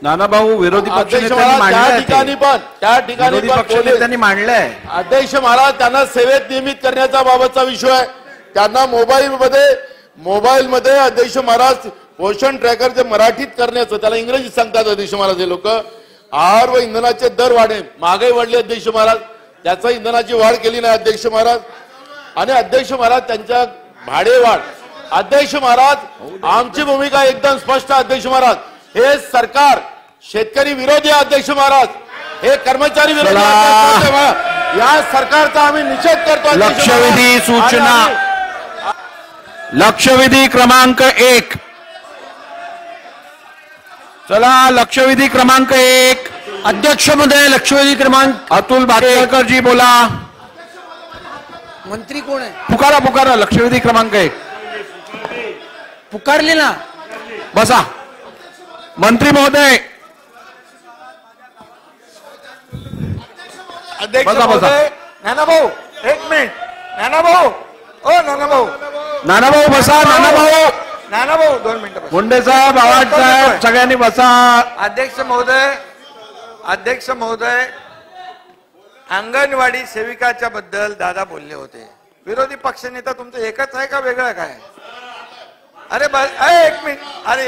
नानाभाऊ, विरोधी पक्षाने त्या ठिकाणी त्यांनी मांडलंय. अध्यक्ष महाराज, त्यांना सेवेत नियमित करण्याचा बाबतचा विषय आहे. त्यांना मोबाईलमध्ये अध्यक्ष महाराज पोषण ट्रॅकर जे मराठीत करण्याचं, त्याला इंग्रजीत सांगतात अध्यक्ष महाराज. हे लोक आहार व इंधनाचे दर वाढे, महागाई वाढली अध्यक्ष महाराज, त्याचा इंधनाची वाढ केली नाही अध्यक्ष महाराज. आणि अध्यक्ष महाराज, त्यांच्या भाडेवाढ. अध्यक्ष महाराज, आमची भूमिका एकदम स्पष्ट अध्यक्ष महाराज. हे सरकार शेतकरी विरोधी आहे अध्यक्ष महाराज. हे कर्मचारी विरोधी या सरकारचा आम्ही निषेध करतो. लक्षवेधी सूचना लक्षवेधी क्रमांक 1. चला लक्षवेधी क्रमांक 1. अध्यक्ष महोदय लक्षवेधी क्रमांक अतुल भाटकर जी बोला. मंत्री कोण आहे? पुकारा लक्षवेधी क्रमांक 1 पुकारले ना. बसा. मंत्री महोदय अध्यक्ष बसा. महोदय, नानाभाऊ एक मिनिट. नानाभाऊ नानाभाऊ बसा. नानाभाऊ 2 मिनिटं बसा. मुंडे साहेब आवाज साहेब सगळ्यांनी बसा. अध्यक्ष महोदय अंगणवाडी सेविकाच्या बद्दल दादा बोलले होते. विरोधी पक्षनेता तुमचं एकच आहे का वेगळं काय? अरे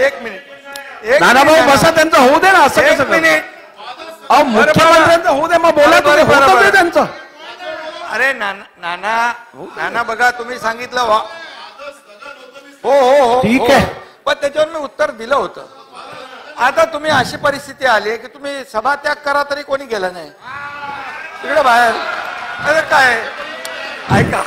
एक मिनिट नानाभाऊ बसा. त्यांचं होऊ दे ना. असं कसं मिनिट. अहो मुख्यमंत्र्यांचं होऊ दे. मग बोला तुम्ही. होतं ते त्यांचं. अरे नाना बघा तुम्ही सांगितलं हो ठीक आहे. पण त्याच्यावर मी उत्तर दिलं होतं. आता तुम्ही अशी परिस्थिती आली की तुम्ही सभात्याग करा तरी कोणी गेलं नाही तिकडे बाहेर. अरे काय ऐका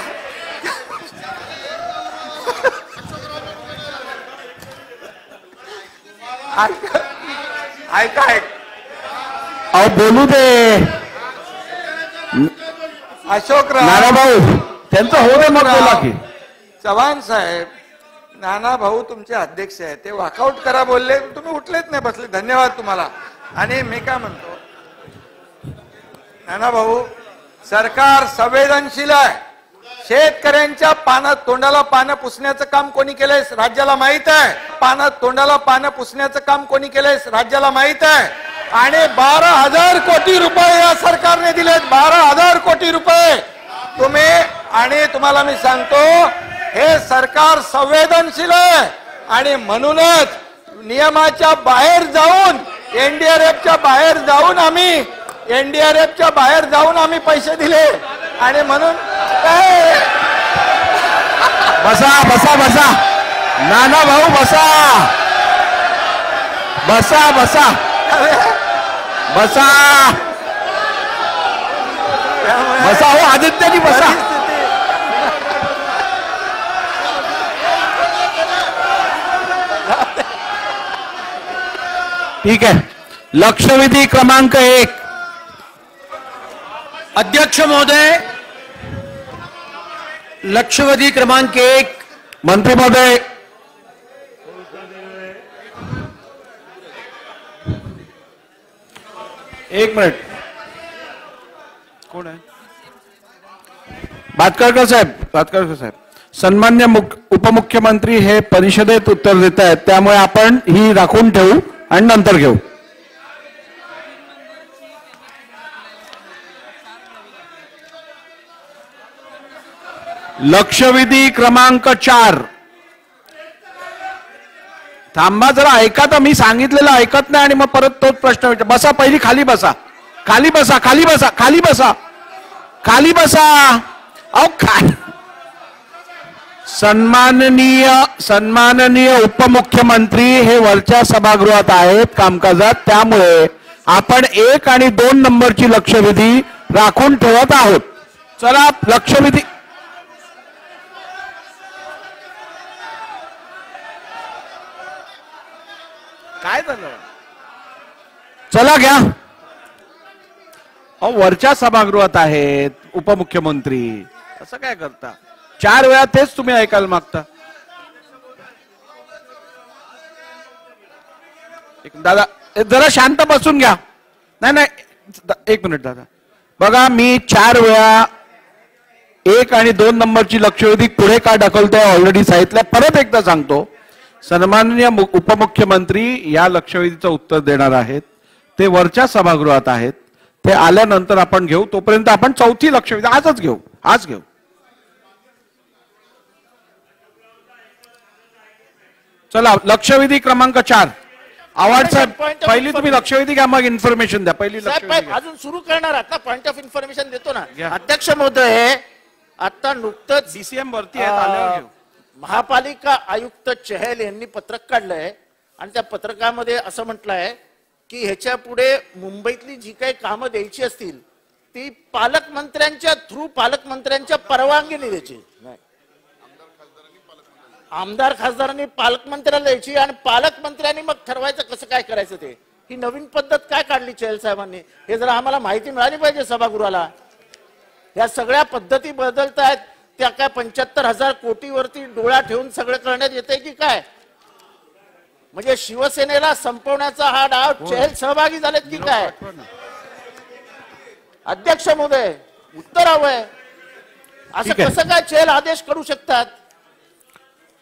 अहो बोलू दे. अशोकराव नानाभाऊ त्यांचं होऊ दे. मग बोला की. चव्हाण साहेब नाना भाऊ तुमचे अध्यक्ष आहेत. ते वॉकआउट करा बोलले तुम्ही उठलेच नाही बसले. धन्यवाद तुम्हाला. आणि मी काय म्हणतो नाना भाऊ सरकार संवेदनशील आहे. शेतकऱ्यांच्या तोंडाला पानं पुसण्याचं काम कोणी केलंय राज्याला माहित आहे. तोंडाला पानं पुसण्याचं काम कोणी केलंय राज्याला माहित आहे. आणि 12,000 कोटी रुपये या सरकारने दिलेत. 12,000 कोटी रुपये तुम्ही. आणि तुम्हाला मी सांगतो हे सरकार संवेदनशील आहे. आणि म्हणूनच नियमाच्या बाहेर जाऊन एनडीआरएफच्या बाहेर जाऊन आम्ही पैसे दिले. आणि म्हणून बसा. नाना भाऊ बसा. हो आदित्यजी बसा. ठीक आहे. लक्षवेधी क्रमांक 1. अध्यक्ष महोदय लक्षवेधी क्रमांक 1. मंत्री महोदय एक मिनिट. कोण आहे? भाटकर साहेब सन्मान्य उपमुख्यमंत्री हे परिषदेत उत्तर देत आहेत. त्यामुळे आपण ही राखून ठेवू आणि नंतर घेऊ. लक्षवेधी क्रमांक 4. थांबा जरा ऐका. तर मी सांगितलेलं ऐकत नाही आणि मग परत तोच प्रश्न विचार. बसा. पहिली खाली बसा. अहो सन्माननीय उपमुख्यमंत्री हे वरच्या सभागृहात आहेत कामकाजात. त्यामुळे आपण 1 आणि 2 नंबरची लक्षवेधी राखून ठेवत आहोत. चला लक्षवेधी काय झालं? चला घ्या. अहो वरच्या सभागृहात आहेत उपमुख्यमंत्री. असं काय करता? 4 वेळा तेच तुम्ही ऐकायला मागता. दादा जरा शांत बसून घ्या. नाही 1 मिनिट दादा. बघा मी 4 वेळा 1 आणि 2 नंबरची लक्षवेधी पुढे का ढकलतोय ऑलरेडी सांगितलं. परत एकदा सांगतो. सन्माननीय उपमुख्यमंत्री या लक्षवेधीचं उत्तर देणार आहेत. ते वरच्या सभागृहात आहेत. ते आल्यानंतर आपण घेऊ. तोपर्यंत आपण 4थी लक्षवेधी आज घेऊ. चला लक्षवेधी क्रमांक 4. आवाज साहेब पहिली तुम्ही लक्षवेधी घ्या मग इन्फॉर्मेशन द्या. पहिली लक्षवेधी अजून सुरू करणार आता पॉइंट ऑफ इन्फॉर्मेशन देतो ना. अध्यक्ष महोदय आता नुकतंच डीसीएम वरती आल्यावर घेऊ. महापालिका आयुक्त चहल यांनी पत्रक काढलंय आणि त्या पत्रकामध्ये असं म्हटलंय की ह्याच्या पुढे मुंबईतली जी काही कामं द्यायची असतील ती पालकमंत्र्यांच्या थ्रू पालकमंत्र्यांच्या परवानगीने द्यायची. आमदार खासदारांनी पालकमंत्र्याला द्यायची आणि पालकमंत्र्यांनी मग ठरवायचं कसं काय करायचं ते. ही नवीन पद्धत काय काढली चहल साहेबांनी हे जरा आम्हाला माहिती मिळाली पाहिजे सभागृहाला. या सगळ्या पद्धती बदलत आहेत त्या काय 75,000 कोटीवरती डोळा ठेवून सगळं करण्यात येते की काय? म्हणजे शिवसेनेला संपवण्याचा हा डाव चहल सहभागी झालेत की काय? अध्यक्ष महोदय उत्तर हवंय. असं कसं काय चहल आदेश करू शकतात?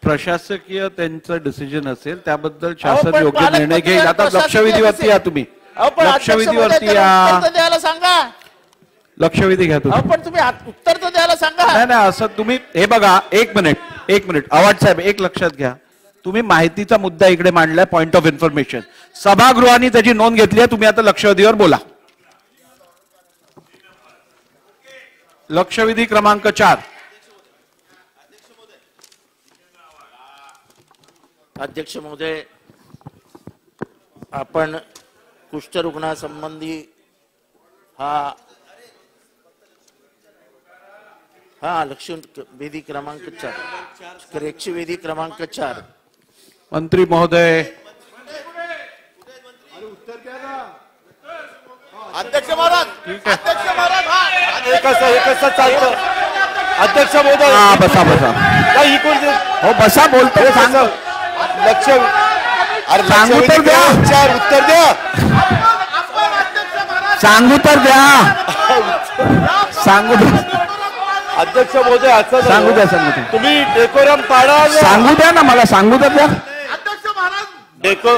प्रशासकीय त्यांचं डिसिजन असेल त्याबद्दल शासन योग्य निर्णय घेईल. आता लक्षवेधीवरती या तुम्ही. लक्षवेधीवरती या. द्यायला सांगा. लक्षवेधी घ्या तुम्ही. पण तुम्ही उत्तर तर द्यायला सांगा. नाही असं तुम्ही हे बघा. एक मिनिट आवाज साहेब एक लक्षात घ्या. तुम्ही माहितीचा मुद्दा इकडे मांडलाय. पॉइंट ऑफ इन्फॉर्मेशन सभागृहाने त्याची नोंद घेतली आहे. तुम्ही आता लक्षवेधीवर बोला. लक्षवेधी क्रमांक 4. अध्यक्ष महोदय आपण कुष्ठरुग्णासंबंधी हा लक्षवेधी क्रमांक 4 लक्षवेधी क्रमांक 4. मंत्री महोदय अध्यक्ष महाराज ठीक आहे. अध्यक्ष महाराज एकच चालतं. अध्यक्ष महोदय बसा हो बसा बोलतो सांग. लक्ष सांगू तर द्या. उत्तर द्या. सांगू तर द्या. सांगू द्या. अध्यक्ष महोदय असं सांगू द्या. तुम्ही डेकोरम पाडा. सांगू द्या ना मला. सांगू तर द्या. डेको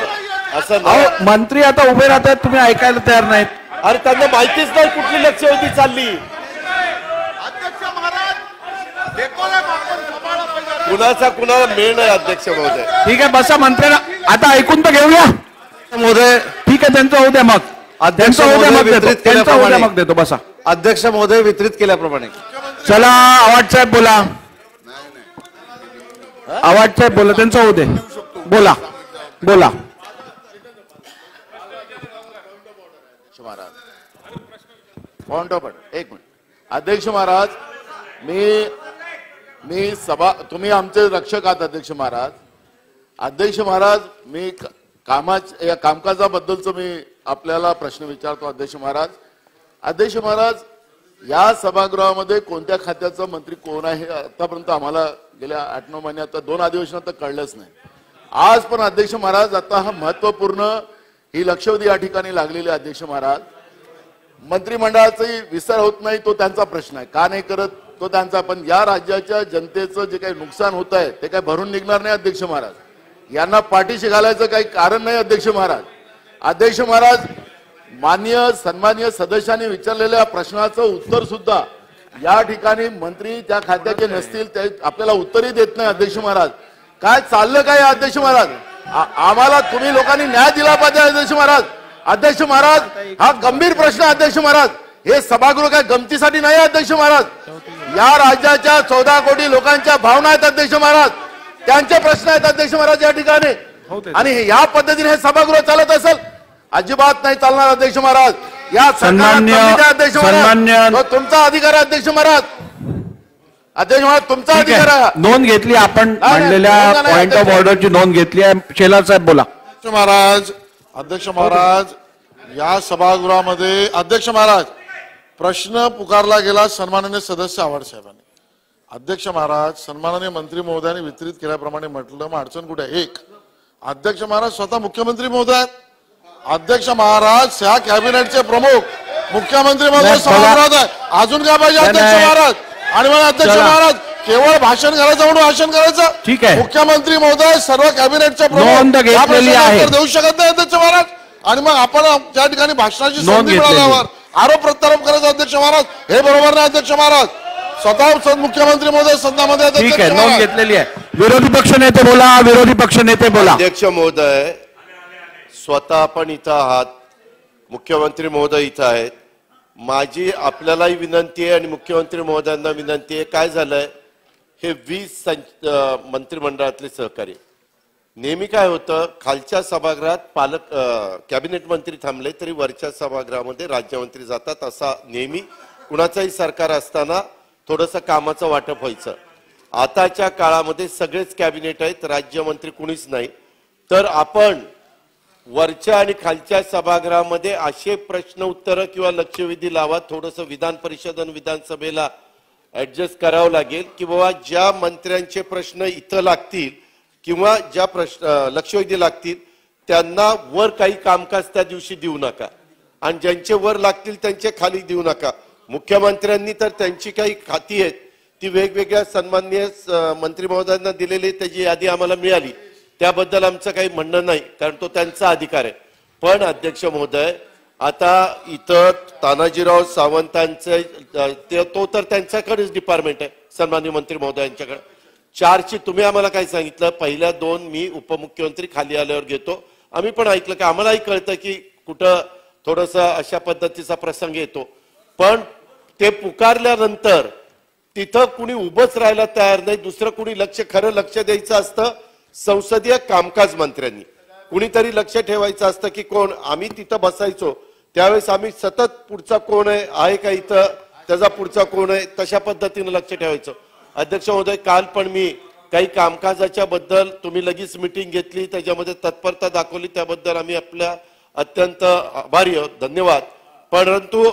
असं अहो मंत्री आता उभे राहतात तुम्ही ऐकायला तयार नाहीत. अरे त्यांना माहितीच नाही कुठली लक्षवेधी चालली. कुणाचा कुणाला मेळ नाही. अध्यक्ष महोदय ठीक आहे बसा. मंत्र्यांना आता ऐकून तर घेऊया. महोदय ठीक आहे त्यांचं होऊ द्या मग. अध्यक्ष त्यांचं होऊ द्या महोदय मग देतो. वितरित त्यांचं होऊ द्या केल्याप्रमाणे मग देतो. बसा. अध्यक्ष महोदय वितरित केल्याप्रमाणे चला आवाज साहेब बोला. आवाज साहेब बोला. त्यांचं होऊ दे. बोला बोला. Point of order. एक मिनिट. अध्यक्ष महाराज मी तुम्ही आमचे रक्षक आहात अध्यक्ष महाराज. अध्यक्ष महाराज मी या कामकाजाबद्दलच मी आपल्याला प्रश्न विचारतो. अध्यक्ष महाराज अध्यक्ष महाराज या सभागृहामध्ये कोणत्या खात्याचा मंत्री कोण आहे आतापर्यंत आम्हाला गेल्या 8-9 महिन्यात 2 अधिवेशनात तर कळलंच नाही. आज पण अध्यक्ष महाराज आता हा महत्वपूर्ण ही लक्षवेधी या ठिकाणी लागलेली आहे. अध्यक्ष महाराज मंत्रिमंडळाचाही विस्तार होत नाही तो त्यांचा प्रश्न आहे. का नाही करत तो त्यांचा. पण या राज्याच्या जनतेचं जे काही नुकसान होत आहे ते काही भरून निघणार नाही अध्यक्ष महाराज. यांना पाठीशी घालायचं काही कारण नाही अध्यक्ष महाराज. अध्यक्ष महाराज सन्माननीय सदस्यांनी विचारलेल्या प्रश्नाचं उत्तर सुद्धा या ठिकाणी मंत्री त्या खात्याचे नसतील ते आपल्याला उत्तरही देत नाही. अध्यक्ष महाराज काय चाललं काय अध्यक्ष महाराज? आम्हाला तुम्ही लोकांनी न्याय दिला पाहिजे अध्यक्ष महाराज. अध्यक्ष महाराज हा गंभीर प्रश्न. अध्यक्ष महाराज हे सभागृह काय गमतीसाठी नाही अध्यक्ष महाराज. या राज्याच्या 14 कोटी लोकांच्या भावना आहेत अध्यक्ष महाराज. त्यांचे प्रश्न आहेत अध्यक्ष महाराज या ठिकाणी. आणि या पद्धतीने हे सभागृह चालत असेल अजिबात नाही चालणार अध्यक्ष महाराज. या अध्यक्ष महाराज तुमचा अधिकार आहे अध्यक्ष महाराज. अध्यक्ष महाराज तुमचा अधिकार आहे. नोंद घेतली आपण मांडलेल्या पॉइंट ऑफ ऑर्डरची नोंद घेतली आहे. शेलार साहेब बोला. अध्यक्ष महाराज या सभागृहामध्ये अध्यक्ष महाराज प्रश्न पुकारला गेला सन्माननीय सदस्य आव्हाड साहेबांनी. अध्यक्ष महाराज सन्माननीय मंत्री महोदयांनी वितरित केल्याप्रमाणे म्हटलं मग अडचण कुठे? एक अध्यक्ष महाराज स्वतः मुख्यमंत्री महोदय. अध्यक्ष महाराज ह्या कॅबिनेटचे प्रमुख मुख्यमंत्री महोदय सभागृहात आहे. अजून काय पाहिजे अध्यक्ष महाराज? आणि मला अध्यक्ष महाराज केवळ भाषण करायचं म्हणून भाषण करायचं. ठीक आहे. मुख्यमंत्री महोदय सर्व कॅबिनेटचे नोंद घेतलेली आहे. देऊ शकत नाही अध्यक्ष महाराज. आणि मग आपण त्या ठिकाणी भाषणाची संधी मिळाल्यावर आरोप प्रत्यारोप करायचा अध्यक्ष महाराज हे बरोबर नाही अध्यक्ष महाराज. स्वतः मुख्यमंत्री महोदय सदनामध्ये. ठीक आहे नोंद घेतलेली आहे. विरोधी पक्ष नेते बोला. विरोधी पक्ष नेते बोला. अध्यक्ष महोदय स्वतः आपण इथं आहात. मुख्यमंत्री महोदय इथं आहेत. माझी आपल्यालाही विनंती आहे आणि मुख्यमंत्री महोदयांना विनंती आहे. काय झालंय हे 20 मंत्रिमंडळातले सहकारी नेहमी काय होतं, खालच्या सभागृहात कॅबिनेट मंत्री थांबले तरी वरच्या सभागृहामध्ये राज्यमंत्री जातात. असा नेहमी कुणाचंही सरकार असताना थोडंसं कामाचं वाटप व्हायचं. आताच्या काळामध्ये सगळेच कॅबिनेट आहेत, राज्यमंत्री कुणीच नाही. तर आपण वरच्या आणि खालच्या सभागृहामध्ये असे प्रश्न उत्तर किंवा लक्षवेधी लावा. थोडंसं विधान परिषद आणि विधानसभेला ऍडजस्ट करावं लागेल की बाबा ज्या मंत्र्यांचे प्रश्न इथं लागतील किंवा ज्या लक्षवेधी लागतील त्यांना वर काही कामकाज त्या दिवशी देऊ नका आणि ज्यांचे वर लागतील त्यांचे खाली देऊ नका. मुख्यमंत्र्यांनी तर त्यांची काही खाती आहेत ती वेगवेगळ्या सन्माननीय मंत्री महोदयांना दिलेली त्याची यादी आम्हाला मिळाली. त्याबद्दल आमचं काही म्हणणं नाही, कारण तो त्यांचा अधिकार आहे. पण अध्यक्ष महोदय, आता इथं तानाजीराव सावंतांचे तो तर त्यांच्याकडेच डिपार्टमेंट आहे, सन्माननीय मंत्री महोदयांच्याकडे. 4ची तुम्ही आम्हाला काय सांगितलं, पहिल्या 2 मी उपमुख्यमंत्री खाली आल्यावर घेतो. आम्ही पण ऐकलं की आम्हालाही कळतं की कुठं थोडंसं अशा पद्धतीचा प्रसंग येतो. पण ते पुकारल्यानंतर तिथं कुणी उभंच राहायला तयार नाही. दुसरं कुणी खरं लक्ष द्यायचं असतं संसदीय कामकाज मंत्र्यांनी. कुणीतरी लक्ष ठेवायचं असतं की कोण. आम्ही तिथं बसायचो त्यावेळेस आम्ही सतत पुढचा कोण आहे का इथं, त्याचा पुढचा कोण आहे, तशा पद्धतीनं लक्ष ठेवायचं. अध्यक्ष महोदय, काल पण मी काही कामकाजाच्या बद्दल तुम्ही लगेच मिटिंग घेतली, त्याच्यामध्ये तत्परता दाखवली, त्याबद्दल आम्ही आपल्या अत्यंत आभारी आहोत, धन्यवाद. परंतु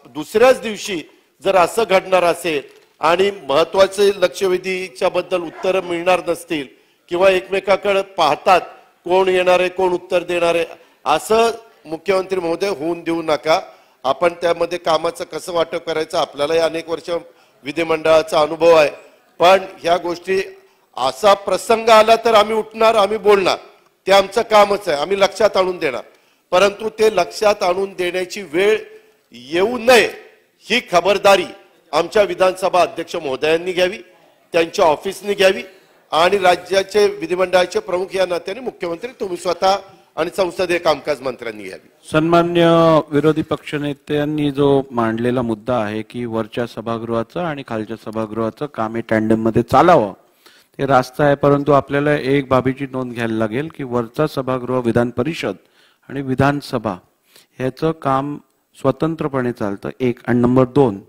दुसऱ्याच दिवशी जर असं घडणार असेल आणि महत्वाचे लक्षवेधीच्या बद्दल उत्तरं मिळणार नसतील किंवा एकमेकाकडे पाहतात कोण येणार आहे कोण उत्तर देणार आहे, असं मुख्यमंत्री महोदय होऊन देऊ नका. आपण त्यामध्ये कामाचं कसं वाटप करायचं, आपल्यालाही अनेक वर्ष विधिमंडळाचा अनुभव आहे. पण ह्या गोष्टी असा प्रसंग आला तर आम्ही उठणार, आम्ही बोलणार, ते आमचं कामच आहे, आम्ही लक्षात आणून देणार. परंतु ते लक्षात आणून देण्याची वेळ येऊ नये ही खबरदारी आमच्या विधानसभा अध्यक्ष महोदयांनी घ्यावी, त्यांच्या ऑफिसनी घ्यावी आणि राज्याचे विधिमंडळाचे प्रमुख या नात्याने मुख्यमंत्री तुम्ही स्वतः आणि संसदीय कामकाज मंत्र्यांनी घ्यावी. सन्मान्य विरोधी पक्षनेत्यांनी जो मांडलेला मुद्दा आहे की वरच्या सभागृहाचं आणि खालच्या सभागृहाचं काम हे टँडम मध्ये चालावं, ते रास्त आहे. परंतु आपल्याला एक बाबीची नोंद घ्यायला लागेल की वरचा सभागृह विधान परिषद आणि विधानसभा ह्याचं काम स्वतंत्रपणे चालतं, 1. आणि नंबर 2,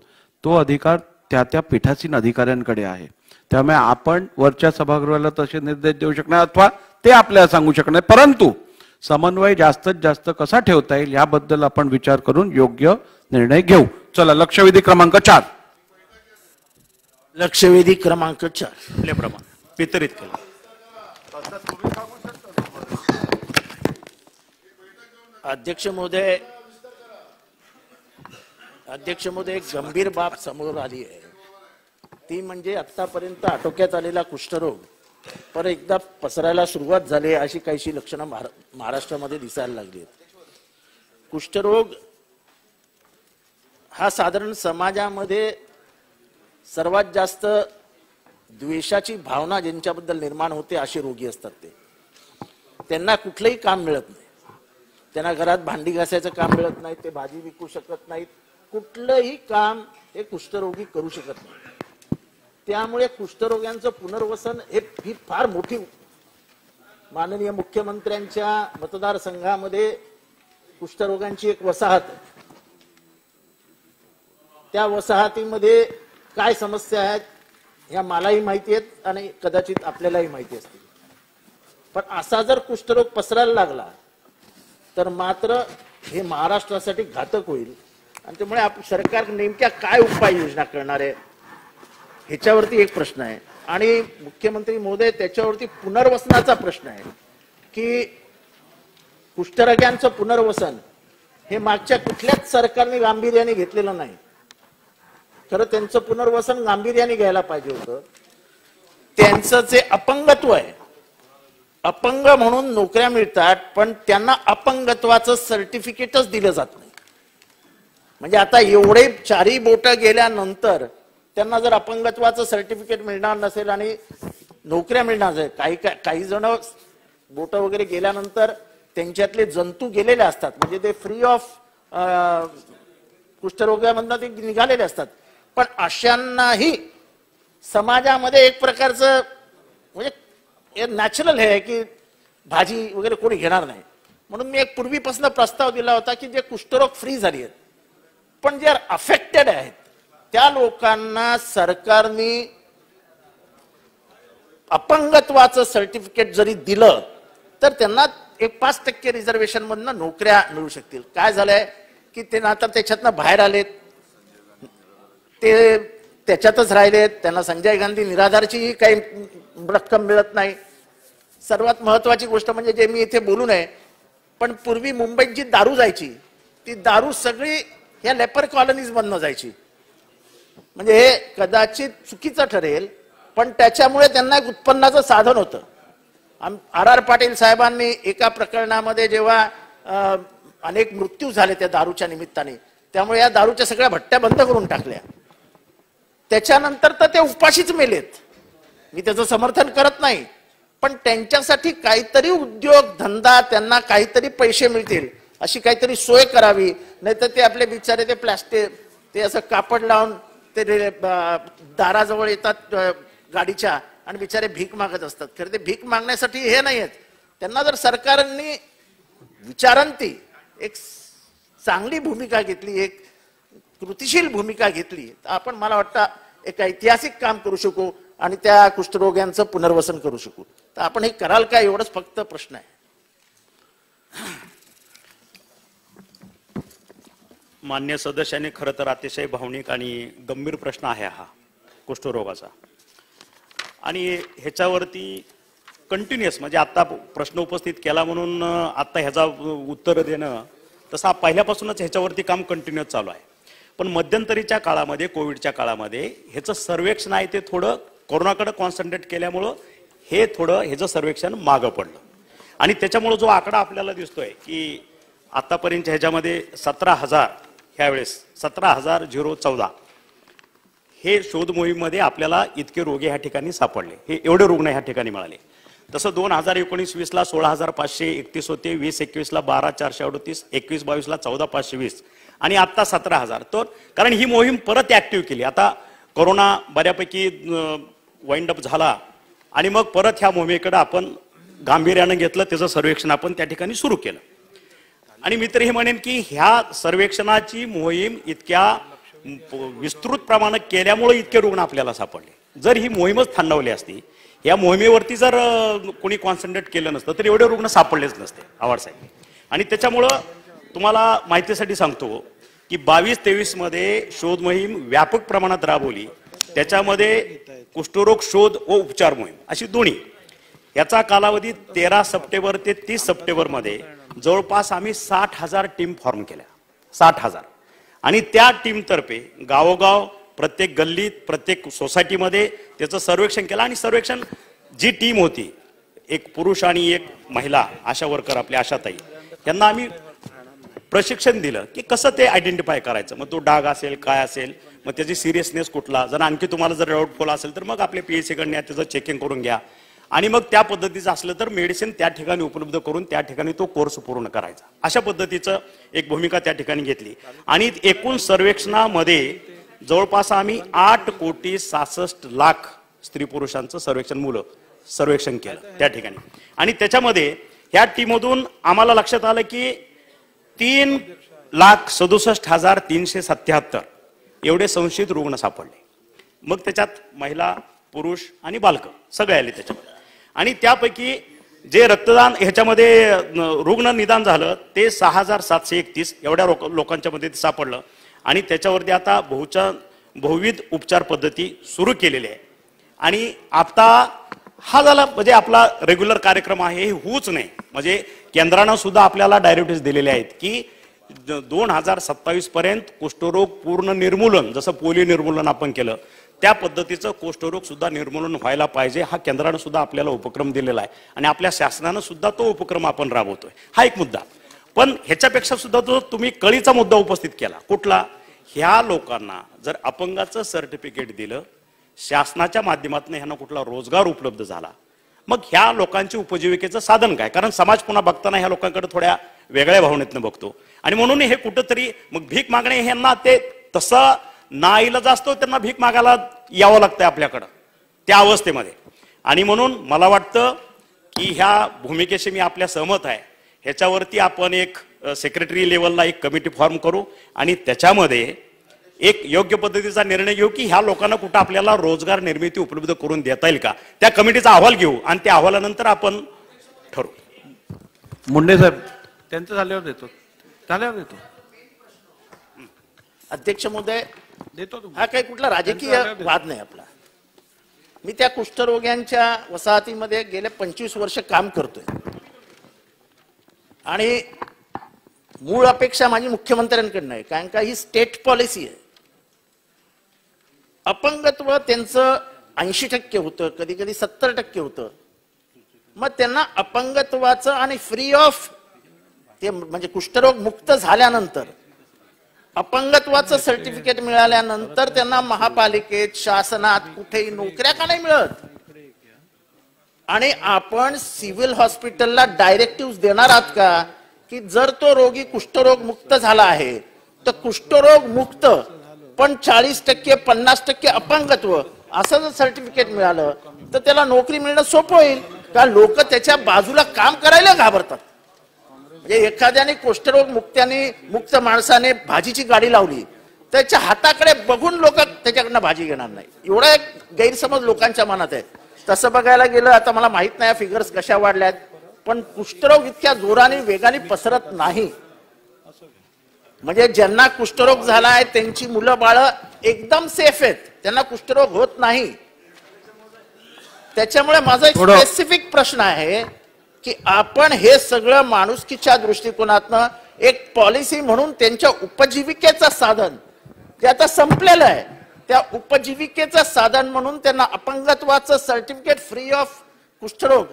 तो अधिकार त्या पीठासीन अधिकाऱ्यांकडे आहे. त्यामुळे आपण वरच्या सभागृहाला तसे निर्देश देऊ शकणार अथवा ते आपल्याला सांगू शकणार, परंतु समन्वय जास्तीत जास्त कसा ठेवता येईल याबद्दल आपण विचार करून योग्य निर्णय घेऊ. चला, लक्षवेधी क्रमांक 4. लक्षवेधी क्रमांक 4 आपल्याप्रमाणे वितरित केला. अध्यक्ष महोदय, एक गंभीर बाब समोर आली आहे. ती म्हणजे आतापर्यंत आटोक्यात आलेला कुष्ठरोग पर एकदा पसरायला सुरुवात झाली अशी काहीशी लक्षणं महाराष्ट्रामध्ये दिसायला लागली आहेत. कुष्ठरोग हा साधारण समाजामध्ये सर्वात जास्त द्वेषाची भावना ज्यांच्याबद्दल निर्माण होते असे रोगी असतात. त्यांना कुठलंही काम मिळत नाही, त्यांना घरात भांडी घासायचं काम मिळत नाही, ते भाजी विकू शकत नाहीत, कुठलंही काम हे कुष्ठरोगी करू शकत नाही. त्यामुळे कुष्ठरोग्यांचं पुनर्वसन ही फार मोठी, माननीय मुख्यमंत्र्यांच्या मतदारसंघामध्ये कुष्ठरोगांची एक वसाहत आहे. त्या वसाहतीमध्ये काय समस्या आहेत ह्या मलाही माहिती आहेत आणि कदाचित आपल्यालाही माहिती असतील. पण असा जर कुष्ठरोग पसरायला लागला तर मात्र हे महाराष्ट्रासाठी घातक होईल. आणि त्यामुळे सरकार नेमक्या काय उपाययोजना करणार आहे ह्याच्यावरती एक प्रश्न आहे. आणि मुख्यमंत्री महोदय, त्याच्यावरती पुनर्वसनाचा प्रश्न आहे की कुष्ठरोग्यांचं पुनर्वसन हे मागच्या कुठल्याच सरकारने गांभीर्याने घेतलेलं नाही. खरं त्यांचं पुनर्वसन गांभीर्याने घ्यायला पाहिजे होतं. त्यांचं जे अपंगत्व आहे, अपंग म्हणून नोकऱ्या मिळतात पण त्यांना अपंगत्वाचं सर्टिफिकेटच दिलं जात नाही. म्हणजे आता एवढे 4ही बोट गेल्यानंतर त्यांना जर अपंगत्वाचं सर्टिफिकेट मिळणार नसेल आणि नोकऱ्या मिळणार नाही, काही जण बोट वगैरे गेल्यानंतर त्यांच्यातले जंतू गेलेले असतात, म्हणजे ते फ्री ऑफ कुष्ठरोगामधनं ते निघालेले असतात. पण अशांनाही समाजामध्ये एक प्रकारचं म्हणजे नॅचरल हे आहे की भाजी वगैरे कोणी घेणार नाही. म्हणून मी एक पूर्वीपासून प्रस्ताव दिला होता की जे कुष्ठरोग फ्री झाली आहेत पण जे अफेक्टेड आहेत त्या लोकांना सरकारने अपंगत्वाचं सर्टिफिकेट जरी दिलं तर त्यांना एक 5% रिझर्वेशन मधनं नोकऱ्या मिळू शकतील. काय झालंय की ते आता त्याच्यातनं बाहेर आलेत, ते त्याच्यातच राहिलेत, त्यांना संजय गांधी निराधारची काही रक्कम मिळत नाही. सर्वात महत्वाची गोष्ट म्हणजे जे मी इथे बोलू नये पण पूर्वी मुंबईत जी दारू जायची ती दारू सगळी या लेपर कॉलनीज मधनं जायची. म्हणजे हे कदाचित चुकीचं ठरेल पण त्याच्यामुळे त्यांना एक उत्पन्नाचं साधन होतं. R.R. पाटील साहेबांनी एका प्रकरणामध्ये जेव्हा अनेक मृत्यू झाले त्या दारूच्या निमित्ताने त्यामुळे या दारूच्या सगळ्या भट्ट्या बंद करून टाकल्या. त्याच्यानंतर तर ते उपाशीच मेलेत. मी त्याचं समर्थन करत नाही पण त्यांच्यासाठी काहीतरी उद्योग धंदा त्यांना काहीतरी पैसे मिळतील अशी काहीतरी सोय करावी. नाहीतर ते आपले बिचारे ते प्लास्टिक ते असं कापड लावून ते दाराजवळ येतात गाडीच्या आणि बिचारे भीक मागत असतात. खरं ते भीक मागण्यासाठी हे नाही आहेत. त्यांना जर सरकारने विचारांती एक चांगली भूमिका घेतली एक कृतिशील भूमिका घेतली तर आपण मला वाटतं एक ऐतिहासिक काम करू शकू आणि त्या कुष्ठरोग्यांचं पुनर्वसन करू शकू. तर आपण हे कराल का एवढंच फक्त प्रश्न आहे. मान्य सदस्यांनी खरं तर अतिशय भावनिक आणि गंभीर प्रश्न आहे हा कुष्ठरोगाचा आणि ह्याच्यावरती कंटिन्युअस म्हणजे आता प्रश्न उपस्थित केला म्हणून आता ह्याचा उत्तर देणं तसं पहिल्यापासूनच ह्याच्यावरती काम कंटिन्युअस चालू आहे. पण मध्यंतरीच्या काळामध्ये कोविडच्या काळामध्ये ह्याचं सर्वेक्षण आहे ते थोडं कोरोनाकडे कॉन्सन्ट्रेट केल्यामुळं हे थोडं ह्याचं सर्वेक्षण मागं पडलं आणि त्याच्यामुळे जो आकडा आपल्याला दिसतोय की आतापर्यंत ह्याच्यामध्ये 17,000 ह्यावेळेस 17,014 हे शोध मोहीममध्ये आपल्याला इतके रोगी ह्या ठिकाणी सापडले. हे एवढे रुग्ण ह्या ठिकाणी मिळाले. तसं 2019-20ला 16,531 होते, 20-21ला 12,438, 21-22ला 14,520 आणि आता 17,000. तर कारण ही मोहीम परत ऍक्टिव्ह केली. आता कोरोना बऱ्यापैकी वाइंड अप झाला आणि मग परत ह्या मोहिमेकडे आपण गांभीर्यानं घेतलं. त्याचं सर्वेक्षण आपण त्या ठिकाणी सुरू केलं आणि मी तर हे म्हणेन की ह्या सर्वेक्षणाची मोहीम इतक्या विस्तृत प्रमाणात केल्यामुळे इतके रुग्ण आपल्याला सापडले. जर ही मोहीमच थांबवली असती या मोहिमेवरती जर कोणी कॉन्सन्ट्रेट केलं नसतं तर एवढे रुग्ण सापडलेच नसते आव्हाड साहेब. आणि त्याच्यामुळं तुम्हाला माहितीसाठी सांगतो की 22-23 मध्ये शोध मोहीम व्यापक प्रमाणात राबवली. त्याच्यामध्ये कुष्ठरोग शोध व उपचार मोहीम अशी दोन्ही याचा कालावधी 13 सप्टेंबर ते 30 सप्टेंबर मध्ये जवळपास आम्ही 60,000 टीम फॉर्म केल्या. 60,000 आणि त्या टीमतर्फे गावोगाव प्रत्येक गल्लीत प्रत्येक सोसायटीमध्ये त्याचं सर्वेक्षण केलं आणि सर्वेक्षण जी टीम होती एक पुरुष आणि एक महिला आशा वर्कर आपल्या आशाताई यांना आम्ही प्रशिक्षण दिलं की कसं ते आयडेंटिफाय करायचं. मग तो डाग असेल काय असेल मग त्याची सिरियसनेस कुठला जर आणखी तुम्हाला जर डाऊटफुल असेल तर मग आपले PSCकडनं त्याचं चेकिंग करून घ्या आणि मग त्या पद्धतीचं असलं तर मेडिसिन त्या ठिकाणी उपलब्ध करून त्या ठिकाणी तो कोर्स पूर्ण करायचा. अशा पद्धतीचं एक भूमिका त्या ठिकाणी घेतली आणि एकूण सर्वेक्षणामध्ये जवळपास आम्ही 8,66,00,000 स्त्री पुरुषांचं सर्वेक्षण केलं त्या ठिकाणी आणि त्याच्यामध्ये ह्या टीममधून आम्हाला लक्षात आलं की 3,67,377 एवढे संशयित रुग्ण सापडले. मग त्याच्यात महिला पुरुष आणि बालक सगळे आले त्याच्यामध्ये आणि त्यापैकी जे रक्तदान ह्याच्यामध्ये रुग्ण निदान झालं ते 6,731 एवढ्या लोकांच्या मध्ये सापडलं आणि त्याच्यावरती आता बहुविध उपचार पद्धती सुरू केलेली आहे. आणि आता हा झाला म्हणजे आपला रेग्युलर कार्यक्रम आहे हे होऊच नाही. म्हणजे केंद्रानं सुद्धा आपल्याला डायरेक्टिव्ह दिलेले आहेत की 2027 पर्यंत कुष्ठरोग पूर्ण निर्मूलन जसं पोलिओ निर्मूलन आपण केलं त्या पद्धतीचं कुष्ठरोग सुद्धा निर्मूलन व्हायला पाहिजे. हा केंद्रानं सुद्धा आपल्याला उपक्रम दिलेला आहे आणि आपल्या शासनानं सुद्धा तो उपक्रम आपण राबवतोय. हा एक मुद्दा. पण ह्याच्यापेक्षा सुद्धा जो तुम्ही कळीचा मुद्दा उपस्थित केला कुठला ह्या लोकांना जर अपंगाचं सर्टिफिकेट दिलं शासनाच्या माध्यमातून ह्यांना कुठला रोजगार उपलब्ध झाला मग ह्या लोकांची उपजीविकेचं साधन काय. कारण समाज पुन्हा बघताना ह्या लोकांकडे थोड्या वेगळ्या भावनेतनं बघतो आणि म्हणून हे कुठंतरी मग भीक मागणे ह्यांना ते तसं नाईलाज असतो त्यांना भीक मागायला यावं लागतंय आपल्याकडं त्या अवस्थेमध्ये. आणि म्हणून मला वाटतं की ह्या भूमिकेशी मी आपल्या सहमत आहे. ह्याच्यावरती आपण एक सेक्रेटरी लेवलला एक कमिटी फॉर्म करू आणि त्याच्यामध्ये एक योग्य पद्धतीचा निर्णय घेऊ की ह्या लोकांना कुठं आपल्याला रोजगार निर्मिती उपलब्ध करून देता येईल का, त्या कमिटीचा अहवाल घेऊ आणि त्या अहवालानंतर आपण ठरवू. मुंडे साहेब त्यांचं झाल्यावर देतो. अध्यक्ष महोदय, देतो हा काही कुठला राजकीय वाद नाही आपला. मी त्या कुष्ठरोग्यांच्या वसाहतीमध्ये गेले 25 वर्ष काम करतोय आणि मूळ अपेक्षा माझी मुख्यमंत्र्यांकडनं आहे, कारण का ही स्टेट पॉलिसी आहे. अपंगत्व त्यांचं 80% होतं, कधी कधी 70% होतं. मग त्यांना अपंगत्वाचं आणि फ्री ऑफ ते म्हणजे कुष्ठरोग मुक्त झाल्यानंतर अपंगत्वाचं सर्टिफिकेट मिळाल्यानंतर त्यांना महापालिकेत, शासनात कुठेही नोकऱ्या का नाही मिळत. आणि आपण सिव्हिल हॉस्पिटलला डायरेक्टिव्ह देणार आहात का की जर तो रोगी कुष्ठरोग मुक्त झाला आहे तर कुष्ठरोग मुक्त पण 40% 50% अपंगत्व असं जर सर्टिफिकेट मिळालं तर त्याला नोकरी मिळणं सोपं होईल का. लोक त्याच्या बाजूला काम करायला घाबरतात. म्हणजे एखाद्याने कुष्ठरोग मुक्त माणसाने भाजीची गाडी लावली त्याच्या हाताकडे बघून लोक त्याच्याकडनं भाजी घेणार नाही. एवढा एक गैरसमज लोकांच्या मनात आहे. तसं बघायला गेलं, आता मला माहित नाही फिगर्स कशा वाढल्यात, पण कुष्ठरोग इतक्या जोराने वेगाने पसरत नाही. म्हणजे ज्यांना कुष्ठरोग झाला आहे त्यांची मुलं बाळं एकदम सेफ आहेत, त्यांना कुष्ठरोग होत नाही. त्याच्यामुळे माझा एक स्पेसिफिक प्रश्न आहे की आपण हे सगळं माणुसकीच्या दृष्टिकोनातनं एक पॉलिसी म्हणून त्यांच्या उपजीविकेचं साधन जे आता संपलेलं आहे त्या उपजीविकेचं साधन म्हणून त्यांना अपंगत्वाचं सर्टिफिकेट फ्री ऑफ कुष्ठरोग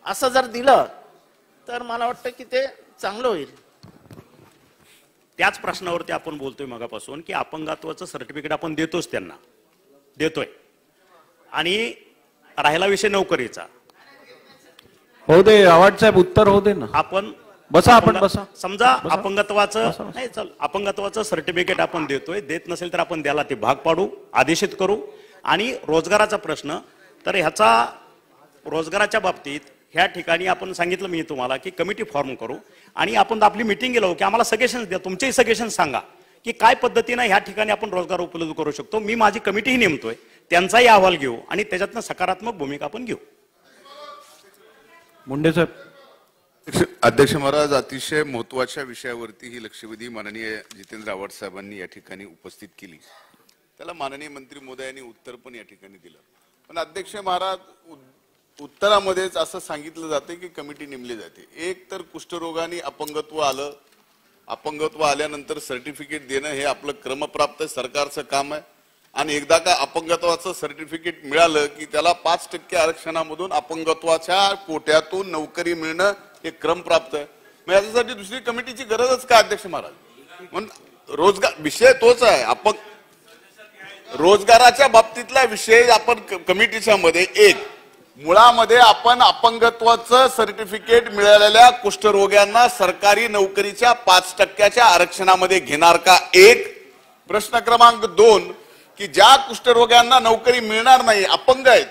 असं जर दिलं तर मला वाटतं की ते चांगलं होईल. त्याच प्रश्नावरती आपण बोलतोय मगापासून की अपंगत्वाचं सर्टिफिकेट आपण देतोच, त्यांना देतोय. आणि राहिला विषय नोकरीचा. हो दे आवाज साहेब, उत्तर हो दे ना. आपण बसा, आपण बसा. समजा अपंगत्वाचं नाही चल अपंगत्वाचं सर्टिफिकेट आपण देतोय, देत नसेल तर आपण त्याला ते भाग पाडू, आदेशित करू. आणि रोजगाराचा प्रश्न तर ह्याचा रोजगाराच्या बाबतीत ह्या ठिकाणी आपण सांगितलं मी तुम्हाला की कमिटी फॉर्म करू आणि आपण आपली मिटिंग गेलो की आम्हाला सजेशन्स द्या, तुमचेही सजेशन्स सांगा की काय पद्धतीने ह्या ठिकाणी आपण रोजगार उपलब्ध करू शकतो. मी माझी कमिटीही नेमतोय, त्यांचाही अहवाल घेऊ आणि त्याच्यातनं सकारात्मक भूमिका आपण घेऊ. मुंडे साहेब. अध्यक्ष महाराज, अतिशय महत्वाच्या विषयावरती ही लक्षवेधी माननीय जितेंद्र आव्हाड साहेबांनी या ठिकाणी उपस्थित केली. त्याला माननीय मंत्री महोदयांनी उत्तर पण या ठिकाणी दिलं. पण अध्यक्ष महाराज, उत्तरामध्येच असं सांगितलं जाते की कमिटी नेमली जाते. एक तर कुष्ठरोगाने अपंगत्व आलं, अपंगत्व आल्यानंतर सर्टिफिकेट देणं हे आपलं क्रमप्राप्त सरकारचं काम आहे. आणि एकदा का अपंगत्वाचं सर्टिफिकेट मिळालं की त्याला 5% आरक्षणामधून अपंगत्वाच्या कोट्यातून नोकरी मिळणं हे क्रमप्राप्त आहे. मग याच्यासाठी दुसरी कमिटीची गरजच काय अध्यक्ष महाराज. म्हणून रोजगार विषय तोच आहे. रोजगाराच्या बाबतीतला विषय आपण कमिटीच्या मध्ये एक मुळामध्ये आपण अपंगत्वाचं सर्टिफिकेट मिळालेल्या कुष्ठरोग्यांना सरकारी नोकरीच्या 5% आरक्षणामध्ये घेणार का, एक. प्रश्न क्रमांक 2 की ज्या कुष्ठरोग्यांना नोकरी मिळणार नाही, अपंग आहेत,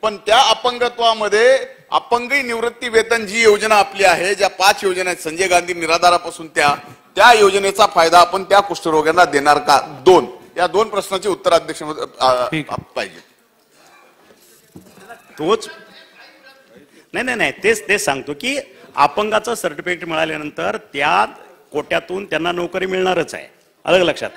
पण त्या अपंगत्वामध्ये अपंगी निवृत्ती वेतन जी योजना आपली आहे, ज्या 5 योजना आहेत संजय गांधी निराधारापासून त्या योजनेचा फायदा आपण त्या कुष्ठरोग्यांना देणार का, 2. या 2 प्रश्नाची उत्तर अध्यक्ष पाहिजे. तोच नाही तेच सांगतो की अपंगाचं सर्टिफिकेट मिळाल्यानंतर त्या कोट्यातून त्यांना नोकरी मिळणारच आहे. अलग लक्षात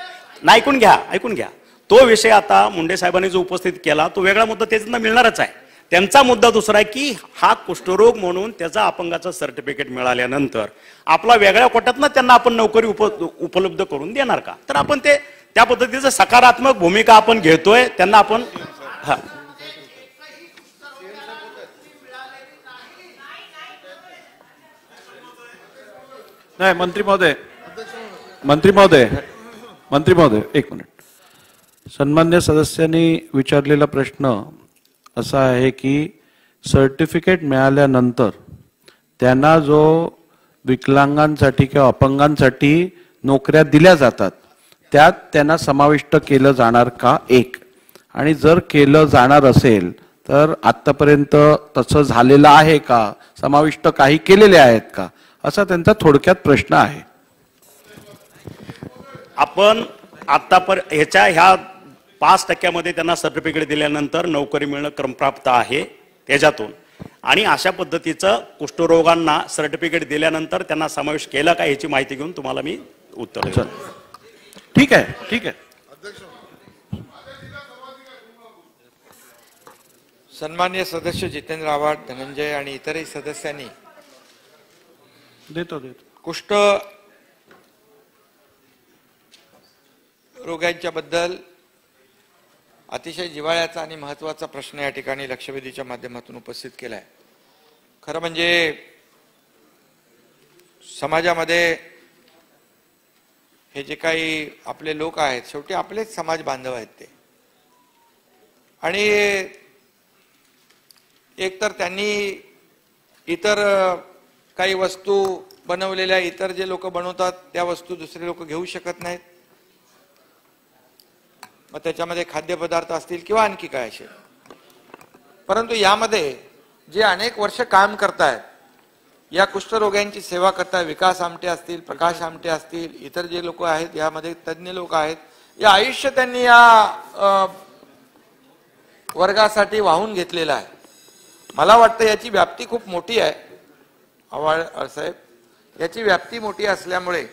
नाही. ऐकून घ्या तो विषय आता मुंडे साहेबांनी जो उपस्थित केला तो वेगळा मुद्दा त्याच्यातनं मिळणारच आहे. त्यांचा मुद्दा दुसरा आहे की हा कुष्ठरोग म्हणून त्याचा अपंगाचं सर्टिफिकेट मिळाल्यानंतर आपला वेगळ्या कोट्यातनं त्यांना आपण नोकरी उपलब्ध करून देणार का. तर आपण ते त्या पद्धतीचं सकारात्मक भूमिका आपण घेतोय. त्यांना आपण नाही. मंत्री महोदय एक मिनिट. सन्मान्य सदस्यांनी विचारलेला प्रश्न असा आहे की सर्टिफिकेट मिळाल्यानंतर त्यांना जो विकलांगांसाठी किंवा अपंगांसाठी नोकऱ्या दिल्या जातात त्यात त्यांना समाविष्ट केलं जाणार का, एक. आणि जर केलं जाणार असेल तर आतापर्यंत तसं झालेलं आहे का, समाविष्ट काही केलेले आहेत का, असा त्यांचा थोडक्यात प्रश्न आहे. आपण ह्या 5% त्यांना सर्टिफिकेट दिल्यानंतर नोकरी मिळणं क्रमप्राप्त आहे त्याच्यातून, आणि अशा पद्धतीचं कुष्ठरोगांना सर्टिफिकेट दिल्यानंतर त्यांना समावेश केला का याची माहिती घेऊन तुम्हाला मी उत्तर देतो. ठीक आहे, ठीक आहे. सन्मान्य सदस्य जितेंद्र आव्हाड, धनंजय आणि इतरही सदस्यांनी देतो कुष्ठ रोगांच्या बद्दल अतिशय जिव्हाळ्याचा आणि महत्त्वाचा प्रश्न या ठिकाणी लक्षवेधीच्या माध्यमातून उपस्थित केला आहे. खरं म्हणजे समाजामध्ये हे जे काही आपले लोक आहेत, शेवटी आपलेच समाज बांधव आहेत ते, आणि एकतर त्यांनी इतर काही वस्तू बनवलेल्या, इतर जे लोक बनवतात त्या वस्तू दुसरे लोक घेऊ शकत नाहीत. मग त्याच्यामध्ये खाद्यपदार्थ असतील किंवा आणखी काय असेल, परंतु यामध्ये जे अनेक वर्ष काम करतायत, या कुष्ठरोग्यांची सेवा करतायत, विकास आमटे असतील, प्रकाश आमटे असतील, इतर जे लोक आहेत यामध्ये तज्ज्ञ लोक आहेत, या आयुष्य त्यांनी या वर्गासाठी वाहून घेतलेलं आहे. मला वाटतं याची व्याप्ती खूप मोठी आहे. आव्हाड साहेब, याची व्याप्ती मोठी असल्यामुळे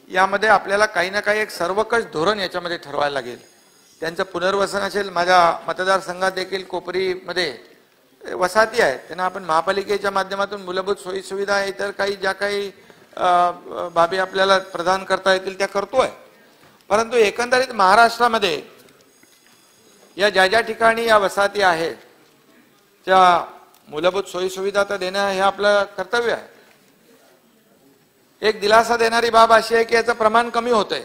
यामध्ये आपल्याला काही ना काही एक सर्वकष धोरण याच्यामध्ये ठरवायला लागेल. त्यांचं पुनर्वसन असेल. माझ्या मतदारसंघात देखील कोपरीमध्ये वसाहती आहेत, त्यांना आपण महापालिकेच्या माध्यमातून मूलभूत सोयी सुविधा, इतर काही ज्या काही बाबी आपल्याला प्रदान करता येतील त्या करतोय. परंतु एकंदरीत महाराष्ट्रामध्ये या ज्या ठिकाणी या वसाहती आहेत त्या मूलभूत सोयी सुविधा तर देणं हे आपलं कर्तव्य आहे. एक दिलासा देणारी बाब अशी आहे की याचं प्रमाण कमी होतंय.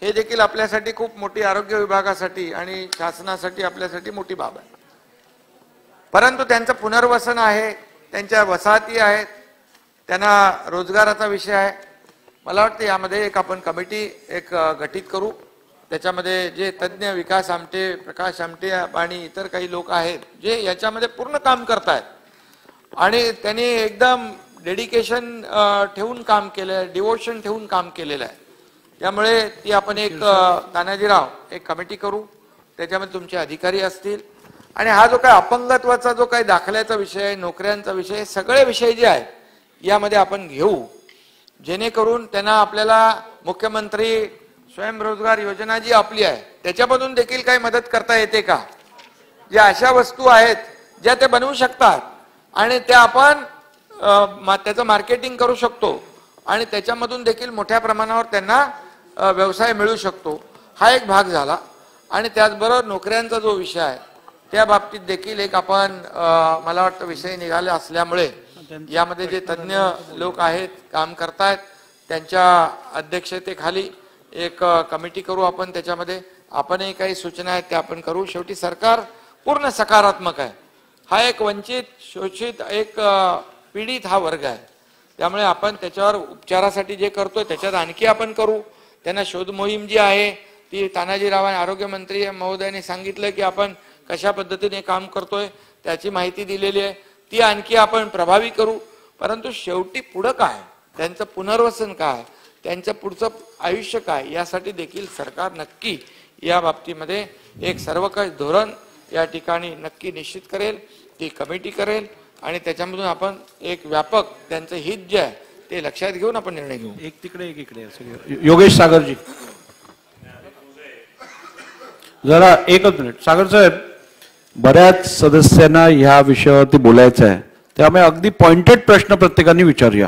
हे देखील आपल्यासाठी खूप मोठी, आरोग्य विभागासाठी आणि शासनासाठी आपल्यासाठी मोठी बाब आहे. परंतु त्यांचं पुनर्वसन आहे, त्यांच्या वसाहती आहेत, त्यांना रोजगाराचा विषय आहे. मला वाटतं यामध्ये एक आपण कमिटी गठीत करू. त्याच्यामध्ये जे तज्ज्ञ, विकास आमटे, प्रकाश आमटे आणि इतर काही लोक आहेत जे याच्यामध्ये पूर्ण काम करतायत आणि त्यांनी एकदम डेडिकेशन ठेवून काम केलं, डिवोशन ठेवून काम केलेलं आहे. त्यामुळे ती आपण एक तानाजीराव एक कमिटी करू. त्याच्यामध्ये तुमचे अधिकारी असतील आणि हा जो काही अपंगत्वाचा जो काही दाखल्याचा विषय, नोकऱ्यांचा विषय, सगळे विषय जे आहेत यामध्ये आपण घेऊ, जेणेकरून त्यांना आपल्याला मुख्यमंत्री स्वयंरोजगार योजना जी आपली आहे त्याच्यामधून देखील काही मदत करता येते का. ज्या अशा वस्तू आहेत ज्या ते बनवू शकतात आणि त्या आपण त्याचं मार्केटिंग करू शकतो आणि त्याच्यामधून देखील मोठ्या प्रमाणावर त्यांना व्यवसाय मिळू शकतो, हा एक भाग झाला. आणि त्याचबरोबर नोकऱ्यांचा जो विषय आहे त्या बाबतीत देखील एक आपण मला वाटतं विषय निघाले असल्यामुळे यामध्ये जे तज्ज्ञ लोक आहेत, काम करतायत, त्यांच्या अध्यक्षतेखाली एक कमिटी करू आपण. त्याच्यामध्ये आपणही काही सूचना आहेत त्या आपण करू. शेवटी सरकार पूर्ण सकारात्मक आहे. हा एक वंचित, शोषित, एक पीडित हा वर्ग आहे. त्यामुळे आपण त्याच्यावर उपचारासाठी जे करतोय त्याच्यात आणखी आपण करू. त्यांना शोध मोहीम जी आहे ती तानाजीराव आरोग्यमंत्री महोदयांनी सांगितलं की आपण कशा पद्धतीने काम करतोय त्याची माहिती दिलेली आहे, ती आणखी आपण प्रभावी करू. परंतु शेवटी पुढं काय, त्यांचं पुनर्वसन काय, त्यांचं पुढचं आयुष्य काय, यासाठी देखील सरकार नक्की या बाबतीमध्ये एक सर्वकष धोरण या ठिकाणी नक्की निश्चित करेल, ती कमिटी करेल आणि त्याच्यामधून आपण एक व्यापक त्यांचं हित जे आहे ते लक्षात घेऊन आपण निर्णय घेऊ. एक तिकडे एक इकडे. योगेश सागरजी, जरा एकच मिनिट. सागर साहेब, बऱ्याच सदस्यांना ह्या विषयावरती बोलायचं आहे, त्यामुळे अगदी पॉइंटेड प्रश्न प्रत्येकाने विचारूया.